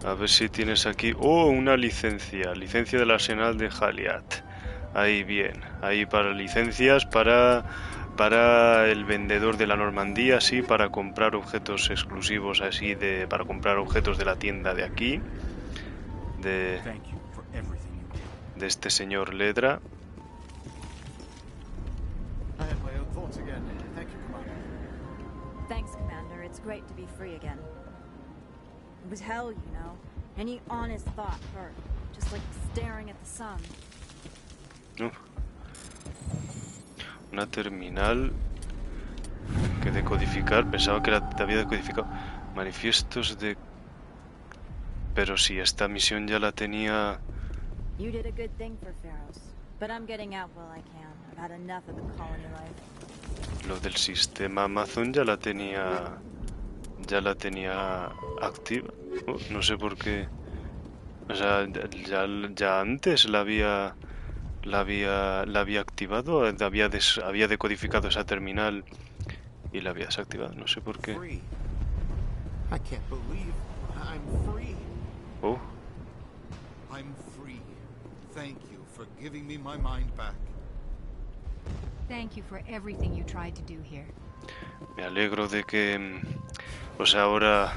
A ver si tienes aquí... Oh, una licencia. Licencia del arsenal de Haliat. Ahí bien. Ahí para licencias, para el vendedor de la Normandía, sí, para comprar objetos exclusivos así, para comprar objetos de la tienda de aquí. De este señor Ledra. Thanks, Commander. It's great to be free again. It was hell, you know. Any honest thought hurt. Just like staring at the sun. Una terminal que decodificar. Pensaba que la había decodificado. Manifiestos de... Pero si esta misión ya la tenía... You did a good thing for Feros, but I'm getting out while I can. I've had enough of the colony life. Lo del sistema Amazon ya la tenía activa. No sé por qué. O sea, ya antes la había activado, había decodificado esa terminal y la había desactivado. No sé por qué. Oh. I'm free. Thank you for giving me my mind back. Thank you for everything you tried to do here. Me alegro de que, o sea, ahora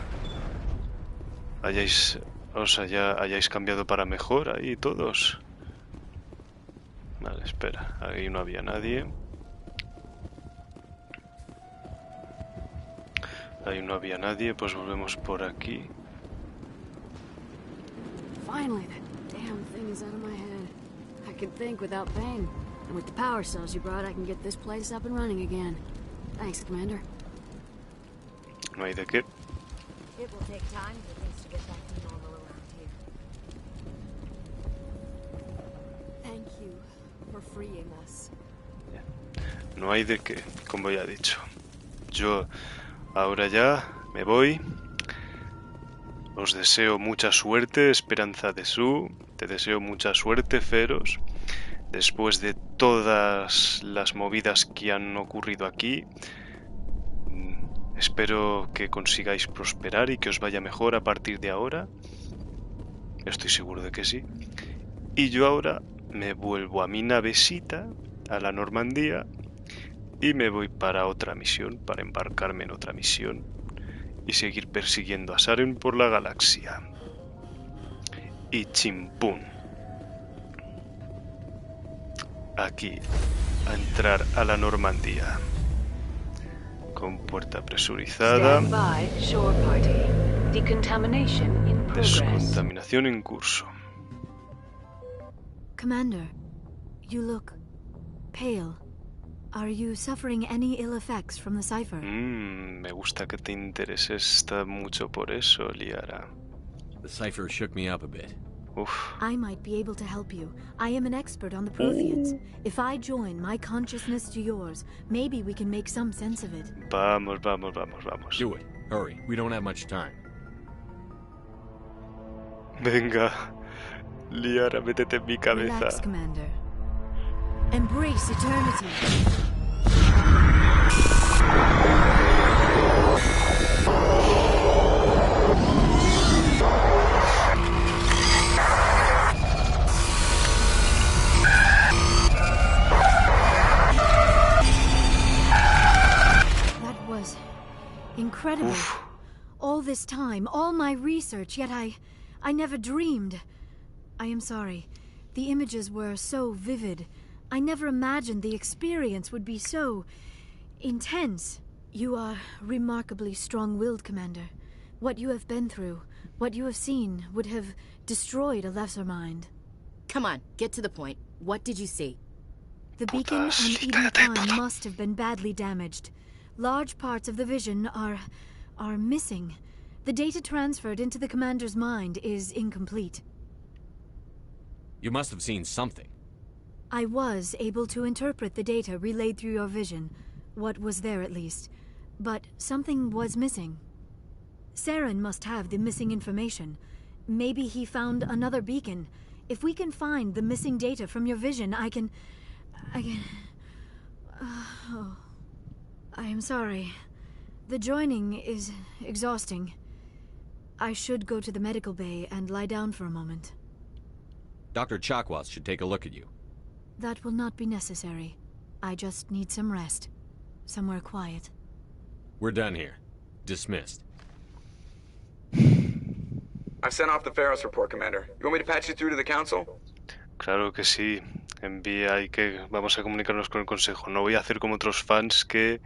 hayáis cambiado para mejor ahí todos. Vale, espera, ahí no había nadie. Ahí no había nadie, pues volvemos por aquí. Finally, that damn thing is out of my head. I can think without pain. And with the power cells you brought, I can get this place up and running again. Thanks, Commander. No hay de qué. It will take time for things to get back to normal around here. Thank you for freeing us. No hay de qué, como ya he dicho. Yo ahora ya me voy. Os deseo mucha suerte, Esperanza de Su. Te deseo mucha suerte, Feros. Después de todas las movidas que han ocurrido aquí, espero que consigáis prosperar y que os vaya mejor a partir de ahora. Estoy seguro de que sí. Y yo ahora me vuelvo a mi navecita, a la Normandía, y me voy para otra misión, para embarcarme en otra misión y seguir persiguiendo a Saren por la galaxia. Y chimpún. Aquí, a entrar a la Normandía. Con puerta presurizada. Descontaminación en curso. Commander, you look pale. Are you suffering any ill effects from the cipher? Me gusta que te intereses mucho por eso, Liara. The cipher shook me up a bit. I might be able to help you. I am an expert on the Protheans. If I join my consciousness to yours, maybe we can make some sense of it. Vamos. Do it. Hurry. We don't have much time. Venga, Liara, métete en mi cabeza. Relax, Commander. Embrace eternity. That was incredible. All this time, all my research, yet I never dreamed. I am sorry. The images were so vivid. I never imagined the experience would be so intense. You are remarkably strong-willed, Commander. What you have been through, what you have seen, would have destroyed a lesser mind. Come on, get to the point. What did you see? The beacon on Eden Prime must have been badly damaged. Large parts of the vision are missing. The data transferred into the Commander's mind is incomplete. You must have seen something. I was able to interpret the data relayed through your vision, what was there at least, but something was missing. Saren must have the missing information. Maybe he found another beacon. If we can find the missing data from your vision, I can... Oh. I am sorry. The joining is exhausting. I should go to the medical bay and lie down for a moment. Dr. Chakwas should take a look at you. That will not be necessary. I just need some rest. Somewhere quiet. We're done here. Dismissed. I've sent off the Feros report, Commander. You want me to patch you through to the Council? Claro que sí. Vamos a comunicarnos con el Consejo. No voy a hacer como otros fans que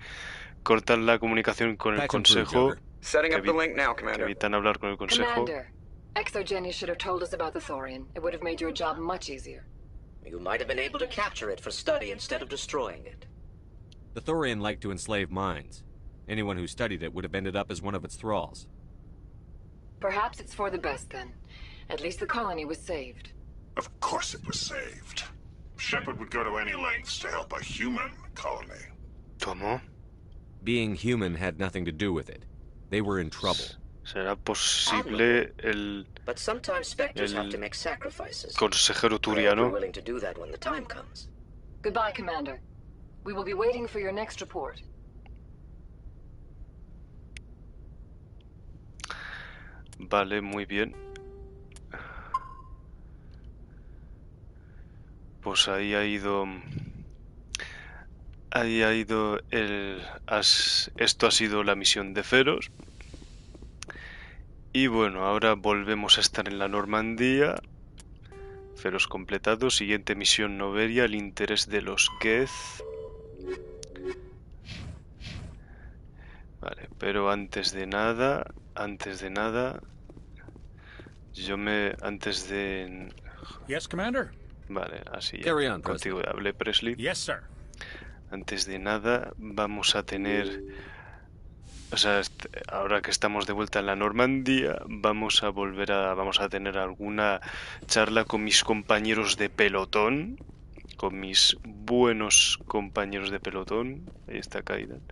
cortan la comunicación con el Consejo. Setting up the link now, Commander. Que evitan hablar con el Consejo. Commander, Exogeny should have told us about the Thorian. It would have made your job much easier. You might have been able to capture it for study instead of destroying it. The Thorian liked to enslave minds. Anyone who studied it would have ended up as one of its thralls. Perhaps it's for the best then. At least the colony was saved. Of course it was saved. Shepard would go to any lengths to help a human colony. ¿Cómo? Being human had nothing to do with it. They were in trouble. ¿Será posible But sometimes specters have to make sacrifices. consejero turiano? We're willing to do that when the time comes. Goodbye, Commander. We will be waiting for your next report. Vale, muy bien. Pues ahí ha ido esto ha sido la misión de Feros. Y bueno, ahora volvemos a estar en la Normandía. Feros completado. Siguiente misión Noveria, el interés de los Geth. Vale, pero antes de nada, Yes, Commander. Vale, así Carry on, contigo hablé, Presley. Yes, sir. Antes de nada, vamos a tener... O sea, ahora que estamos de vuelta en la Normandía, vamos a tener alguna charla con mis compañeros de pelotón, con mis buenos compañeros de pelotón. Ahí está Kaidan.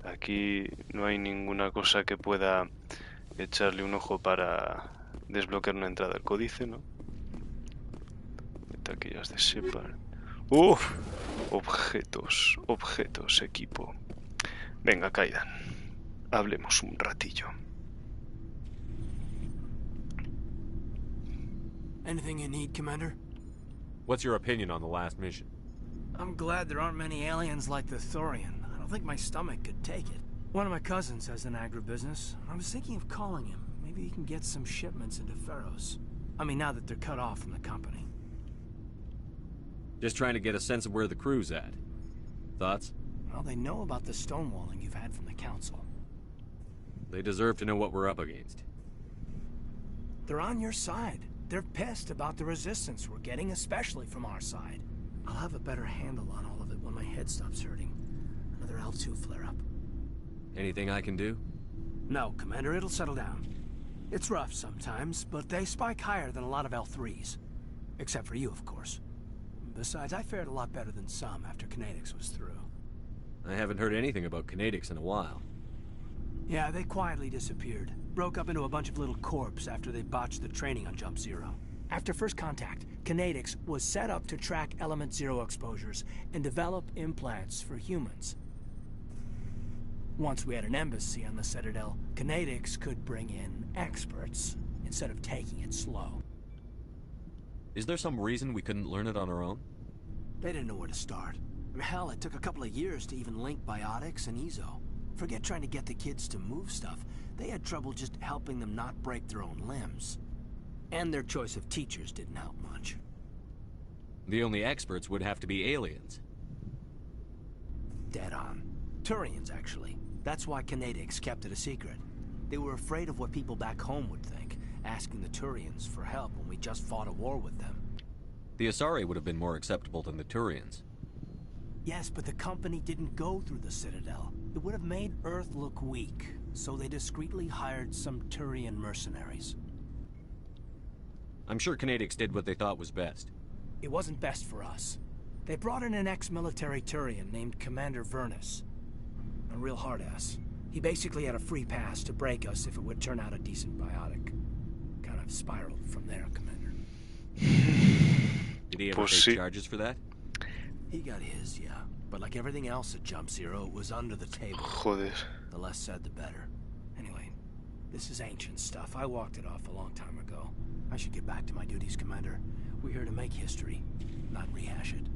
Aquí no hay ninguna cosa que pueda echarle un ojo para desbloquear una entrada al códice, ¿no? Taquillas de Shepard. ¡Uf! Objetos, equipo. Venga, Kaidan. Hablemos un ratillo. Anything you need, Commander? What's your opinion on the last mission? I'm glad there aren't many aliens like the Thorian. I don't think my stomach could take it. One of my cousins has an agribusiness. I was thinking of calling him. Maybe he can get some shipments into Feros. I mean, now that they're cut off from the company. Just trying to get a sense of where the crew's at. Thoughts? Well, they know about the stonewalling you've had from the Council. They deserve to know what we're up against. They're on your side. They're pissed about the resistance we're getting, especially from our side. I'll have a better handle on all of it when my head stops hurting. Another L2 flare-up. Anything I can do? No, Commander, it'll settle down. It's rough sometimes, but they spike higher than a lot of L3s. Except for you, of course. Besides, I fared a lot better than some after Kinetics was through. I haven't heard anything about Kinetics in a while. Yeah, they quietly disappeared. Broke up into a bunch of little corps after they botched the training on Jump Zero. After first contact, Kinetics was set up to track Element Zero exposures and develop implants for humans. Once we had an embassy on the Citadel, Kinetics could bring in experts instead of taking it slow. Is there some reason we couldn't learn it on our own? They didn't know where to start. Hell, it took a couple of years to even link biotics and Ezo. Forget trying to get the kids to move stuff. They had trouble just helping them not break their own limbs. And their choice of teachers didn't help much. The only experts would have to be aliens. Dead on. Turians, actually. That's why Kinetics kept it a secret. They were afraid of what people back home would think, asking the Turians for help when we just fought a war with them. The Asari would have been more acceptable than the Turians. Yes, but the company didn't go through the Citadel. It would have made Earth look weak, so they discreetly hired some Turian mercenaries. I'm sure Kinetics did what they thought was best. It wasn't best for us. They brought in an ex-military Turian named Commander Vernus. A real hard-ass. He basically had a free pass to break us if it would turn out a decent biotic. Kind of spiraled from there, Commander. Did he ever take charges for that? He got his, yeah. But like everything else at Jump Zero, it was under the table. Joder. The less said, the better. Anyway, this is ancient stuff. I walked it off a long time ago. I should get back to my duties, Commander. We're here to make history, not rehash it.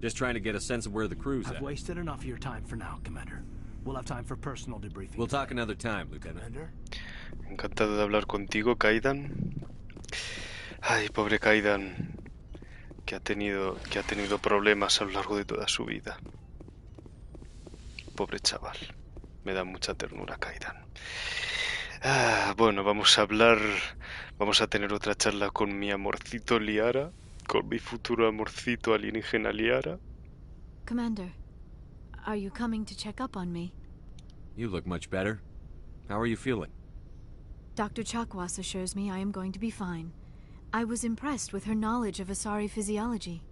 Just trying to get a sense of where the crew's at. I've wasted enough of your time for now, Commander. We'll have time for personal debriefing. We'll talk another time, Lieutenant. Commander? Encantado de hablar contigo, Kaidan. Ay, pobre Kaidan, que ha tenido problemas a lo largo de toda su vida. Pobre chaval. Me da mucha ternura, Kaidan. Bueno, vamos a tener otra charla con mi amorcito Liara, con mi futuro amorcito alienígena Liara. Commander, are you coming to check up on me? You look much better. How are you feeling? Dr. Chakwas assures me I am going to be fine. I was impressed with her knowledge of Asari physiology.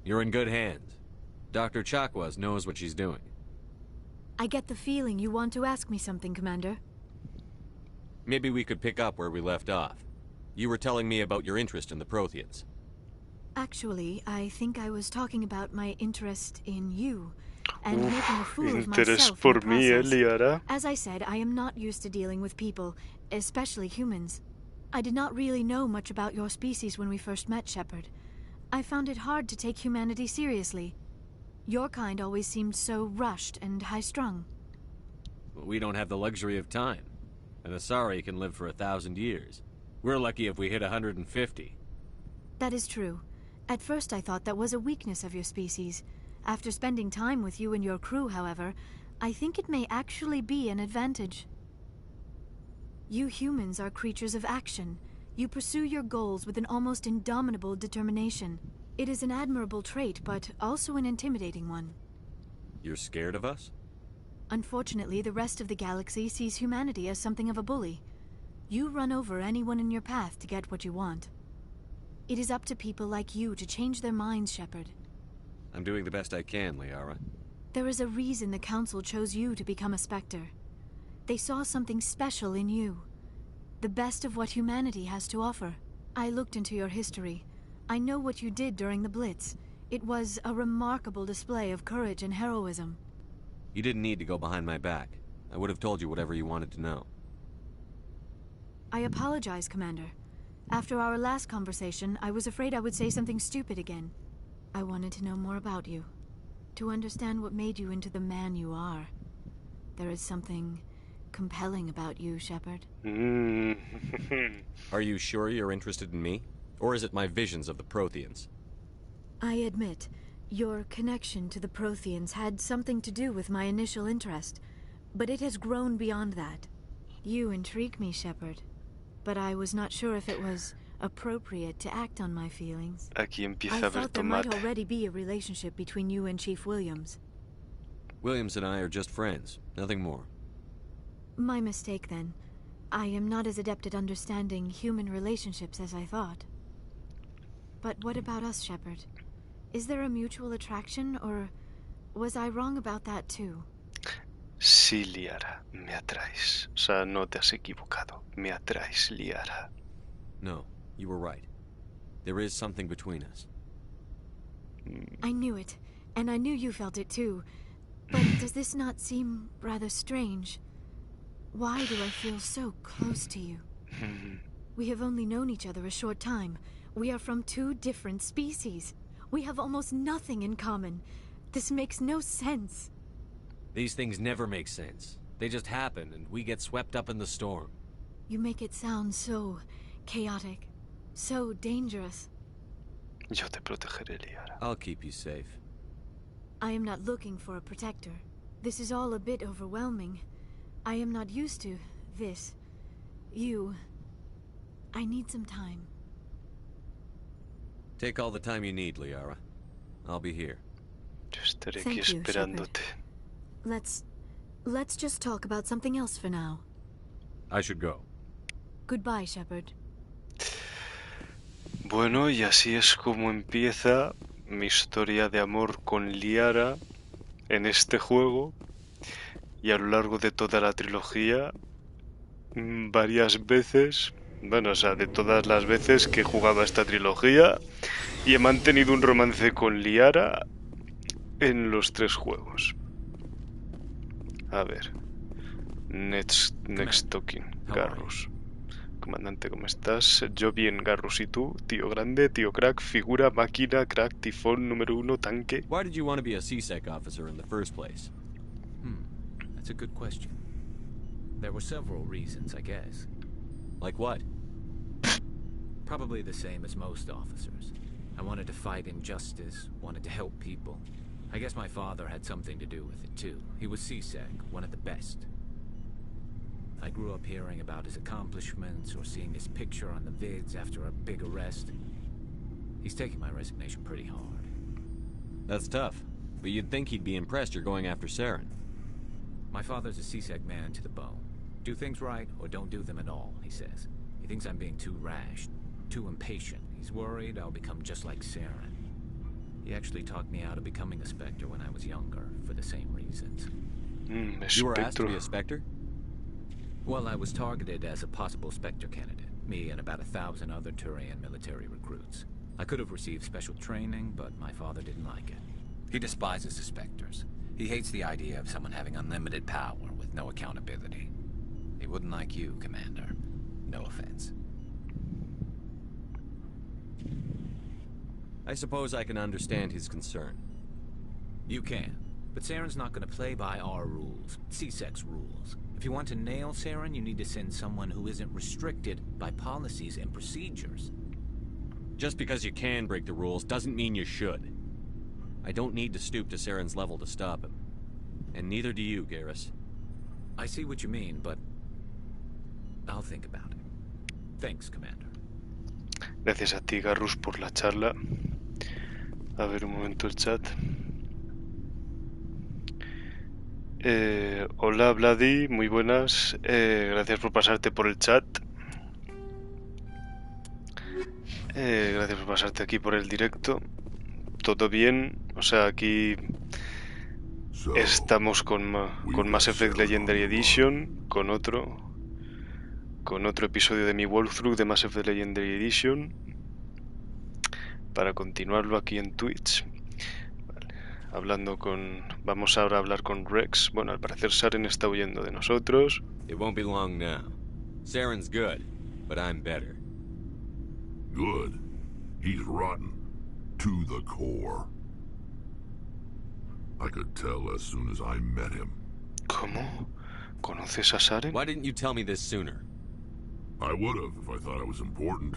You're in good hands. Dr. Chakwas knows what she's doing. I get the feeling you want to ask me something, Commander. Maybe we could pick up where we left off. You were telling me about your interest in the Protheans. Actually, I think I was talking about my interest in you, and making a fool of myself in the process. Liara. As I said, I am not used to dealing with people, especially humans. I did not really know much about your species when we first met, Shepard. I found it hard to take humanity seriously. Your kind always seemed so rushed and high-strung. We don't have the luxury of time. An Asari can live for 1,000 years. We're lucky if we hit 150. That is true. At first I thought that was a weakness of your species. After spending time with you and your crew, however, I think it may actually be an advantage. You humans are creatures of action. You pursue your goals with an almost indomitable determination. It is an admirable trait, but also an intimidating one. You're scared of us? Unfortunately, the rest of the galaxy sees humanity as something of a bully. You run over anyone in your path to get what you want. It is up to people like you to change their minds, Shepard. I'm doing the best I can, Liara. There is a reason the Council chose you to become a Spectre. They saw something special in you. The best of what humanity has to offer. I looked into your history. I know what you did during the Blitz. It was a remarkable display of courage and heroism. You didn't need to go behind my back. I would have told you whatever you wanted to know. I apologize, Commander. After our last conversation, I was afraid I would say something stupid again. I wanted to know more about you. To understand what made you into the man you are. There is something compelling about you, Shepard. Are you sure you're interested in me? Or is it my visions of the Protheans? I admit, your connection to the Protheans had something to do with my initial interest, but it has grown beyond that. You intrigue me, Shepard, but I was not sure if it was appropriate to act on my feelings. Aquí empieza I a haber thought there might tomate. already be a relationship between you and Chief Williams. Williams and I are just friends, nothing more. My mistake, then. I am not as adept at understanding human relationships as I thought. But what about us, Shepard? Is there a mutual attraction, or was I wrong about that too? Sí, Liara, me atraes. O sea, no te has equivocado. Me atraes, Liara. No, you were right. There is something between us. I knew it, and I knew you felt it too. But does this not seem rather strange? Why do I feel so close to you? We have only known each other a short time. We are from two different species. We have almost nothing in common. This makes no sense. These things never make sense. They just happen, and we get swept up in the storm. You make it sound so chaotic, so dangerous. Yo te protegeré, Liara. I'll keep you safe. I am not looking for a protector. This is all a bit overwhelming. I am not used to this. You. I need some time. Take all the time you need, Liara. I'll be here. Yo estaré aquí Thank you, esperándote. Let's just talk about something else for now. I should go. Goodbye, Shepard. Bueno, y así es como empieza mi historia de amor con Liara en este juego. Y a lo largo de toda la trilogía, varias veces, bueno, o sea, de todas las veces que he jugado a esta trilogía, y he mantenido un romance con Liara en los 3 juegos. A ver, next talking, Garrus. Comandante, ¿cómo estás? Yo bien, Garrus, ¿y tú? Tío grande, tío crack, figura, máquina, crack, tifón, número 1, tanque. Why did you want to be a CSEC officer in the first place? That's a good question. There were several reasons, I guess. Like what? Probably the same as most officers. I wanted to fight injustice, wanted to help people. I guess my father had something to do with it too. He was CSEC, one of the best. I grew up hearing about his accomplishments or seeing his picture on the vids after a big arrest. He's taking my resignation pretty hard. That's tough, but you'd think he'd be impressed you're going after Saren. My father's a CSEC man to the bone. Do things right or don't do them at all, he says. He thinks I'm being too rash, too impatient. He's worried I'll become just like Saren. He actually talked me out of becoming a Spectre when I was younger, for the same reasons. You were asked to be a Spectre? Well, I was targeted as a possible Spectre candidate. Me and about 1,000 other Thorian military recruits. I could have received special training, but my father didn't like it. He despises the Spectres. He hates the idea of someone having unlimited power with no accountability. He wouldn't like you, Commander. No offense. I suppose I can understand his concern. You can. But Saren's not going to play by our rules. CSEC's rules. If you want to nail Saren, you need to send someone who isn't restricted by policies and procedures. Just because you can break the rules doesn't mean you should. I don't need to stoop to Saren's level to stop him. And neither do you, Garrus. I see what you mean, but I'll think about it. Thanks, Commander. Gracias a ti, Garrus, por la charla. A ver un momento el chat. Hola, Vladi, muy buenas. Gracias por pasarte por el chat. Gracias por pasarte aquí por el directo. Todo bien, o sea, aquí estamos con Mass Effect Legendary Edition, con otro episodio de mi walkthrough de Mass Effect Legendary Edition, para continuarlo aquí en Twitch. Vale. Vamos ahora a hablar con Rex. Bueno, al parecer Saren está huyendo de nosotros. It won't be long now. Saren's good, but I'm better. Good? He's rotten. To the core. I could tell as soon as I met him. ¿Cómo? ¿Conoces a Saren? Why didn't you tell me this sooner? I would have if I thought it was important.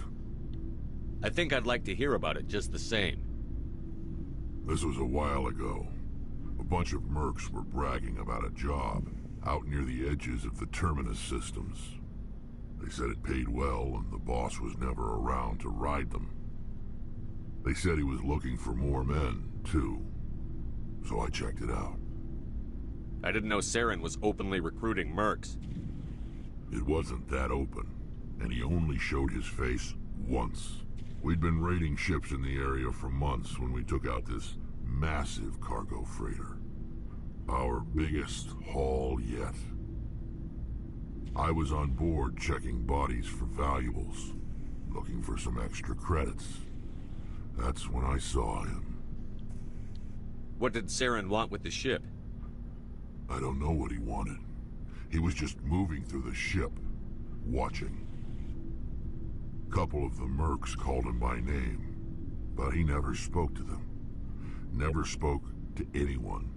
I think I'd like to hear about it just the same. This was a while ago. A bunch of mercs were bragging about a job out near the edges of the Terminus systems. They said it paid well and the boss was never around to ride them. They said he was looking for more men, too. So I checked it out. I didn't know Saren was openly recruiting mercs. It wasn't that open, and he only showed his face once. We'd been raiding ships in the area for months when we took out this massive cargo freighter. Our biggest haul yet. I was on board checking bodies for valuables, looking for some extra credits. That's when I saw him. What did Saren want with the ship? I don't know what he wanted. He was just moving through the ship, watching. Couple of the mercs called him by name, but he never spoke to them. Never spoke to anyone.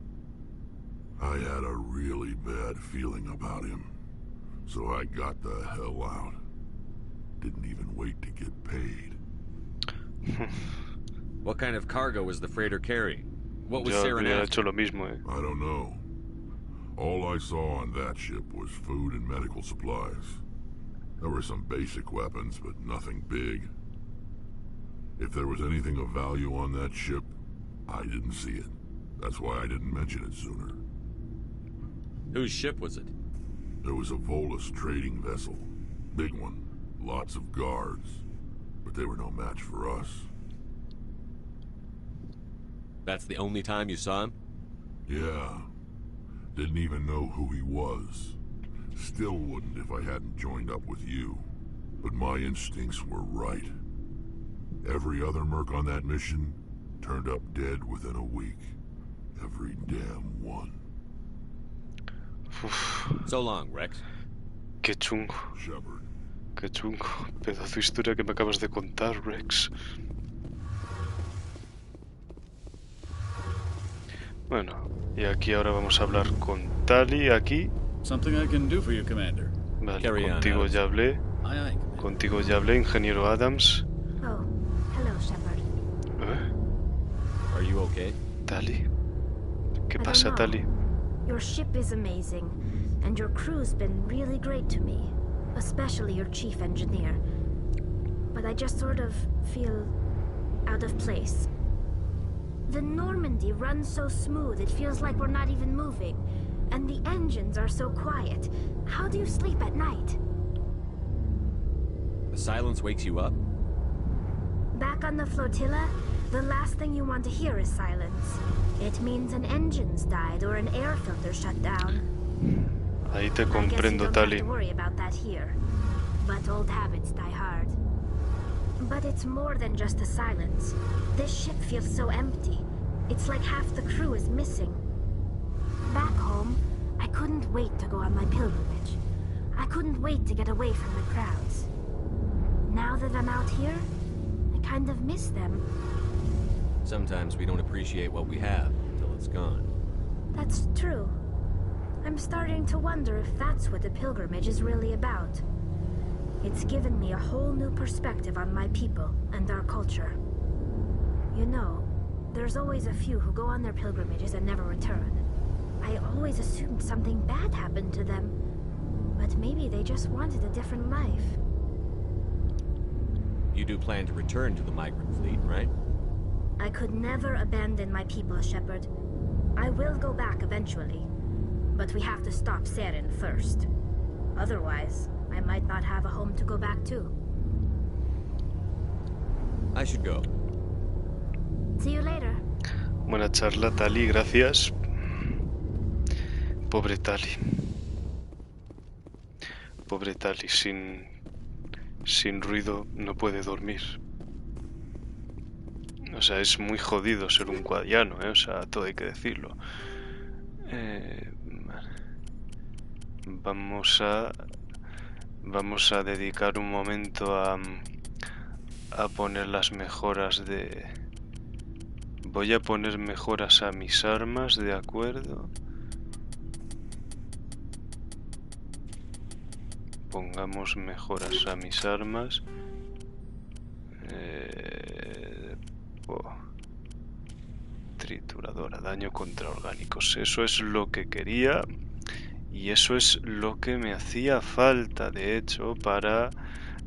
I had a really bad feeling about him, so I got the hell out. Didn't even wait to get paid. What kind of cargo was the freighter carrying? What was Saren after? I don't know. All I saw on that ship was food and medical supplies. There were some basic weapons, but nothing big. If there was anything of value on that ship, I didn't see it. That's why I didn't mention it sooner. Whose ship was it? It was a Volus trading vessel. Big one. Lots of guards. But they were no match for us. That's the only time you saw him? Yeah. Didn't even know who he was. Still wouldn't if I hadn't joined up with you. But my instincts were right. Every other merc on that mission turned up dead within a week. Every damn one. So long, Rex. Qué chungo. Shepard. Qué chungo. Pedazo de historia que me acabas de contar, Rex. Bueno, y aquí ahora vamos a hablar con Tali, aquí. Something I can do for you, Commander. Vale, contigo ya hablé. Contigo ya hablé, ingeniero Adams. Oh, hello, Shepard. Are you okay? Tali. ¿Qué pasa, Tali? Your ship is amazing, and your crew's been really great to me, especially your chief engineer. But I just sort of feel out of place. The Normandy runs so smooth it feels like we're not even moving, and the engines are so quiet. How do you sleep at night? The silence wakes you up? Back on the flotilla, the last thing you want to hear is silence. It means an engine's died or an air filter shut down. Ahí te comprendo, Tali. I guess you don't have to worry about that here. But old habits die hard. But it's more than just the silence. This ship feels so empty. It's like half the crew is missing. Back home, I couldn't wait to go on my pilgrimage. I couldn't wait to get away from the crowds. Now that I'm out here, I kind of miss them. Sometimes we don't appreciate what we have until it's gone. That's true. I'm starting to wonder if that's what the pilgrimage is really about. It's given me a whole new perspective on my people and our culture. You know, there's always a few who go on their pilgrimages and never return. I always assumed something bad happened to them, but maybe they just wanted a different life. You do plan to return to the migrant fleet, right? I could never abandon my people, Shepard. I will go back eventually, but we have to stop Saren first. Otherwise, I might not have a home to go back to. I should go. See you later. Buena charla, Tali, gracias. Pobre Tali. Pobre Tali, sin ruido no puede dormir. O sea, es muy jodido ser un guadiano, o sea, todo hay que decirlo. Vale. Vamos a dedicar un momento a poner las mejoras de... Voy a poner mejoras a mis armas, ¿de acuerdo? Pongamos mejoras a mis armas. Trituradora, daño contra orgánicos. Eso es lo que quería y eso es lo que me hacía falta, de hecho, para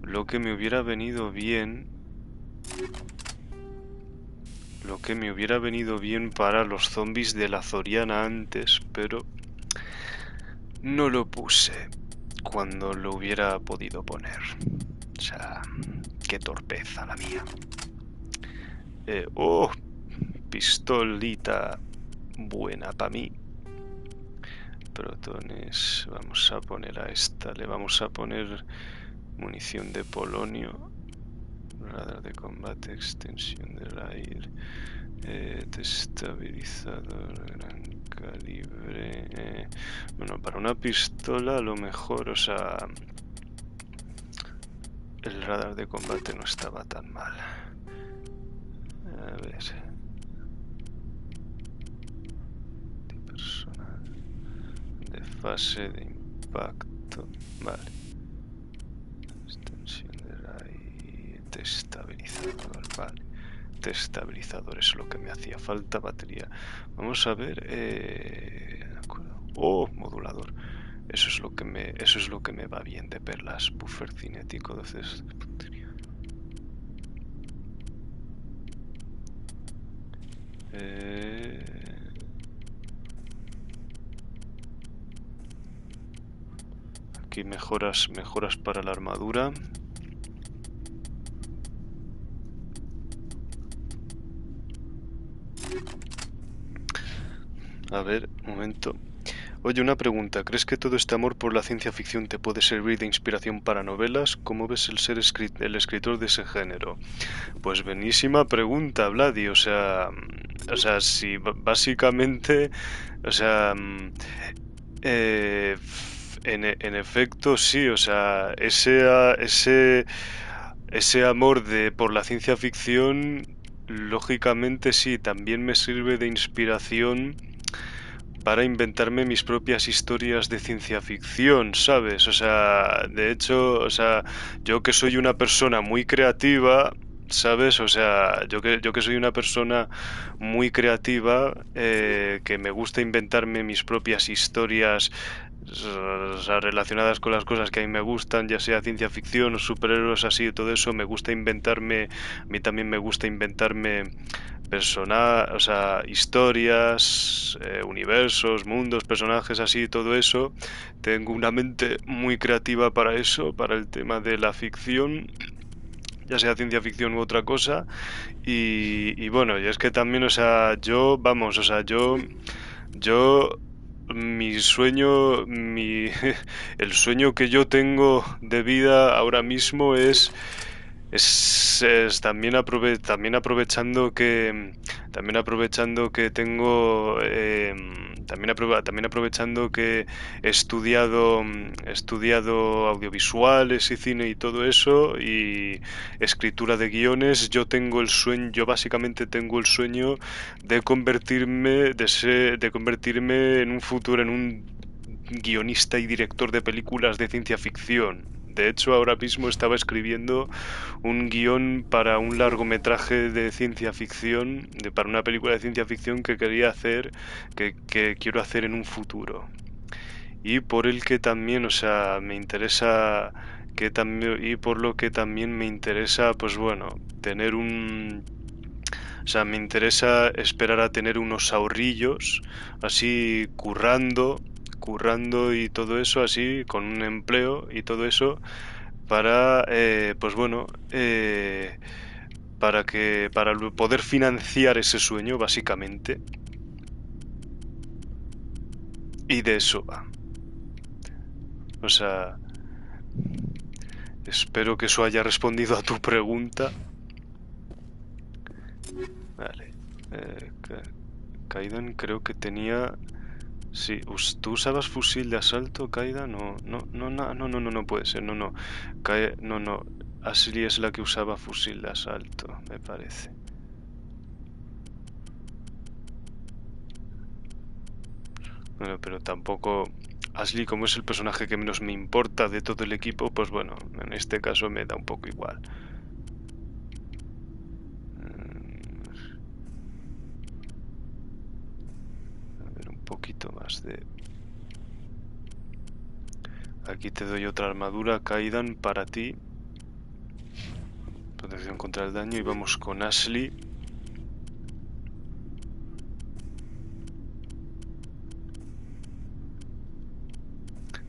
lo que me hubiera venido bien. Lo que me hubiera venido bien para los zombies de la Thoriana antes, pero no lo puse cuando lo hubiera podido poner. O sea, qué torpeza la mía. Pistolita buena para mí. Protones, vamos a poner a esta, le vamos a poner munición de polonio, radar de combate, extensión del aire, destabilizador, gran calibre. Bueno, para una pistola a lo mejor, o sea, el radar de combate no estaba tan mal. A ver. De personal. De fase de impacto. Vale. Extensión del aire. Destabilizador. Vale. Destabilizador es lo que me hacía falta. Batería. Vamos a ver. De acuerdo. Modulador. Eso es lo que me va bien de perlas. Buffer cinético. Entonces. Aquí mejoras para la armadura. A ver, un momento. Oye, una pregunta. ¿Crees que todo este amor por la ciencia ficción te puede servir de inspiración para novelas? ¿Cómo ves el ser el escritor de ese género? Pues buenísima pregunta, Vladi. O sea, sí, básicamente, o sea, en efecto, sí, o sea, ese amor por la ciencia ficción, lógicamente sí, también me sirve de inspiración para inventarme mis propias historias de ciencia ficción, ¿sabes? O sea, de hecho, o sea, yo que soy una persona muy creativa, ¿sabes? O sea, yo que soy una persona muy creativa, que me gusta inventarme mis propias historias, o sea, relacionadas con las cosas que a mí me gustan, ya sea ciencia ficción o superhéroes, así, todo eso, me gusta inventarme, a mí también me gusta inventarme o sea, historias, universos, mundos, personajes, así, todo eso. Tengo una mente muy creativa para eso, para el tema de la ficción, ya sea ciencia ficción u otra cosa. Y bueno, y es que también, o sea, yo mi sueño, el sueño que yo tengo de vida ahora mismo es también aprovechando que tengo también aprovechando que he estudiado audiovisuales y cine y todo eso y escritura de guiones. Yo básicamente tengo el sueño de convertirme en un futuro en un guionista y director de películas de ciencia ficción. De hecho, ahora mismo estaba escribiendo un guión para un largometraje de ciencia ficción, para una película de ciencia ficción que quería hacer, que quiero hacer en un futuro. Y por el que también, o sea, me interesa y por lo que también me interesa, pues bueno, o sea, me interesa esperar a tener unos ahorrillos, así currando y todo eso, así, con un empleo y todo eso, para, pues bueno, para poder financiar ese sueño, básicamente. Y de eso va. O sea, espero que eso haya respondido a tu pregunta. Vale. Kaidan creo que tenía... Sí, ¿tú usabas fusil de asalto, Kaidan? No puede ser, no. No. Ashley es la que usaba fusil de asalto, me parece. Bueno, pero tampoco... Ashley, como es el personaje que menos me importa de todo el equipo, pues bueno, en este caso me da un poco igual. A ver, un poquito más de... Aquí te doy otra armadura, Kaidan, para ti. Protección contra el daño y vamos con Ashley.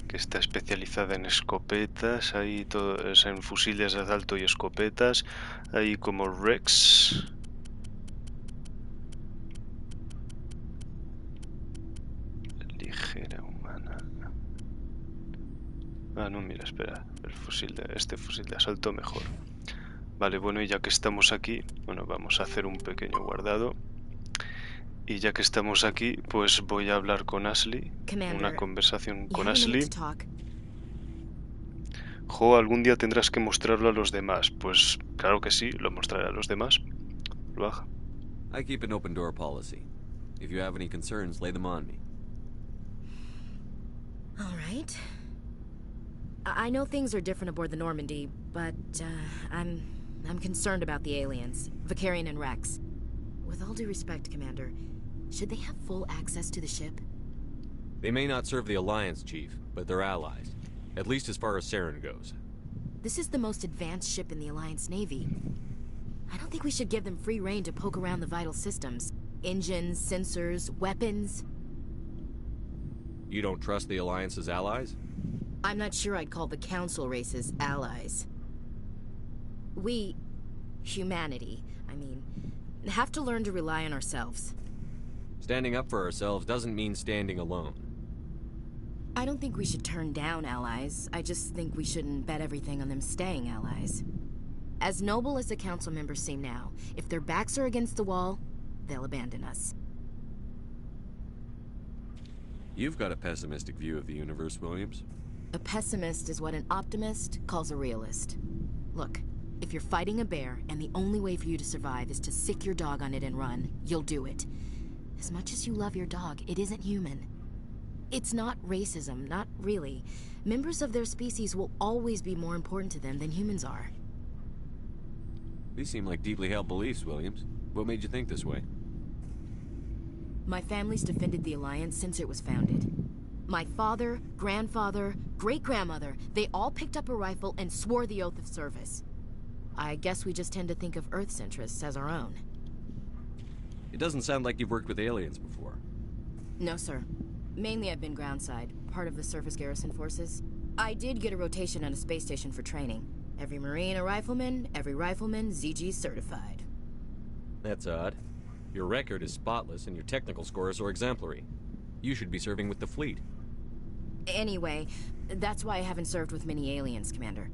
Que está especializada en escopetas, ahí todo, es en fusiles de asalto y escopetas, ahí como Rex. Ligera humana. Ah, no, mira, espera, este fusil de asalto mejor. Vale, bueno, y ya que estamos aquí, bueno, vamos a hacer un pequeño guardado. Y ya que estamos aquí, pues voy a hablar con Ashley. Una conversación con Ashley. Jo, algún día tendrás que mostrarlo a los demás. Pues claro que sí, lo mostraré a los demás. Lo haga. I keep an open door policy. If you have any concerns, lay them on me. All right. I know things are different aboard the Normandy, but I'm concerned about the aliens, Vicarian and Rex. With all due respect, Commander, should they have full access to the ship? They may not serve the Alliance, Chief, but they're allies. At least as far as Saren goes. This is the most advanced ship in the Alliance Navy. I don't think we should give them free rein to poke around the vital systems. Engines, sensors, weapons. You don't trust the Alliance's allies? I'm not sure I'd call the Council races allies. We, humanity, I mean, have to learn to rely on ourselves. Standing up for ourselves doesn't mean standing alone. I don't think we should turn down allies. I just think we shouldn't bet everything on them staying allies. As noble as the Council members seem now, if their backs are against the wall, they'll abandon us. You've got a pessimistic view of the universe, Williams. A pessimist is what an optimist calls a realist. Look, if you're fighting a bear and the only way for you to survive is to sick your dog on it and run, you'll do it. As much as you love your dog, it isn't human. It's not racism, not really. Members of their species will always be more important to them than humans are. These seem like deeply held beliefs, Williams. What made you think this way? My family's defended the Alliance since it was founded. My father, grandfather, great-grandmother, they all picked up a rifle and swore the oath of service. I guess we just tend to think of Earth's interests as our own. It doesn't sound like you've worked with aliens before. No, sir. Mainly I've been groundside, part of the surface garrison forces. I did get a rotation on a space station for training. Every Marine a rifleman, every rifleman ZG certified. That's odd. Your record is spotless and your technical scores are exemplary. You should be serving with the fleet. Anyway, that's why I haven't served with many aliens, Commander.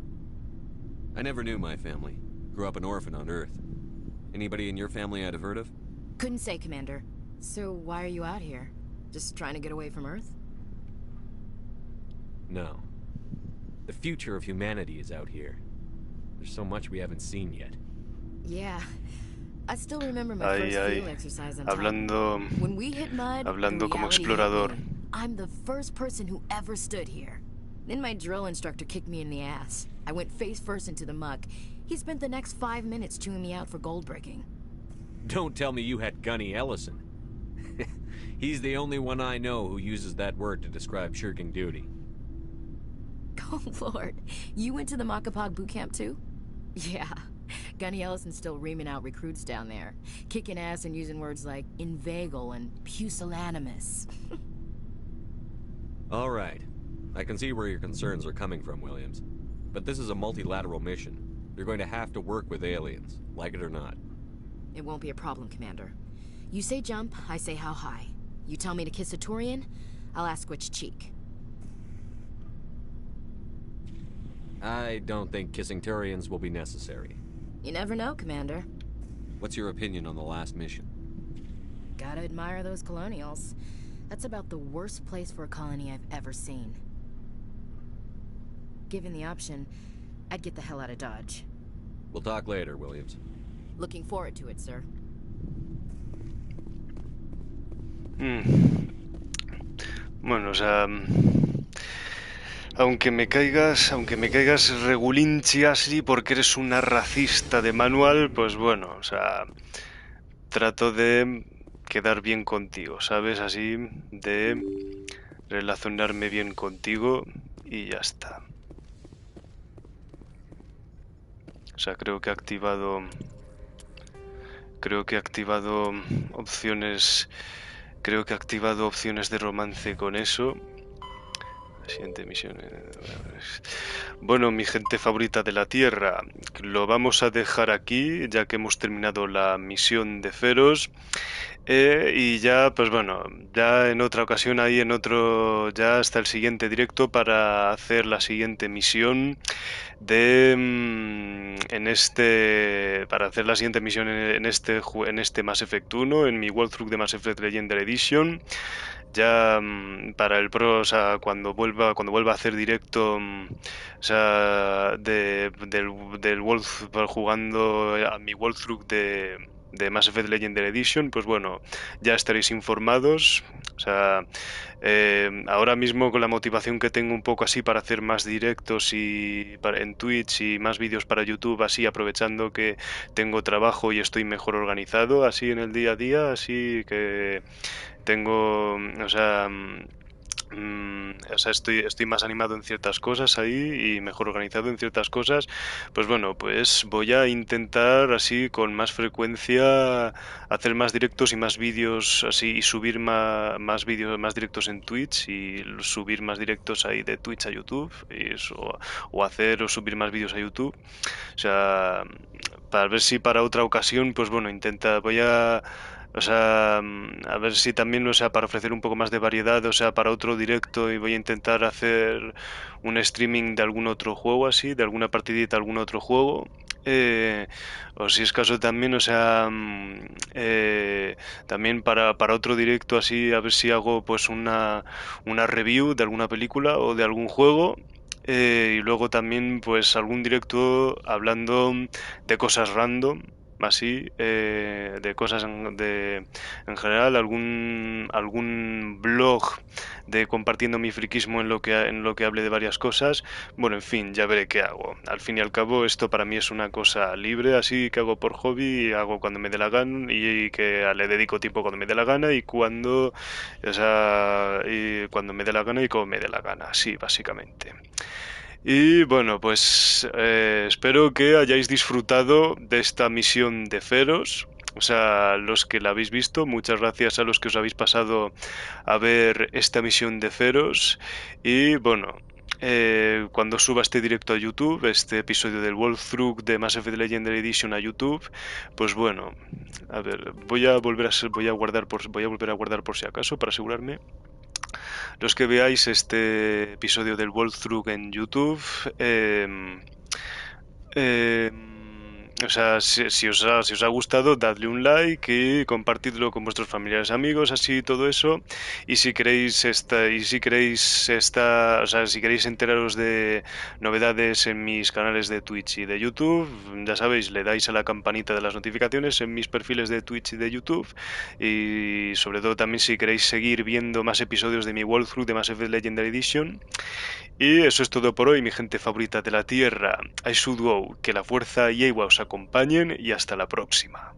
I never knew my family. Grew up an orphan on Earth. Anybody in your family I'd have heard of? Couldn't say, Commander. So why are you out here? Just trying to get away from Earth? No. The future of humanity is out here. There's so much we haven't seen yet. Yeah. I still remember my first field exercise on hablando, Titan. When we hit mud, hablando como reality explorador. hit me. I'm the first person who ever stood here. Then my drill instructor kicked me in the ass. I went face first into the muck. He spent the next 5 minutes chewing me out for gold breaking. Don't tell me you had Gunny Ellison. He's the only one I know who uses that word to describe shirking duty. Oh, Lord. You went to the Macapog boot camp, too? Yeah. Gunny Ellison's still reaming out recruits down there. Kicking ass and using words like inveigle and pusillanimous. All right. I can see where your concerns are coming from, Williams. But this is a multilateral mission. You're going to have to work with aliens, like it or not. It won't be a problem, Commander. You say jump, I say how high. You tell me to kiss a Thorian, I'll ask which cheek. I don't think kissing Thorians will be necessary. You never know, Commander. What's your opinion on the last mission? Gotta admire those colonials. That's about the worst place for a colony I've ever seen. Given the option, I'd get the hell out of Dodge. We'll talk later, Williams. Looking forward to it, sir. Bueno, o sea, aunque me caigas regulinchi así porque eres una racista de manual, pues bueno, o sea, trato de quedar bien contigo, ¿sabes? Así, de relacionarme bien contigo y ya está. O sea, creo que he activado opciones. Creo que he activado opciones de romance con eso. La siguiente misión. Bueno, mi gente favorita de la Tierra, lo vamos a dejar aquí, ya que hemos terminado la misión de Feros. Y ya, pues bueno, ya en otra ocasión, ahí en otro, ya hasta el siguiente directo para hacer la siguiente misión de para hacer la siguiente misión en este Mass Effect 1, en mi walkthrough de Mass Effect Legendary Edition. Ya para el pro, o sea, cuando vuelva a hacer directo, o sea, del walkthrough, jugando a mi walkthrough de Mass Effect Legendary Edition, pues bueno, ya estaréis informados. O sea, ahora mismo con la motivación que tengo un poco así para hacer más directos en Twitch y más vídeos para YouTube, así aprovechando que tengo trabajo y estoy mejor organizado así en el día a día, así que tengo, o sea, estoy más animado en ciertas cosas ahí y mejor organizado en ciertas cosas. Pues bueno, pues voy a intentar así con más frecuencia hacer más directos y más vídeos así, y subir más vídeos, más directos en Twitch y subir más directos ahí de Twitch a YouTube o subir más vídeos a YouTube. O sea, para ver si para otra ocasión, pues bueno, o sea, a ver si también, o sea, para ofrecer un poco más de variedad, o sea, para otro directo, y voy a intentar hacer un streaming de algún otro juego así, de alguna partidita, algún otro juego. O si es caso también, o sea, también para otro directo así, a ver si hago pues una review de alguna película o de algún juego. Y luego también pues algún directo hablando de cosas random, así, de cosas en general, algún blog de compartiendo mi friquismo en lo que hable de varias cosas. Bueno, en fin, ya veré qué hago. Al fin y al cabo, esto para mí es una cosa libre, así que hago por hobby, y hago cuando me dé la gana y que le dedico tiempo cuando me dé la gana y cuando me dé la gana y como me dé la gana, así básicamente. Y bueno, pues espero que hayáis disfrutado de esta misión de Feros. O sea, los que la habéis visto, muchas gracias a los que os habéis pasado a ver esta misión de Feros. Y bueno, cuando suba este directo a YouTube, este episodio del walkthrough de Mass Effect Legendary Edition a YouTube, pues bueno, a ver, voy a volver a guardar por si acaso, para asegurarme. Los que veáis este episodio del walkthrough en YouTube, o sea, si os ha gustado, dadle un like y compartidlo con vuestros familiares, amigos, así todo eso. Y si queréis si queréis enteraros de novedades en mis canales de Twitch y de YouTube, ya sabéis, le dais a la campanita de las notificaciones en mis perfiles de Twitch y de YouTube. Y sobre todo también si queréis seguir viendo más episodios de mi walkthrough de Mass Effect Legendary Edition. Y eso es todo por hoy, mi gente favorita de la Tierra. I should go, que la fuerza y Ewa os acompañen y hasta la próxima.